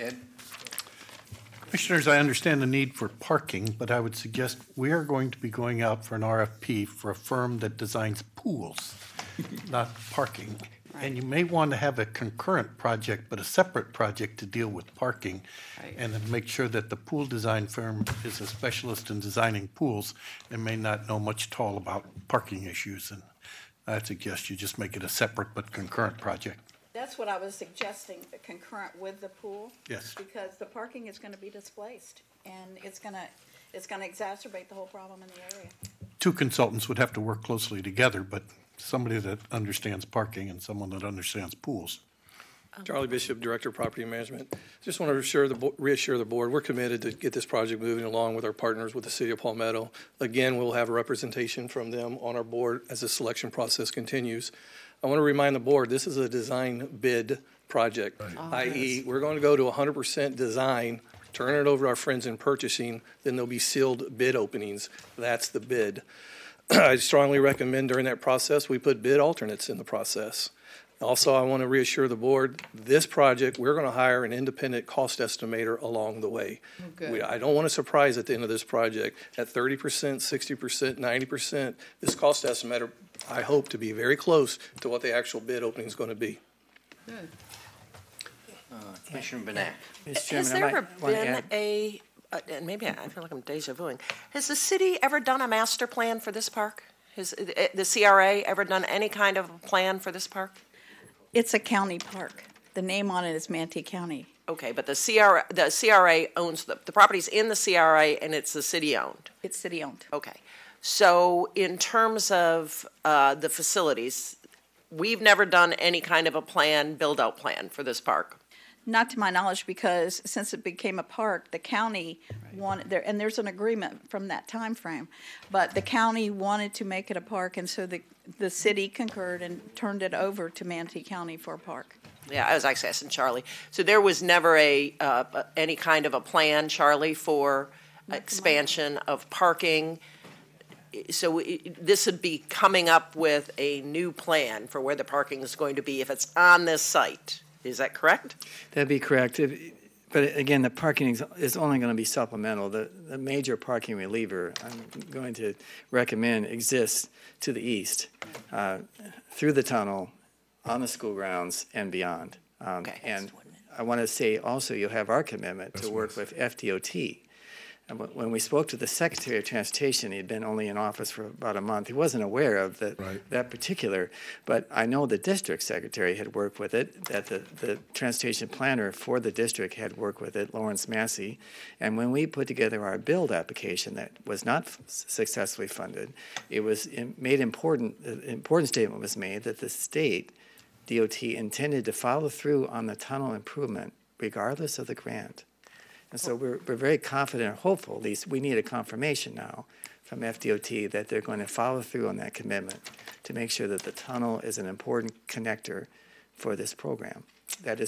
Ed? Commissioners, I understand the need for parking, but I would suggest we are going to be going out for an RFP for a firm that designs pools, not parking. And you may want to have a concurrent project, but a separate project to deal with parking. Right. And then make sure that the pool design firm is a specialist in designing pools and may not know much at all about parking issues. And I suggest you just make it a separate but concurrent project. That's what I was suggesting, the concurrent with the pool. Yes. Because the parking is going to be displaced, and it's going to exacerbate the whole problem in the area. Two consultants would have to work closely together, but somebody that understands parking and someone that understands pools. Charlie Bishop, Director of Property Management. Just want to reassure the board, we're committed to get this project moving along with our partners with the City of Palmetto. Again, we'll have a representation from them on our board as the selection process continues. I want to remind the board, this is a design bid project, i.e., we're going to go to 100% design, turn it over to our friends in purchasing, then there'll be sealed bid openings. That's the bid. I strongly recommend during that process, we put bid alternates in the process. Also, I want to reassure the board, this project, we're going to hire an independent cost estimator along the way. I don't want a surprise at the end of this project. At 30%, 60%, 90%, this cost estimator, I hope to be very close to what the actual bid opening is going to be. Good. Commissioner Burnett. Has there ever been and maybe I feel like I'm deja vuing, has the city ever done a master plan for this park? Has the CRA ever done any kind of plan for this park? It's a county park. The name on it is Manatee County. Okay, but the CRA owns the property's in the CRA and it's the city owned. It's city owned. Okay, so in terms of the facilities, we've never done any kind of a plan, build-out plan for this park. Not to my knowledge, because since it became a park, the county wanted there, and there's an agreement from that time frame. But the county wanted to make it a park, and so the city concurred and turned it over to Manatee County for a park. Yeah, I was actually asking Charlie. So there was never any kind of a plan, Charlie, for expansion of parking. So this would be coming up with a new plan for where the parking is going to be if it's on this site. Is that correct? That'd be correct. But again, the parking is only going to be supplemental. The major parking reliever I'm going to recommend exists to the east, through the tunnel, on the school grounds, and beyond. And I want to say also you'll have our commitment to work with FDOT. And when we spoke to the Secretary of Transportation, he had been only in office for about a month. He wasn't aware of that particular, but I know the district secretary had worked with it, that the transportation planner for the district had worked with it, Lawrence Massey. And when we put together our build application that was not successfully funded, it was made important statement was made that the state DOT intended to follow through on the tunnel improvement regardless of the grant. And so we're very confident and hopeful, at least we need a confirmation now from FDOT that they're going to follow through on that commitment to make sure that the tunnel is an important connector for this program. That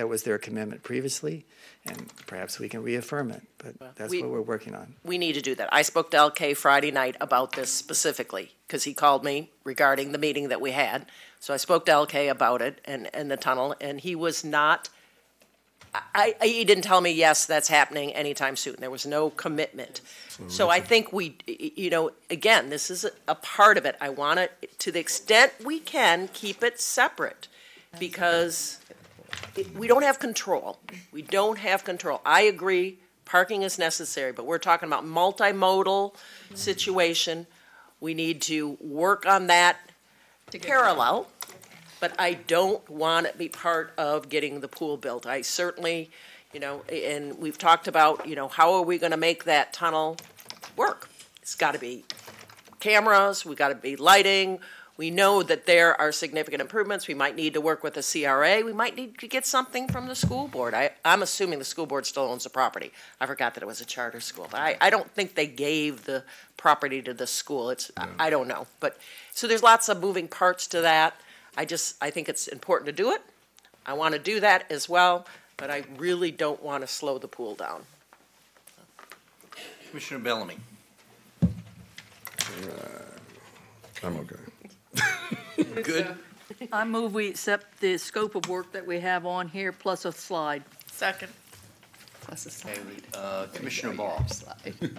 was their commitment previously, and perhaps we can reaffirm it, but that's what we're working on. We need to do that. I spoke to LK Friday night about this specifically because he called me regarding the meeting that we had. So I spoke to LK about it and the tunnel, and he was not... he didn't tell me, yes, that's happening anytime soon. There was no commitment. So I think again, this is a part of it. I want to the extent we can, keep it separate because we don't have control. We don't have control. I agree, parking is necessary, but we're talking about multimodal situation. We need to work on that parallel. But I don't want to be part of getting the pool built. I certainly, and we've talked about, how are we going to make that tunnel work? It's got to be cameras, we got to be lighting. We know that there are significant improvements. We might need to work with the CRA. We might need to get something from the school board. I'm assuming the school board still owns the property. I forgot that it was a charter school. But I don't think they gave the property to the school. I don't know. But so there's lots of moving parts to that. I think it's important to do it. I want to do that as well, but I really don't want to slow the pool down. Commissioner Bellamy. I'm okay. Good. I move we accept the scope of work that we have on here plus a slide. Second. Plus a slide. Commissioner Ball.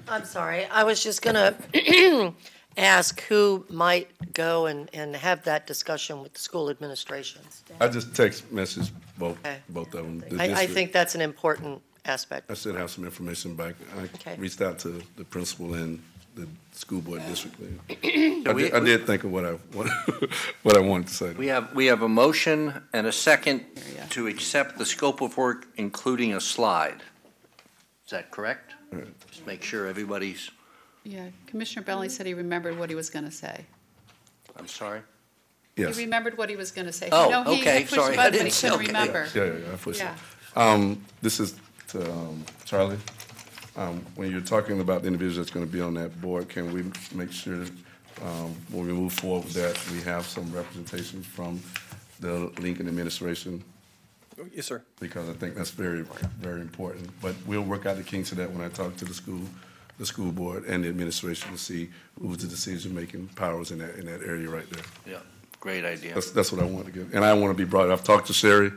I'm sorry, I was just going to ask who might go and have that discussion with the school administration. I just text message both Okay. of them. I think that's an important aspect. I should have some information back. I Okay. reached out to the principal and the school board district leader. So I did think of what I wanted to say. We have a motion and a second to accept the scope of work, including a slide. Is that correct? Just make sure everybody's, Yeah, Commissioner Bentley said he remembered what he was going to say. I'm sorry? Yes. He remembered what he was going to say. Oh, No, he okay, had pushed sorry, the I button, but didn't he see- couldn't okay. remember. Yeah, I pushed Yeah. it. This is to Charlie. When you're talking about the individual that's going to be on that board, can we make sure when we move forward with that, we have some representation from the Lincoln administration? Yes, sir. Because I think that's very, very important. But we'll work out the kinks of that when I talk to the school board and the administration to see who's the decision-making powers in that area right there. Yeah, great idea. That's what I want to get. And I want to be brought, I've talked to Sherry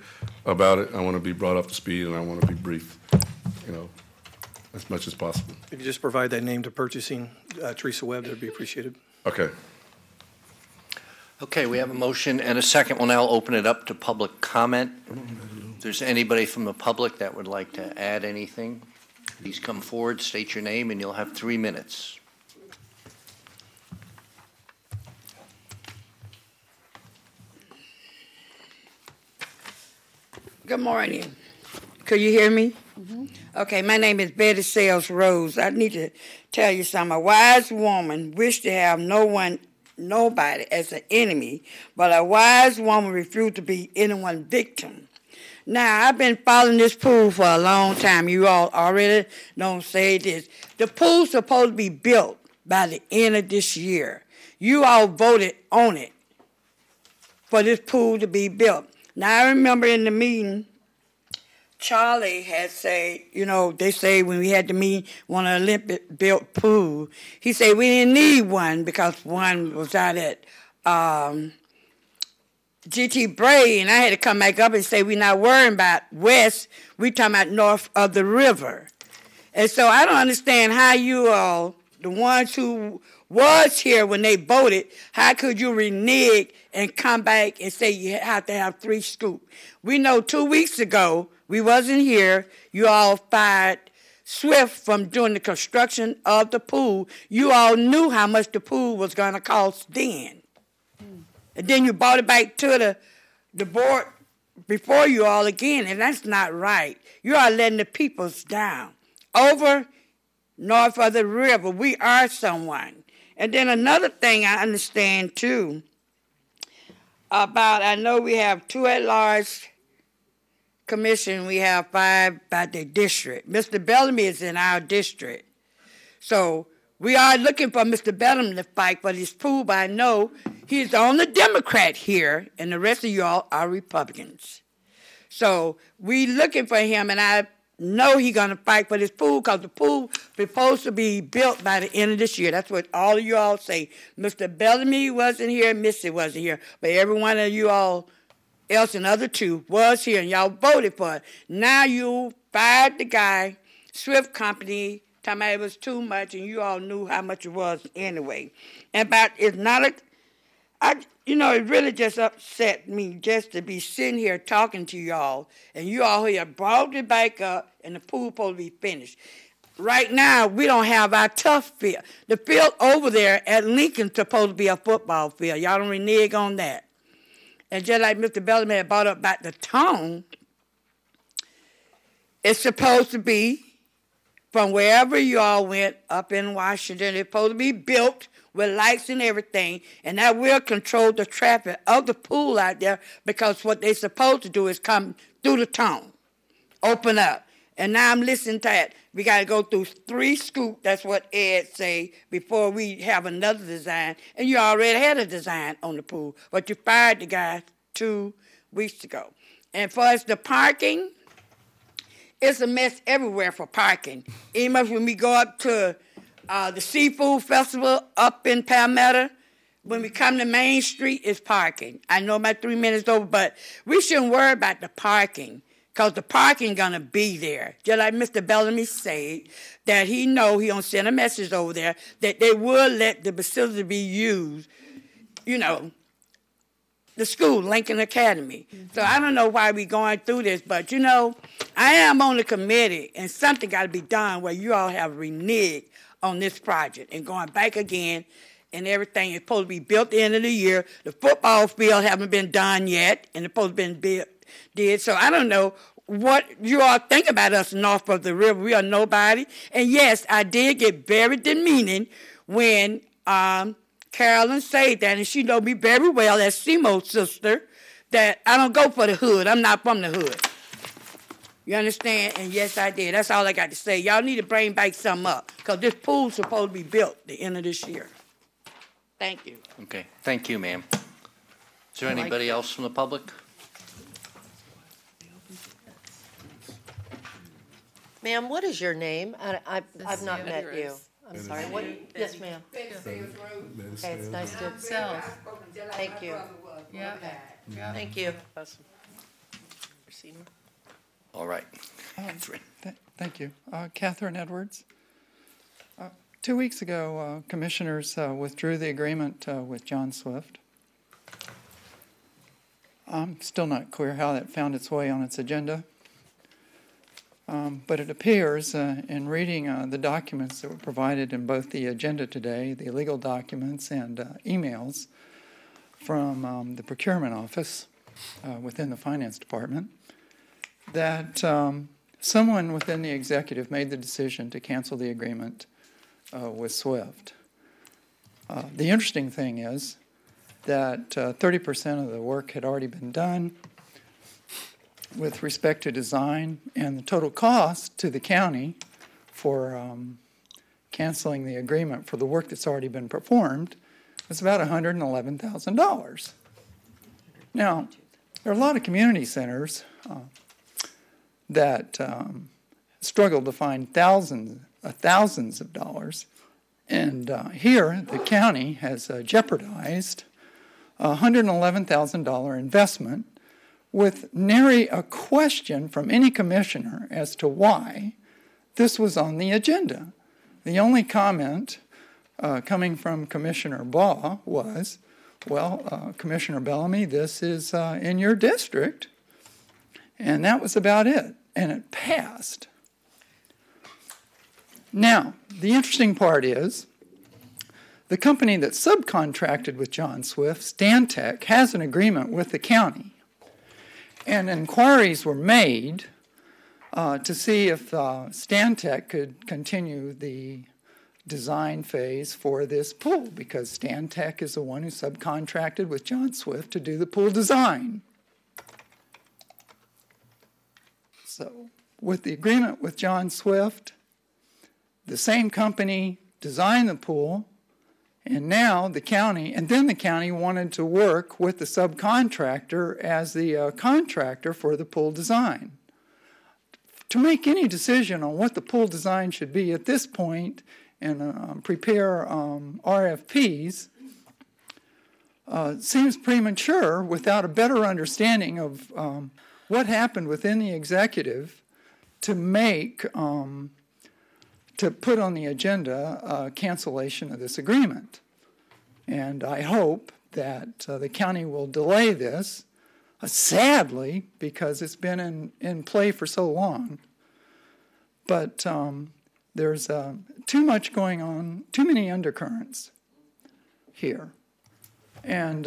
about it. I want to be brought up to speed and I want to be brief, as much as possible. If you just provide that name to purchasing, Teresa Webb, that'd be appreciated. Okay. Okay, we have a motion and a second. We'll now open it up to public comment. If there's anybody from the public that would like to add anything, please come forward, state your name, and you'll have 3 minutes. Good morning. Could you hear me? Okay, my name is Betty Sales Rose. I need to tell you something. A wise woman wished to have nobody as an enemy, but a wise woman refused to be anyone's victim. Now, I've been following this pool for a long time. You all already don't say this. The pool's supposed to be built by the end of this year. You all voted on it for this pool to be built. Now, I remember in the meeting, Charlie had said, they say when we had the meeting, one of the Olympic-built pool, he said we didn't need one because one was out at GT Bray, and I had to come back up and say we're not worrying about west, we're talking about north of the river. And so I don't understand how you all, the ones who was here when they voted, how could you renege and come back and say you have to have 3 scoops? We know 2 weeks ago, we wasn't here, you all fired Swift from doing the construction of the pool. You all knew how much the pool was going to cost then. And then you brought it back to the board before you all again, and that's not right. You are letting the peoples down. Over north of the river, we are someone. And then another thing I understand too, I know we have 2 at-large commission, we have 5 by the district. Mr. Bellamy is in our district. So we are looking for Mr. Bellamy to fight for this pool, but I know he's the only Democrat here, and the rest of y'all are Republicans. So we looking for him, and I know he's going to fight for this pool because the pool is supposed to be built by the end of this year. That's what all of you all say. Mr. Bellamy wasn't here, Missy wasn't here, but every one of you all else and other 2 was here, and y'all voted for it. Now you fired the guy, Swift Company, talking about it was too much, and you all knew how much it was anyway. And but it's not it really just upset me just to be sitting here talking to y'all, and you all here brought it back up, and the pool supposed to be finished. Right now, we don't have our tough field. The field over there at Lincoln supposed to be a football field. Y'all don't renege on that. And just like Mr. Bellamy had brought up about the tone, it's supposed to be from wherever you all went up in Washington. It's supposed to be built with lights and everything, and that will control the traffic of the pool out there because what they're supposed to do is come through the tone, open up. And now I'm listening to that. We got to go through 3 scoops, that's what Ed say, before we have another design. And you already had a design on the pool, but you fired the guy 2 weeks ago. And for us, the parking, it's a mess everywhere for parking. Even when we go up to the Seafood Festival up in Palmetto, when we come to Main Street, it's parking. I know my 3 minutes over, but we shouldn't worry about the parking. because the parking gonna be there. Just like Mr. Bellamy said, that he gonna send a message over there that they will let the facility be used, you know, the school, Lincoln Academy. So I don't know why we going through this, but you know, I am on the committee, and something got to be done where you all have reneged on this project and going back again, and everything is supposed to be built at the end of the year. The football field haven't been done yet, and it's supposed to be built. So I don't know what you all think about us north of the river. We are nobody. And yes, I did get very demeaning when Carolyn said that, and she know me very well as Simo's sister, that I don't go for the hood. I'm not from the hood. You understand? And yes, I did. That's all I got to say. Y'all need to bring back something up, because this pool's supposed to be built at the end of this year. Thank you. Okay, thank you, ma'am. Is there anybody else from the public? Ma'am, what is your name? I've not met you. I'm sorry. What? Yes, ma'am. Okay, it's nice to. Thank you. Yeah. Thank you. All right. Catherine. Thank you. Catherine Edwards. 2 weeks ago, commissioners withdrew the agreement with John Swift. I'm still not clear how that found its way on its agenda. But it appears in reading the documents that were provided in both the agenda today, the legal documents and emails from the procurement office within the finance department, that someone within the executive made the decision to cancel the agreement with Swift. The interesting thing is that 30% of the work had already been done with respect to design, and the total cost to the county for canceling the agreement for the work that's already been performed was about $111,000. Now, there are a lot of community centers that struggle to find thousands of dollars, and here the county has jeopardized a $111,000 investment with nary a question from any commissioner as to why this was on the agenda. The only comment coming from Commissioner Baugh was, well, Commissioner Bellamy, this is in your district. And that was about it. And it passed. Now, the interesting part is the company that subcontracted with John Swift, Stantec, has an agreement with the county. And inquiries were made to see if Stantec could continue the design phase for this pool, because Stantec is the one who subcontracted with John Swift to do the pool design. So, with the agreement with John Swift, the same company designed the pool, and now the county, and then the county wanted to work with the subcontractor as the contractor for the pool design. To make any decision on what the pool design should be at this point and prepare RFPs seems premature without a better understanding of what happened within the executive to make, to put on the agenda cancellation of this agreement. And I hope that the county will delay this, sadly, because it's been in play for so long. But there's too much going on, too many undercurrents here. And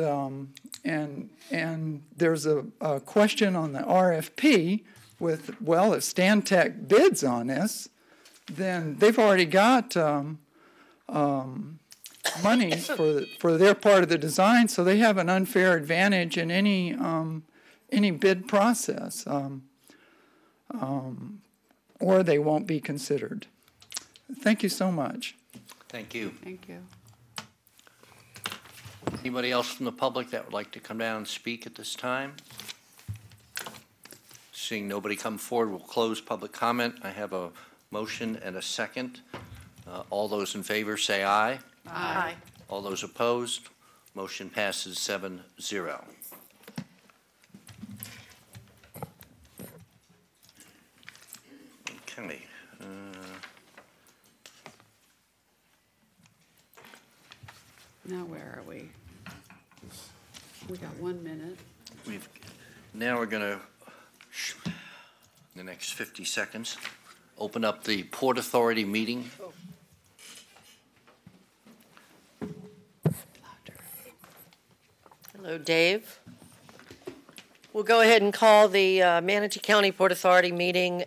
there's a question on the RFP with, well, if Stantec bids on this, then they've already got monies for their part of the design, so they have an unfair advantage in any bid process, or they won't be considered. Thank you so much. Thank you. Thank you. Anybody else from the public that would like to come down and speak at this time? Seeing nobody come forward, we'll close public comment. I have a motion and a second. All those in favor say aye. Aye. All those opposed, motion passes 7-0. Okay. Now where are we? We got 1 minute. Now we're going to, the next 50 seconds, open up the Port Authority meeting. Hello, Dave. We'll go ahead and call the Manatee County Port Authority meeting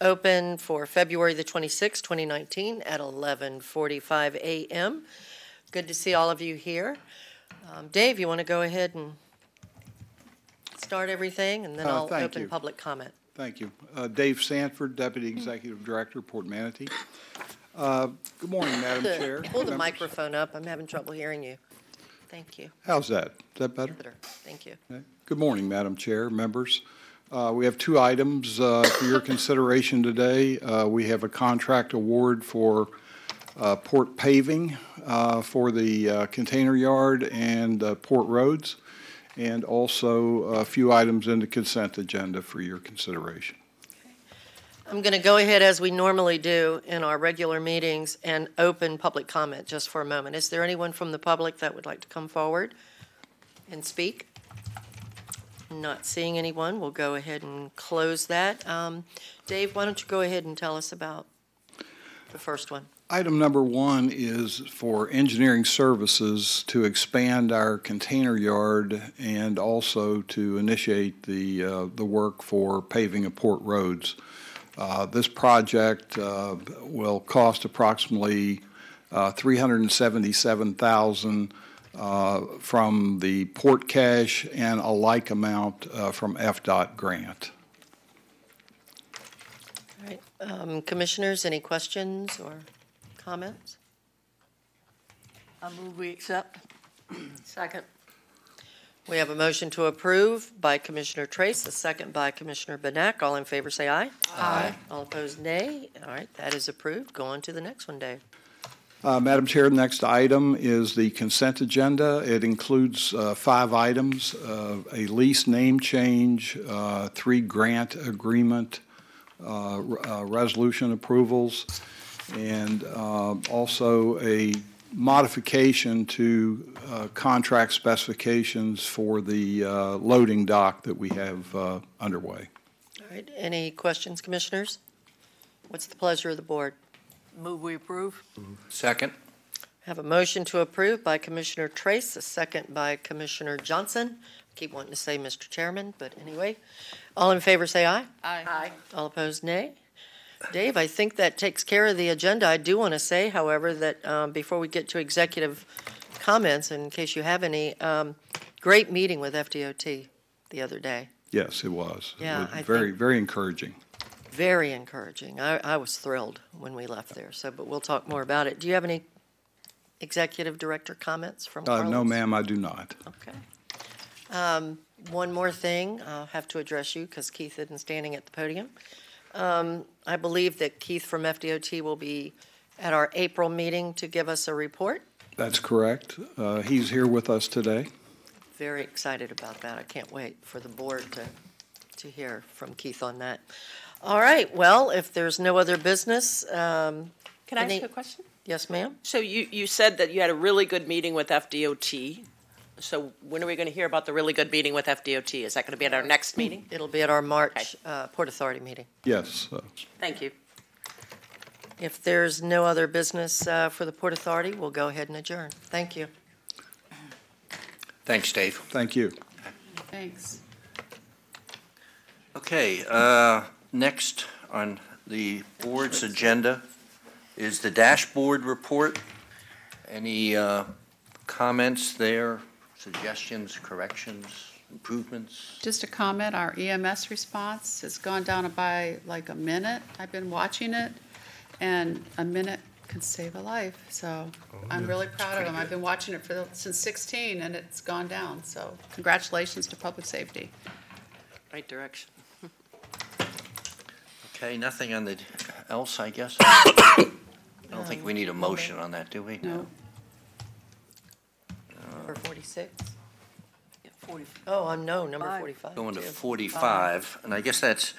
open for February the 26th, 2019 at 11:45 a.m. Good to see all of you here. Dave, you want to go ahead and start everything, and then I'll open public comment. Thank you. Dave Sanford, Deputy Executive Director, Port Manatee. Good morning, Madam Chair. Pull the microphone up. I'm having trouble hearing you. Thank you. How's that? Is that better? Thank you. Okay. Good morning, Madam Chair, members. We have two items for your consideration today. We have a contract award for port paving for the container yard and port roads, and also a few items in the consent agenda for your consideration. I'm going to go ahead, as we normally do in our regular meetings, and open public comment just for a moment. Is there anyone from the public that would like to come forward and speak? Not seeing anyone. We'll go ahead and close that. Dave, why don't you go ahead and tell us about the first one? Item number one is for engineering services to expand our container yard and also to initiate the work for paving of port roads. This project will cost approximately $377,000 from the port cash and a like amount from FDOT grant. All right. Commissioners, any questions or comments? I move we accept. Second. We have a motion to approve by Commissioner Trace, a second by Commissioner Benak. All in favor say aye. Aye. All opposed, nay. All right, that is approved. Go on to the next one, Dave. Madam Chair, the next item is the consent agenda. It includes 5 items, a lease name change, 3 grant agreement, resolution approvals, and also a modification to contract specifications for the loading dock that we have underway. All right, any questions, Commissioners? What's the pleasure of the board? Move we approve. Second. Have a motion to approve by Commissioner Trace, a second by Commissioner Johnson. I keep wanting to say Mr. Chairman, but anyway. All in favor say aye. Aye. All opposed, nay. Dave, I think that takes care of the agenda. I do want to say, however, that before we get to executive comments, in case you have any, great meeting with FDOT the other day. Yes, it was. Yeah, it was very encouraging. Very encouraging. I was thrilled when we left there. So, but we'll talk more about it. Do you have any executive director comments from Carlos? No, ma'am, I do not. Okay. One more thing. I'll have to address you because Keith isn't standing at the podium. I believe that Keith from FDOT will be at our April meeting to give us a report. That's correct. He's here with us today. Very excited about that. I can't wait for the board to hear from Keith on that. All right. Well, if there's no other business. Can I ask you a question? Yes, ma'am. So you said that you had a really good meeting with FDOT. So when are we going to hear about the really good meeting with FDOT? Is that going to be at our next meeting? It'll be at our March Port Authority meeting. Yes. Thank you. If there's no other business for the Port Authority, we'll go ahead and adjourn. Thank you. Thanks, Dave. Thank you. Thanks. Okay, next on the board's agenda is the dashboard report. Any comments there, suggestions, corrections, improvements? Just a comment, our EMS response has gone down by like a minute. I've been watching it, and a minute can save a life. So I'm really proud of them. I've been watching it since 16, and it's gone down. So congratulations to public safety. Right direction. Okay, nothing on the else, I guess. I don't think we need a motion on that, do we? No. Number 46. Oh, no, number 45. Going to too. 45, and I guess that's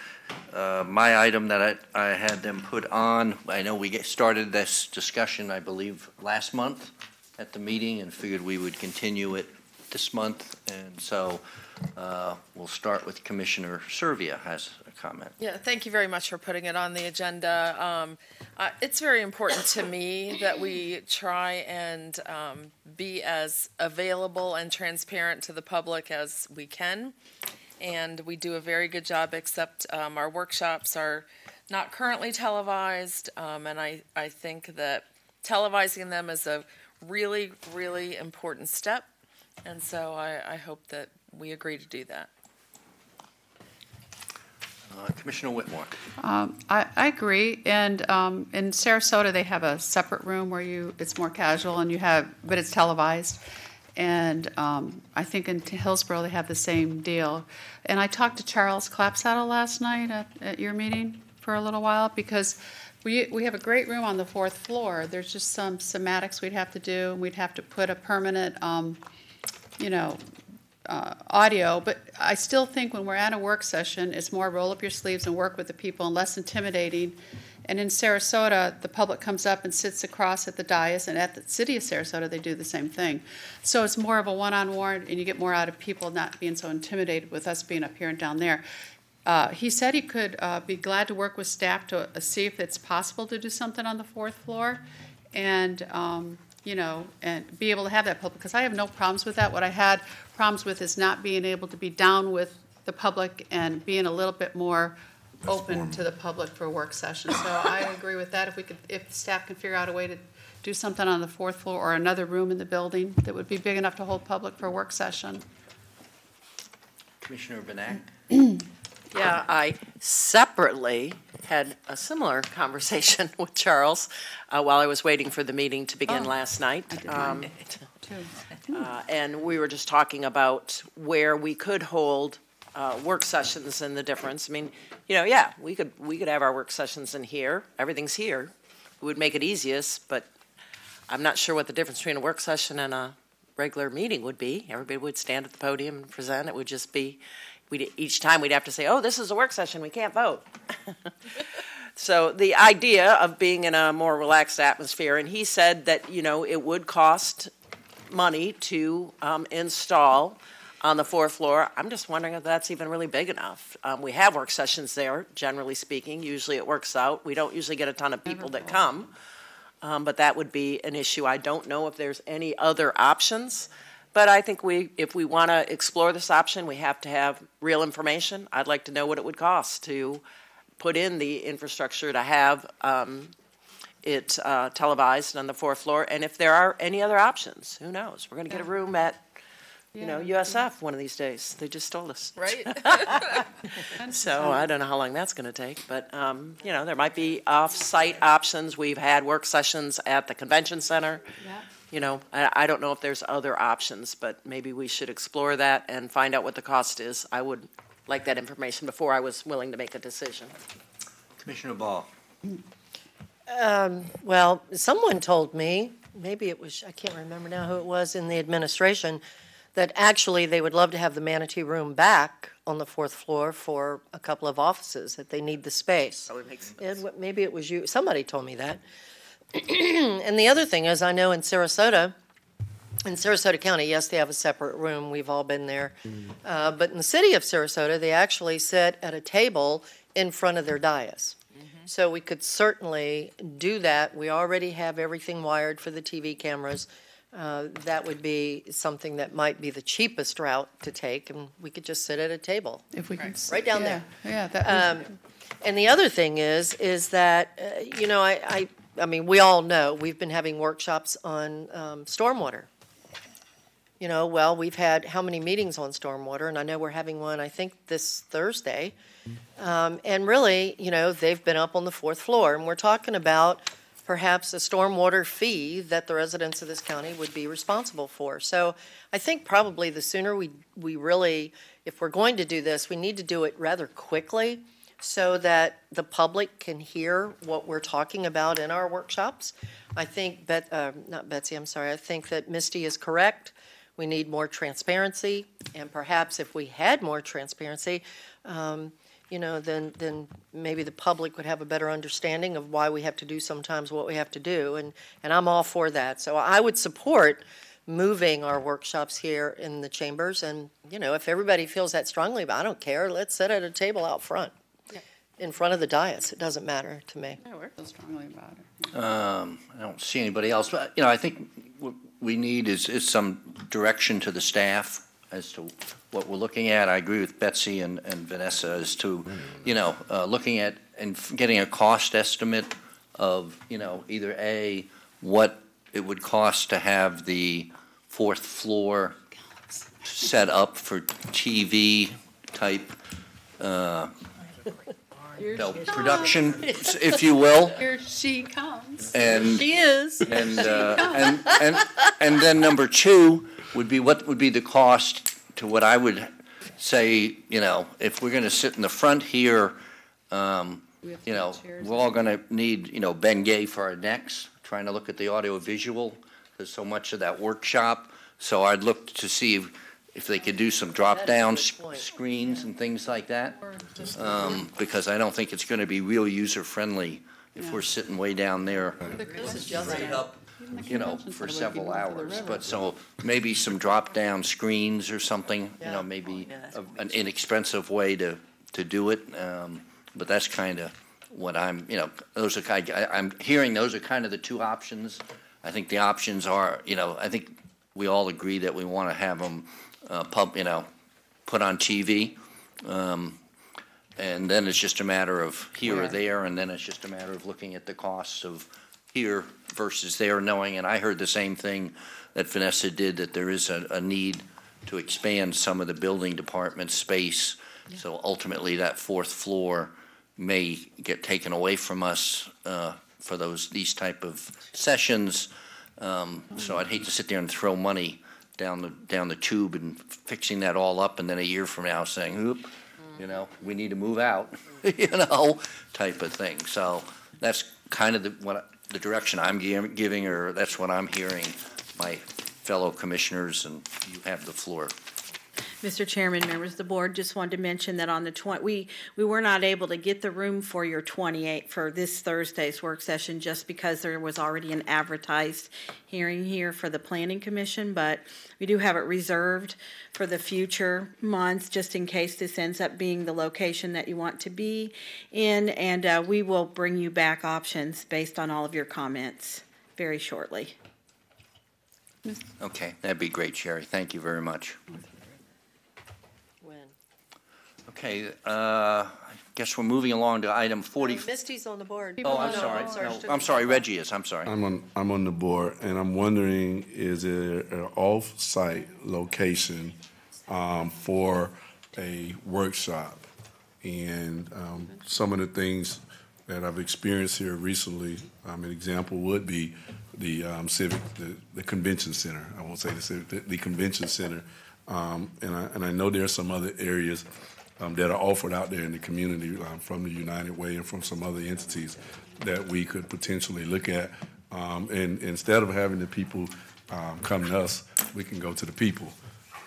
my item that I had them put on. I know we started this discussion, I believe, last month at the meeting and figured we would continue it this month. And so we'll start with Commissioner Servia has a comment. Yeah, thank you very much for putting it on the agenda. It's very important to me that we try and be as available and transparent to the public as we can. And we do a very good job, except our workshops are not currently televised. And I think that televising them is a really, really important step. And so I hope that we agree to do that. Commissioner Whitmore. I agree, and in Sarasota they have a separate room where it's more casual and but it's televised, and I think in Hillsborough they have the same deal. And I talked to Charles Clapsaddle last night at your meeting for a little while because we have a great room on the 4th floor. There's just some semantics we'd have to do, and we'd have to put a permanent, audio, but I still think when we're at a work session, it's more roll up your sleeves and work with the people and less intimidating. And in Sarasota, the public comes up and sits across at the dais, and at the city of Sarasota, they do the same thing. So it's more of a one-on-one, and you get more out of people not being so intimidated with us being up here and down there. He said he could be glad to work with staff to see if it's possible to do something on the 4th floor, and and be able to have that public, because I have no problems with that. What I had problems with is not being able to be down with the public and being a little bit more open to the public for work sessions. So I agree with that. If staff can figure out a way to do something on the 4th floor or another room in the building that would be big enough to hold public for a work session. Commissioner Benak. Yeah, I separately had a similar conversation with Charles while I was waiting for the meeting to begin last night. And we were just talking about where we could hold work sessions and the difference. I mean, we could have our work sessions in here. Everything's here. It would make it easiest, but I'm not sure what the difference between a work session and a regular meeting would be. Everybody would stand at the podium and present. It would just be, each time we'd have to say, oh, this is a work session, we can't vote. So the idea of being in a more relaxed atmosphere, and he said that, it would cost money to install on the 4th floor. I'm just wondering if that's even really big enough. We have work sessions there, generally speaking. Usually it works out. We don't usually get a ton of people that come, but that would be an issue. I don't know if there's any other options. But I think if we want to explore this option, we have to have real information. I'd like to know what it would cost to put in the infrastructure to have it televised on the 4th floor. And if there are any other options, who knows? We're going to get a room at, USF one of these days. They just told us. Right. So I don't know how long that's going to take. But, there might be off-site options. We've had work sessions at the convention center. Yeah. I don't know if there's other options, but maybe we should explore that and find out what the cost is. I would like that information before I was willing to make a decision. Commissioner Ball. Well, someone told me, maybe it was, I can't remember now who it was in the administration, that actually they would love to have the Manatee room back on the 4th floor for a couple of offices, that they need the space. Probably makes sense. Maybe it was you. Somebody told me that. And the other thing is, I know in Sarasota County, yes, they have a separate room. We've all been there. But in the city of Sarasota, they actually sit at a table in front of their dais. So we could certainly do that. We already have everything wired for the TV cameras. That would be something that might be the cheapest route to take, and we could just sit at a table. If we can, right down there. Yeah. And the other thing is that I mean, we all know we've been having workshops on stormwater. We've had how many meetings on stormwater, and I know we're having one, I think, this Thursday. And really, they've been up on the 4th floor, and we're talking about perhaps a stormwater fee that the residents of this county would be responsible for. So I think probably the sooner we really, if we're going to do this, we need to do it rather quickly, so that the public can hear what we're talking about in our workshops. I think, I think that Misty is correct. we need more transparency, and perhaps if we had more transparency, then maybe the public would have a better understanding of why we have to do sometimes what we have to do, and I'm all for that. So I would support moving our workshops here in the chambers, and, if everybody feels that strongly about it, I don't care, let's sit at a table out front, in front of the dais. It doesn't matter to me. Yeah, we feel strongly about it. I don't see anybody else, but, I think what we need is some direction to the staff as to what we're looking at. I agree with Betsy and Vanessa as to, looking at and getting a cost estimate of, either what it would cost to have the fourth floor set up for TV type, production, if you will. Here she comes. And she is. And then number two would be, what would be the cost to what I would say, if we're going to sit in the front here, we're all going to need, Bengay for our necks, trying to look at the audio visual. There's so much of that workshop. So I'd look to see if they could do some drop-down screens and things like that, because I don't think it's going to be real user-friendly if we're sitting way down there, straight up, for several hours. But so maybe some drop-down screens or something, maybe an inexpensive way to do it. But that's kind of what I'm hearing those are kind of the two options. I think the options are, I think we all agree that we want to have them put on TV, and then it's just a matter of here or there, and then it's just a matter of looking at the costs of here versus there, knowing, and I heard the same thing that Vanessa did, that there is a need to expand some of the building department space, so ultimately that fourth floor may get taken away from us for these type of sessions, so I'd hate to sit there and throw money down the tube and fixing that all up, and then a year from now saying, oop, we need to move out, type of thing. So that's kind of the direction I'm giving, or that's what I'm hearing my fellow commissioners, and you have the floor. Mr. Chairman, members of the board, just wanted to mention that on the we were not able to get the room for your 28th for this Thursday's work session, just because there was already an advertised hearing here for the Planning Commission, but we do have it reserved for the future months, just in case this ends up being the location that you want to be in, and we will bring you back options based on all of your comments very shortly. Okay, that'd be great, Sherry. Thank you very much. Okay, I guess we're moving along to item 40. Misty's on the board. Oh, I'm sorry. I'm sorry, Reggie is. I'm sorry. I'm on the board, and I'm wondering, is there an off-site location for a workshop? And some of the things that I've experienced here recently, an example would be the the convention center. I won't say the civic, the convention center, and I know there are some other areas that are offered out there in the community from the United Way and from some other entities that we could potentially look at. And instead of having the people come to us, we can go to the people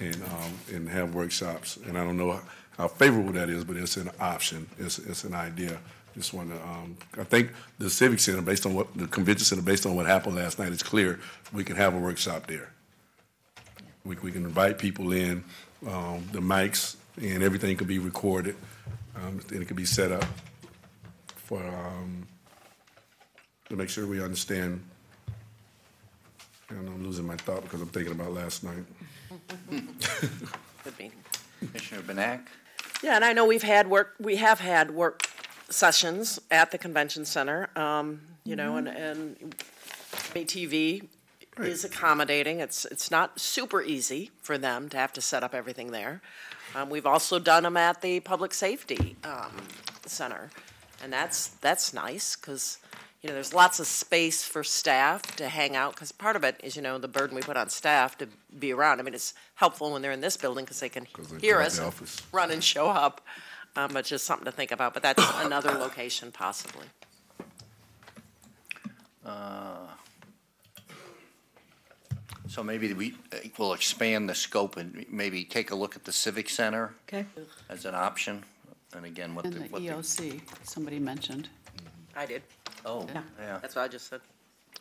and have workshops. And I don't know how favorable that is, but it's an option. It's an idea. Just want to. I think the Civic Center, based on what the Convention Center, based on what happened last night, it's clear we can have a workshop there. We can invite people in, the mics. And everything can be recorded, and it can be set up for to make sure we understand. And I'm losing my thought because I'm thinking about last night. Good meeting. Commissioner Benak? Yeah, and I know we have had work sessions at the convention center, and ATV is accommodating. It's not super easy for them to have to set up everything there. We've also done them at the Public Safety Center, and that's nice because there's lots of space for staff to hang out, because part of it is the burden we put on staff to be around. I mean, it's helpful when they're in this building because they can hear us and run and show up, but just something to think about. But that's another location possibly. So maybe we'll expand the scope and maybe take a look at the Civic Center Okay. as an option. And again, And the EOC, somebody mentioned. I did. Oh, yeah. That's what I just said.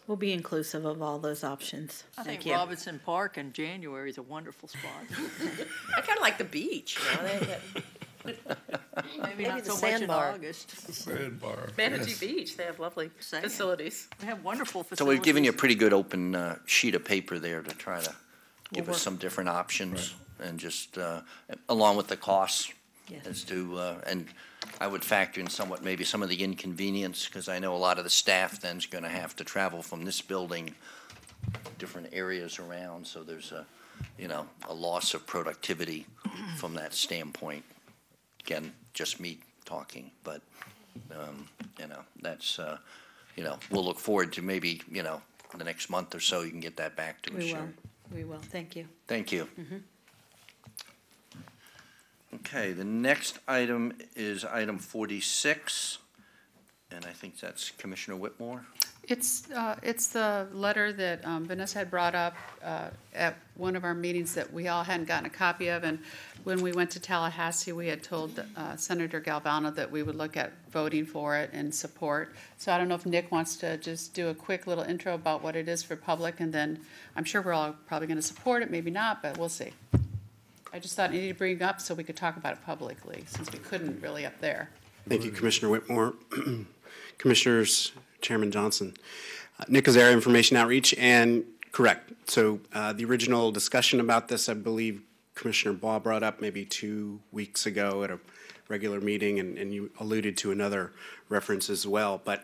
We'll be inclusive of all those options. I think Thank you. Robinson Park in January is a wonderful spot. I kind of like the beach, you know. Maybe not the so much in sandbar. August. Sandbar. Manatee Beach, they have lovely facilities. They have wonderful facilities. So we've given you a pretty good open sheet of paper there to try to give We'll us work. some different options and just, along with the costs Yes. as to, and I would factor in somewhat maybe some of the inconvenience, because I know a lot of the staff then's going to have to travel from this building different areas around, so there's a loss of productivity from that standpoint. Again, just me talking, but, that's, we'll look forward to maybe, the next month or so, you can get that back to us. We will. Sure. We will. Thank you. Thank you. Mhm. Okay, the next item is item 46, and I think that's Commissioner Whitmore. It's the letter that Vanessa had brought up at one of our meetings that we all hadn't gotten a copy of, and when we went to Tallahassee, we had told Senator Galvano that we would look at voting for it and support. So I don't know if Nick wants to just do a quick little intro about what it is for public, and then I'm sure we're all probably going to support it, maybe not, but we'll see. I just thought I needed to bring it up so we could talk about it publicly, since we couldn't really up there. Thank you, Commissioner Whitmore. Commissioners, Chairman Johnson. Nick Azaria, Information Outreach, and correct. So the original discussion about this, I believe Commissioner Baugh brought up maybe 2 weeks ago at a regular meeting, and you alluded to another reference as well. But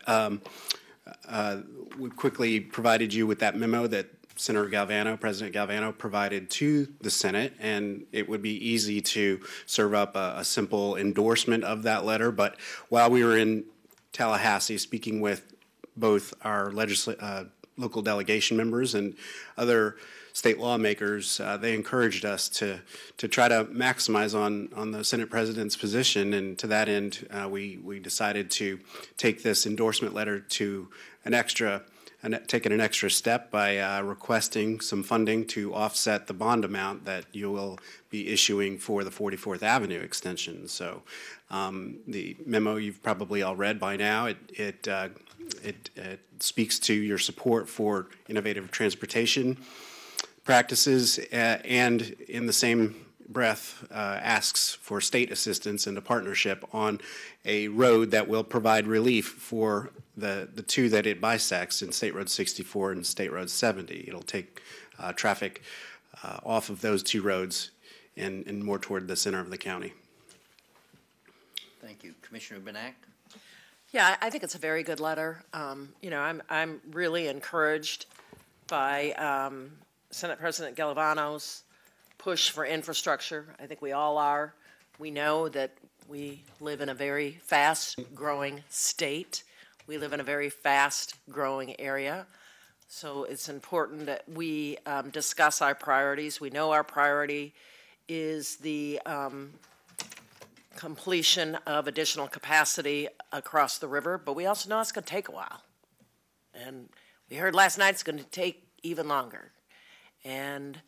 we quickly provided you with that memo that Senator Galvano, President Galvano, provided to the Senate, and it would be easy to serve up a simple endorsement of that letter. But while we were in Tallahassee speaking with both our local delegation members and other state lawmakers, they encouraged us to try to maximize on the Senate President's position, and to that end, we decided to take this endorsement letter to taking an extra step by requesting some funding to offset the bond amount that you will be issuing for the 44th Avenue extension. So the memo you've probably all read by now, it speaks to your support for innovative transportation practices and in the same breath asks for state assistance and a partnership on a road that will provide relief for the two that it bisects in State Road 64 and State Road 70. It'll take traffic off of those two roads and more toward the center of the county. Thank you. Commissioner Benak? Yeah, I think it's a very good letter. I'm really encouraged by Senate President Galvano's push for infrastructure. I think we all are. We know that we live in a very fast-growing state. We live in a very fast-growing area. So it's important that we discuss our priorities. We know our priority is the completion of additional capacity across the river, but we also know it's going to take a while. And we heard last night it's going to take even longer. And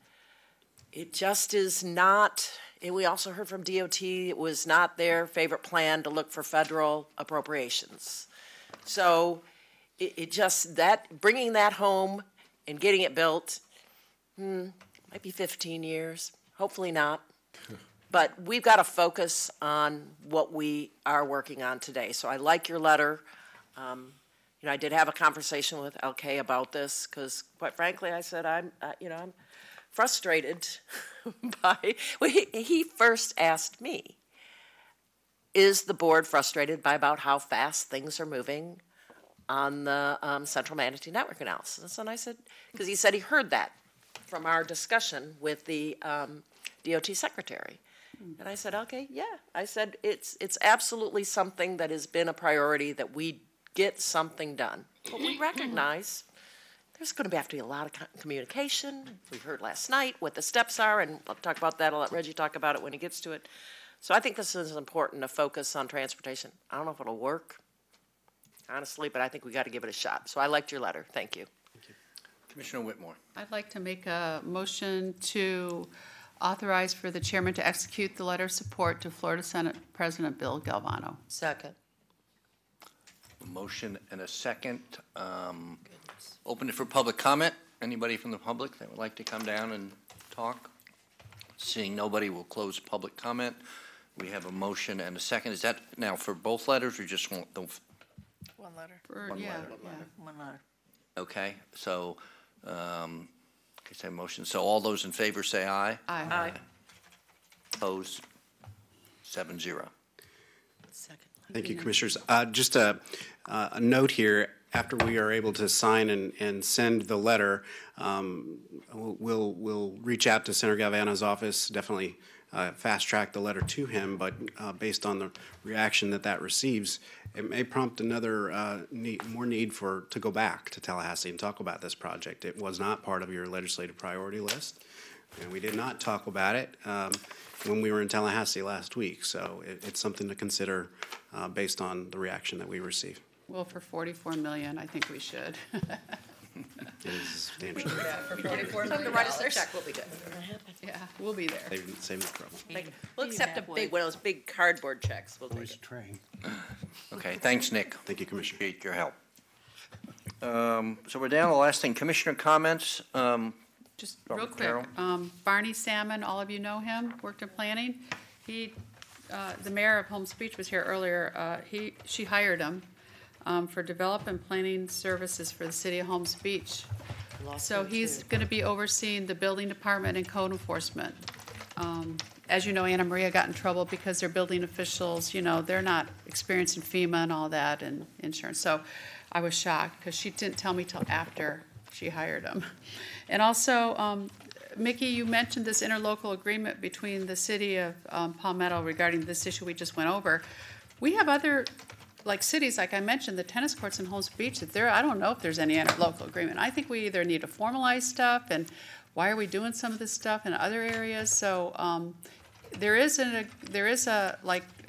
it just is not, and we also heard from DOT, it was not their favorite plan to look for federal appropriations. So it just, bringing that home and getting it built, might be 15 years, hopefully not. But we've got to focus on what we are working on today. So I like your letter. I did have a conversation with LK about this because, quite frankly, I said I'm frustrated by. Well, he first asked me, "Is the board frustrated by about how fast things are moving on the Central Manatee Network analysis?" And I said, because he said he heard that from our discussion with the DOT secretary. And I said, okay, yeah. I said, it's absolutely something that has been a priority that we get something done. But we recognize there's going to have to be a lot of communication. We heard last night what the steps are, and I'll talk about that. I'll let Reggie talk about it when he gets to it. So I think this is important to focus on transportation. I don't know if it'll work, honestly, but I think we got to give it a shot. So I liked your letter. Thank you. Commissioner Whitmore. I'd like to make a motion to authorize for the chairman to execute the letter of support to Florida Senate President Bill Galvano. Second. A motion and a second. Open it for public comment. Anybody from the public that would like to come down and talk? Seeing nobody, we'll close public comment. We have a motion and a second. Is that now for both letters or just one? One letter. One letter. One letter. Okay, so, say motion. So all those in favor say aye. Aye. Opposed? 7-0. Second. Thank you, Commissioners. Just a note here, after we are able to sign and send the letter, we'll reach out to Senator Galvano's office, definitely fast track the letter to him, but based on the reaction that receives, it may prompt another more need to go back to Tallahassee and talk about this project. It was not part of your legislative priority list, and we did not talk about it when we were in Tallahassee last week. So it's something to consider based on the reaction that we receive. Well, for $44 million, I think we should. It is substantial. Yeah, for $44 million. Come to write us a check, we'll be good. Yeah, we'll be there. Save the trouble. We'll accept a big one of those big cardboard checks. We'll take it. Train. Okay, thanks, Nick. Thank you, Commissioner. Appreciate your help. So we're down to the last thing, Commissioner comments. Just real quick, Barney Salmon, all of you know him, worked in planning. He, the mayor of Holmes Beach was here earlier. She hired him for development planning services for the city of Holmes Beach. So he's going to be overseeing the building department and code enforcement. As you know, Anna Maria got in trouble because their building officials, they're not experienced in FEMA and all that and insurance. So I was shocked because she didn't tell me till after she hired him. And also, Mickey, you mentioned this interlocal agreement between the city of Palmetto regarding this issue we just went over. We have other, cities, like I mentioned, the tennis courts in Holmes Beach, I don't know if there's any interlocal agreement. I think we either need to formalize stuff, and why are we doing some of this stuff in other areas? So there is a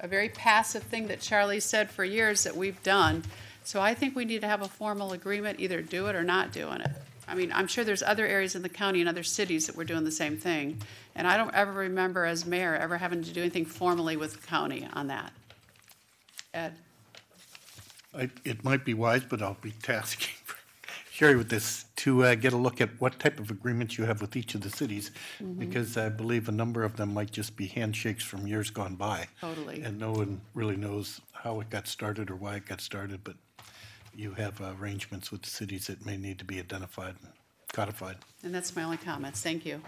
very passive thing that Charlie said for years that we've done. So I think we need to have a formal agreement, either do it or not doing it. I mean, I'm sure there's other areas in the county and other cities that we're doing the same thing. And I don't ever remember as mayor ever having to do anything formally with the county on that. Ed? It might be wise, but I'll be tasking Sherry with this to get a look at what type of agreements you have with each of the cities, because I believe a number of them might just be handshakes from years gone by. Totally. And no one really knows how it got started or why it got started, but you have arrangements with the cities that may need to be identified and codified. And that's my only comments. Thank you.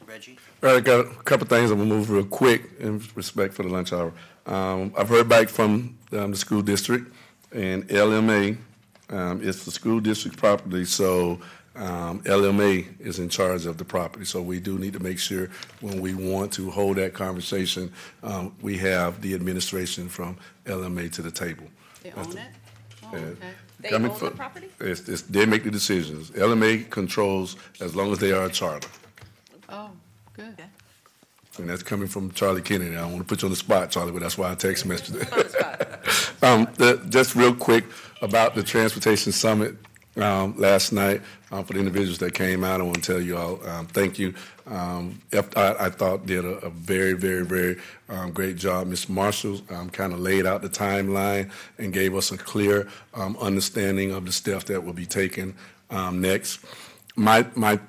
Reggie? All right, I got a couple things. I'm going to move real quick in respect for the lunch hour. I've heard back from the school district, and LMA, it's the school district property, so LMA is in charge of the property. So we do need to make sure when we want to hold that conversation, we have the administration from LMA to the table. They own it? Oh, okay. They own the property? They make the decisions. LMA controls as long as they are a charter. Oh, good. And that's coming from Charlie Kennedy. I don't want to put you on the spot, Charlie, but that's why I text messaged it. Just real quick about the Transportation Summit last night. For the individuals that came out, I want to tell you all thank you. I thought did a very, very, very great job. Ms. Marshall kind of laid out the timeline and gave us a clear understanding of the steps that will be taken next. My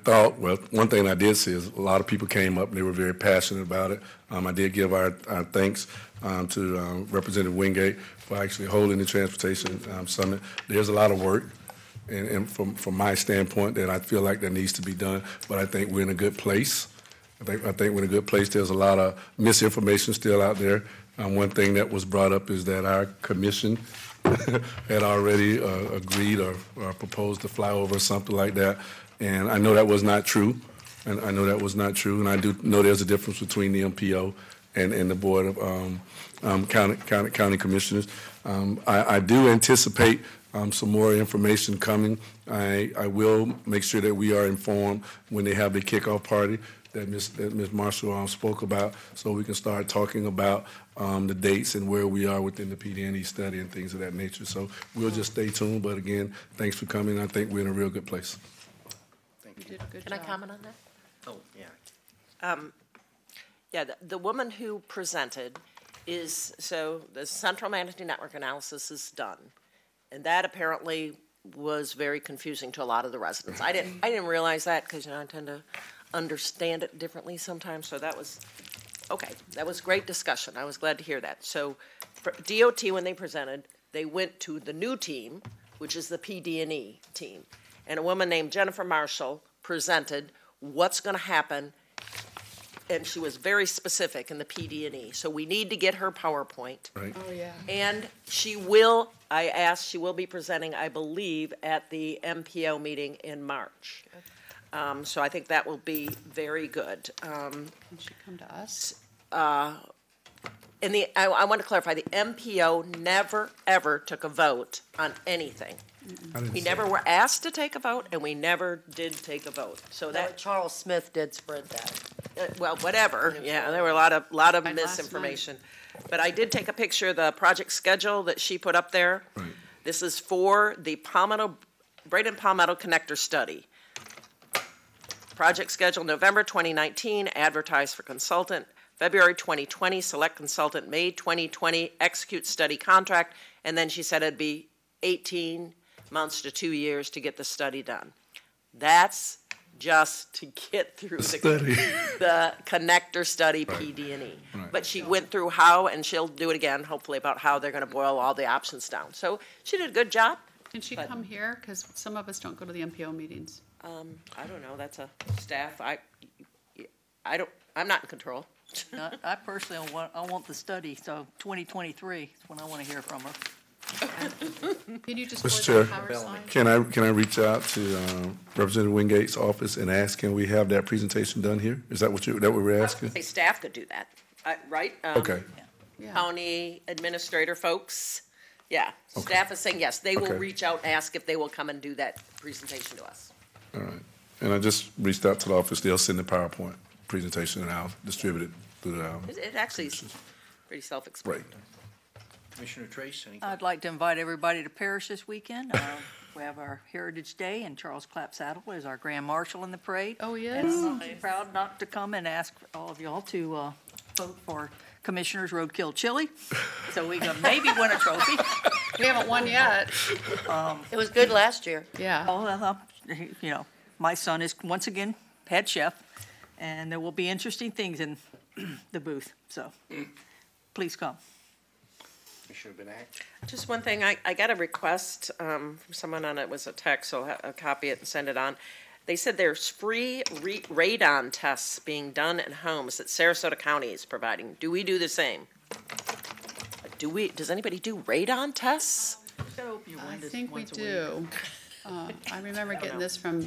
thought, well, one thing I did see is a lot of people came up and they were very passionate about it. I did give our thanks to Representative Wingate for actually holding the Transportation Summit. There's a lot of work, and from my standpoint, that I feel like that needs to be done, but I think we're in a good place. I think we're in a good place. There's a lot of misinformation still out there. One thing that was brought up is that our commission had already agreed or proposed to fly over or something like that. And I know that was not true. And I do know there's a difference between the MPO and the Board of County Commissioners. I do anticipate some more information coming. I will make sure that we are informed when they have the kickoff party that Ms. Marshall spoke about, so we can start talking about the dates and where we are within the PD&E study and things of that nature. So we'll just stay tuned. But again, thanks for coming. I think we're in a real good place. You did a good Can job. I comment on that? Oh, yeah. Yeah, the woman who presented is, so the Central Manatee Network analysis is done. And that apparently was very confusing to a lot of the residents. I didn't realize that because, I tend to understand it differently sometimes. So that was, okay, that was great discussion. I was glad to hear that. So for DOT, when they presented, they went to the new team, which is the PD&E team. And a woman named Jennifer Marshall presented what's going to happen, and she was very specific in the PD&E. So we need to get her PowerPoint. Right. Oh, yeah. And she will be presenting, I believe, at the MPO meeting in March. So I think that will be very good. Can she come to us? I want to clarify, the MPO never, ever took a vote on anything. We never were asked to take a vote, and we never did take a vote. So that Charles Smith did spread that. well, whatever. Yeah, there were a lot of misinformation. But I did take a picture of the project schedule that she put up there. Right. This is for the Braden Palmetto Connector Study. Project schedule November 2019, advertised for consultant. February 2020, select consultant. May 2020, execute study contract. And then she said it'd be 18 months to 2 years to get the study done. That's just to get through the connector study, PD&E. Right. But she went through how, and she'll do it again, hopefully, about how they're going to boil all the options down. So she did a good job. Can she come here? Because some of us don't go to the MPO meetings. I don't know. That's a staff. I'm not in control. I personally want the study, so 2023 is when I want to hear from her. Can you just Mr. forward Chair, that power slide? can I reach out to Representative Wingate's office and ask, can we have that presentation done here? Is that what we're asking? Say staff could do that, right? Okay. Yeah. County administrator folks. Yeah, staff is saying yes. They will Okay. reach out, ask if they will come and do that presentation to us. All right. And I just reached out to the office. They'll send the PowerPoint presentation and I'll distribute it through the. It actually is pretty self-explanatory. Commissioner Trace, anything? I'd like to invite everybody to Parish this weekend. We have our Heritage Day, and Charles Clapp-Saddle is our Grand Marshal in the parade. Oh, And yes. I'm proud not to come and ask all of y'all to vote for Commissioner's Roadkill Chili, so we can maybe win a trophy. We haven't won yet. It was good last year. Yeah. My son is once again head chef, and there will be interesting things in the booth, so please come. Commissioner Benak? Just one thing, I got a request from someone on it, was a text, so I'll copy it and send it on. They said there's free radon tests being done at homes that Sarasota County is providing. Do we do the same? Does anybody do radon tests? I think we do. I remember getting this from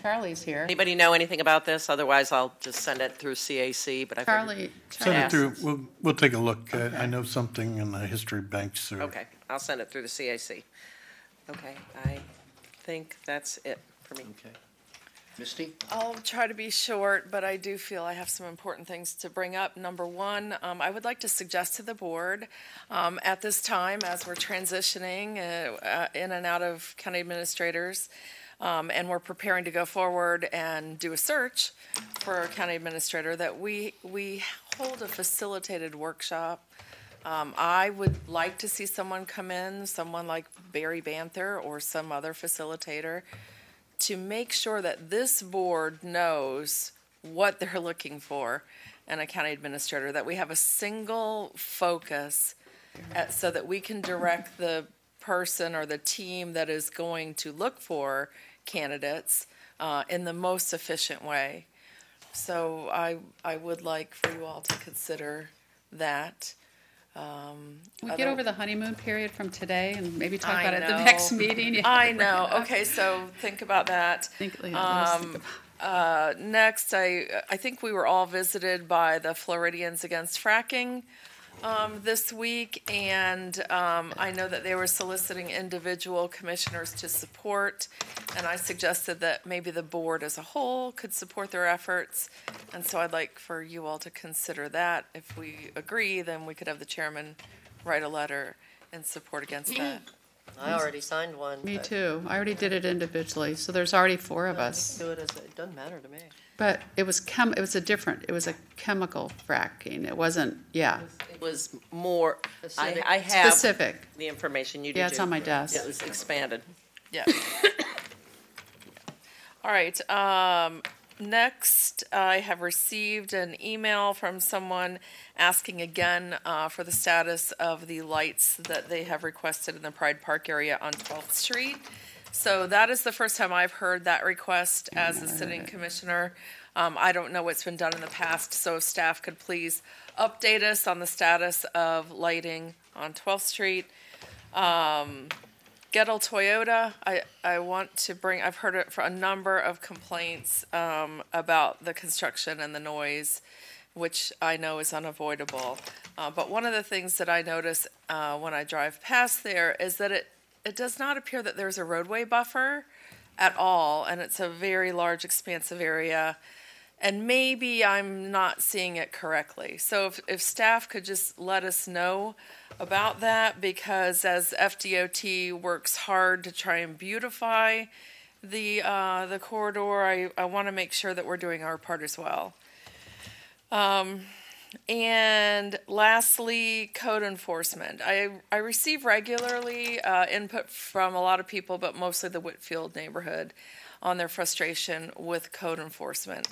Charlie's here. Anybody know anything about this? Otherwise, I'll just send it through CAC, but I figured. Send it through, we'll take a look. I know something in the history banks. Okay, I'll send it through the CAC. Okay, I think that's it for me. Okay. Misty? I'll try to be short, but I do feel I have some important things to bring up. Number one, I would like to suggest to the board at this time, as we're transitioning in and out of county administrators, and we're preparing to go forward and do a search for a county administrator, that we hold a facilitated workshop. I would like to see someone come in, someone like Barry Banther or some other facilitator, to make sure that this board knows what they're looking for in a county administrator, that we have a single focus so that we can direct the person or the team that is going to look for candidates in the most efficient way. So I would like for you all to consider that. We get over the honeymoon period from today and maybe talk I about it at the know. next meeting. Yeah. I know. Okay, so think about that. Next, I think we were all visited by the Floridians Against Fracking this week, and I know that they were soliciting individual commissioners to support, and I suggested that maybe the board as a whole could support their efforts, and so I'd like for you all to consider that. If we agree, then we could have the chairman write a letter in support against that. I already signed one. Me but too. I already did it individually, so there's already 4 of us. Do it as it doesn't matter to me. But it was it was a chemical fracking. It wasn't, yeah. It was more, Specific. I have Specific. the information you do. Yeah, it's too. on my desk. It was expanded. Yeah. All right. Next, I have received an email from someone asking again for the status of the lights that they have requested in the Pride Park area on 12th Street. So that is the first time I've heard that request as a sitting commissioner. I don't know what's been done in the past, so if staff could please update us on the status of lighting on 12th Street. Gettle Toyota, I want to bring, I've heard it for a number of complaints about the construction and the noise, which I know is unavoidable. But one of the things that I notice when I drive past there is that it does not appear that there's a roadway buffer at all, and it's a very large, expansive area. And maybe I'm not seeing it correctly. So if staff could just let us know about that, because as FDOT works hard to try and beautify the corridor, I want to make sure that we're doing our part as well. And lastly, code enforcement. I receive regularly input from a lot of people, but mostly the Whitfield neighborhood, on their frustration with code enforcement.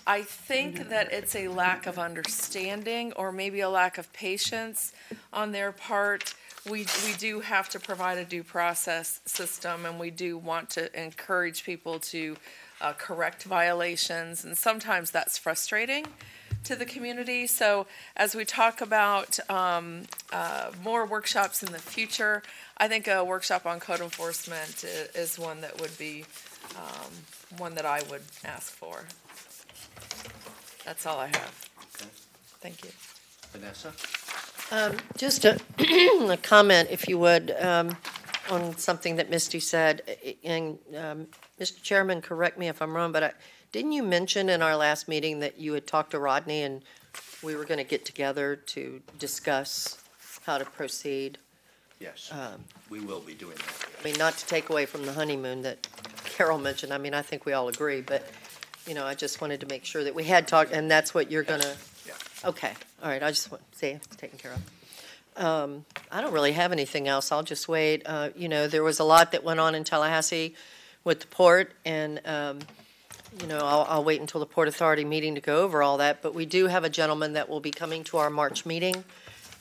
I think that it's a lack of understanding or maybe a lack of patience on their part. We do have to provide a due process system, and we do want to encourage people to correct violations, and sometimes that's frustrating to the community. So as we talk about more workshops in the future, I think a workshop on code enforcement is one that would be one that I would ask for. That's all I have. Okay. Thank you. Vanessa? Just a comment, if you would, on something that Misty said. And Mr. Chairman, correct me if I'm wrong, but didn't you mention in our last meeting that you had talked to Rodney and we were going to get together to discuss how to proceed? Yes, we will be doing that. I mean, not to take away from the honeymoon that Carol mentioned. I mean, I think we all agree, but, you know, I just wanted to make sure that we had talked, and that's what you're going to. Yeah. Okay, all right, I just want to say it's taken care of. I don't really have anything else. I'll just wait. You know, there was a lot that went on in Tallahassee with the port, and, you know, I'll wait until the Port Authority meeting to go over all that, but we do have a gentleman that will be coming to our March meeting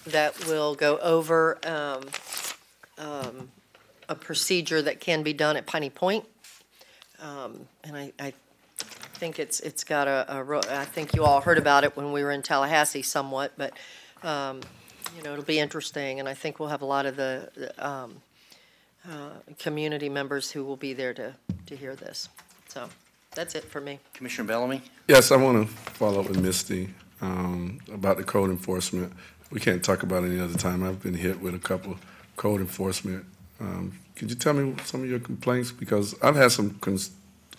that will go over a procedure that can be done at Piney Point. And I think it's got I think you all heard about it when we were in Tallahassee somewhat, but, you know, it'll be interesting, and I think we'll have a lot of the community members who will be there to hear this. So that's it for me. Commissioner Bellamy? Yes, I want to follow up with Misty about the code enforcement. We can't talk about it any other time. I've been hit with a couple of code enforcement. Could you tell me some of your complaints? Because I've had some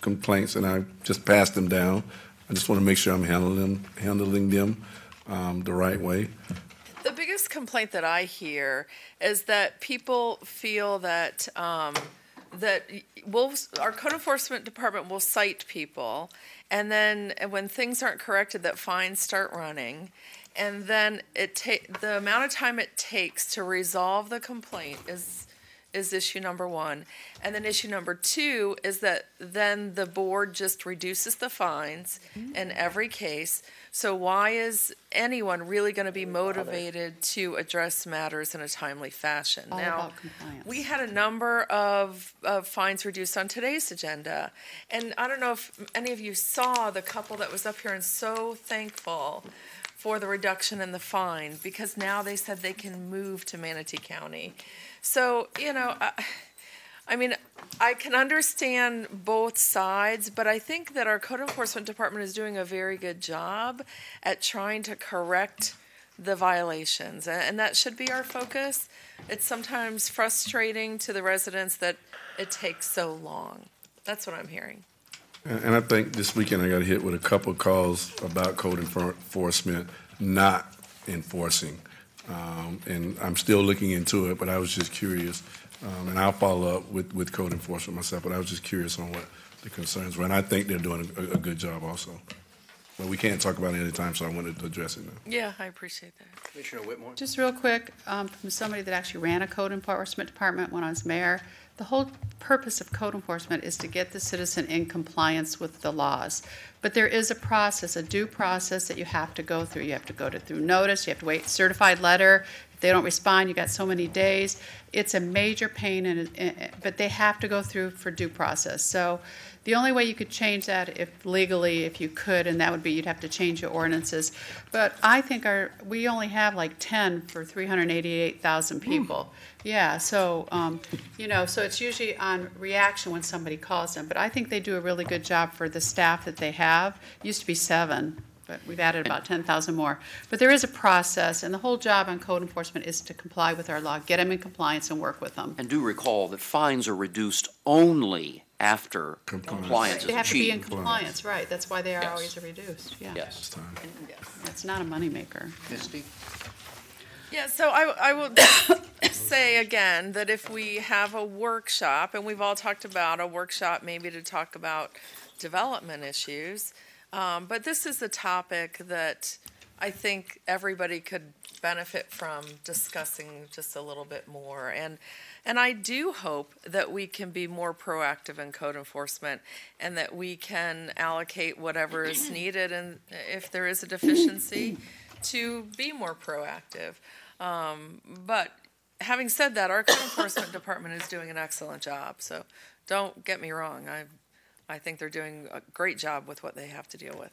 complaints and I just passed them down. I just want to make sure I'm handling them the right way. The biggest complaint that I hear is that people feel that our code enforcement department will cite people, and then when things aren't corrected, that fines start running. And then the amount of time it takes to resolve the complaint is issue number one. And then issue number two is that then the board just reduces the fines in every case. So why is anyone really going to be motivated to address matters in a timely fashion? All now, about compliance. we had a number of fines reduced on today's agenda. And I don't know if any of you saw the couple that was up here, and so thankful for the reduction in the fine, because now they said they can move to Manatee County. So, you know, I mean, I can understand both sides, but I think that our code enforcement department is doing a very good job at trying to correct the violations, and that should be our focus. It's sometimes frustrating to the residents that it takes so long. That's what I'm hearing. And I think this weekend I got hit with a couple of calls about code enforcement not enforcing And I'm still looking into it, but I was just curious. And I'll follow up with code enforcement myself, but I was just curious on what the concerns were. And I think they're doing a good job also. But we can't talk about it anytime, so I wanted to address it now. Yeah, I appreciate that. Commissioner Whitmore? Just real quick, from somebody that actually ran a code enforcement department when I was mayor, the whole purpose of code enforcement is to get the citizen in compliance with the laws. But there is a process, a due process that you have to go through. You have to go through notice, you have to wait certified letter. If they don't respond, you got so many days. It's a major pain, but they have to go through for due process. So the only way you could change that if you could, and that would be you'd have to change your ordinances. But I think we only have like 10 for 388,000 people. Yeah, so, so it's usually on reaction when somebody calls them. But I think they do a really good job for the staff that they have. It used to be 7, but we've added about 10,000 more. But there is a process, and the whole job on code enforcement is to comply with our law, get them in compliance and work with them. And do recall that fines are reduced only after compliance is achieved. They have to be in compliance, right. That's why they are Yes. always reduced, yeah. Yes. It's not a moneymaker. Misty? Yeah, so I will say again that if we have a workshop, and we've all talked about a workshop maybe to talk about development issues, but this is a topic that I think everybody could benefit from discussing just a little bit more. And I do hope that we can be more proactive in code enforcement and that we can allocate whatever is needed, and if there is a deficiency, to be more proactive. But having said that, our code enforcement department is doing an excellent job. So don't get me wrong. I think they're doing a great job with what they have to deal with.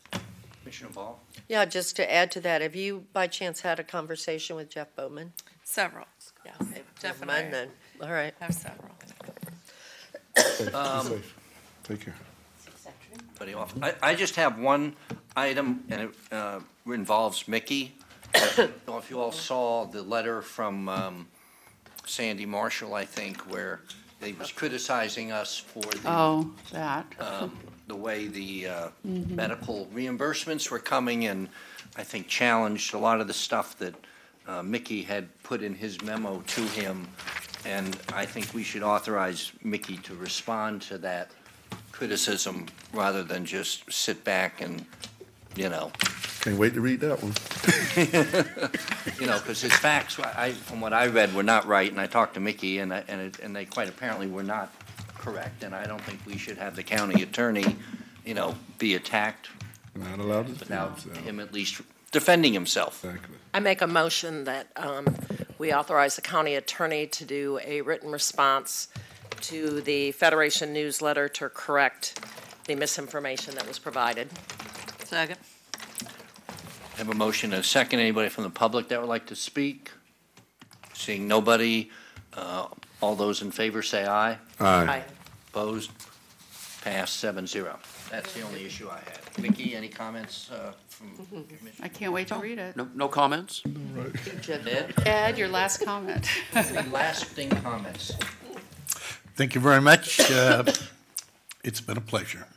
Commissioner Ball? Yeah, just to add to that, have you by chance had a conversation with Jeff Bowman? Several. Yeah, Jeff and Never mind I then. All right. have several. Be safe. Take care. Buddy off. I just have one item, and it involves Mickey. I don't know if you all saw the letter from Sandy Marshall, I think, where they was criticizing us for the way the medical reimbursements were coming, and I think challenged a lot of the stuff that Mickey had put in his memo to him. And I think we should authorize Mickey to respond to that criticism rather than just sit back and, Can't wait to read that one. because his facts, from what I read, were not right, and I talked to Mickey, and they quite apparently were not correct, and I don't think we should have the county attorney, be attacked Not allowed to without him at least defending himself. Exactly. I make a motion that we authorize the county attorney to do a written response to the Federation newsletter to correct the misinformation that was provided. Second. I have a motion and a second. Anybody from the public that would like to speak? Seeing nobody, all those in favor say aye. Aye. Opposed? Passed 7-0. That's the only issue I had. Mickey, any comments from Commissioner? I can't wait to read it. No comments? Ed, your last comment. Any lasting comments? Thank you very much. It's been a pleasure.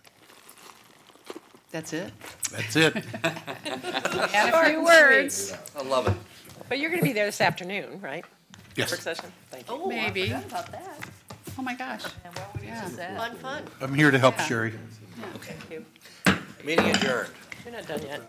That's it? That's it. Add a few words. I love it. But you're going to be there this afternoon, right? Yes. Work session? Thank you. Oh, maybe. I forgot about that. Oh, my gosh. Fun. I'm here to help Yeah. Sherry. Okay. Meeting adjourned. You're not done yet.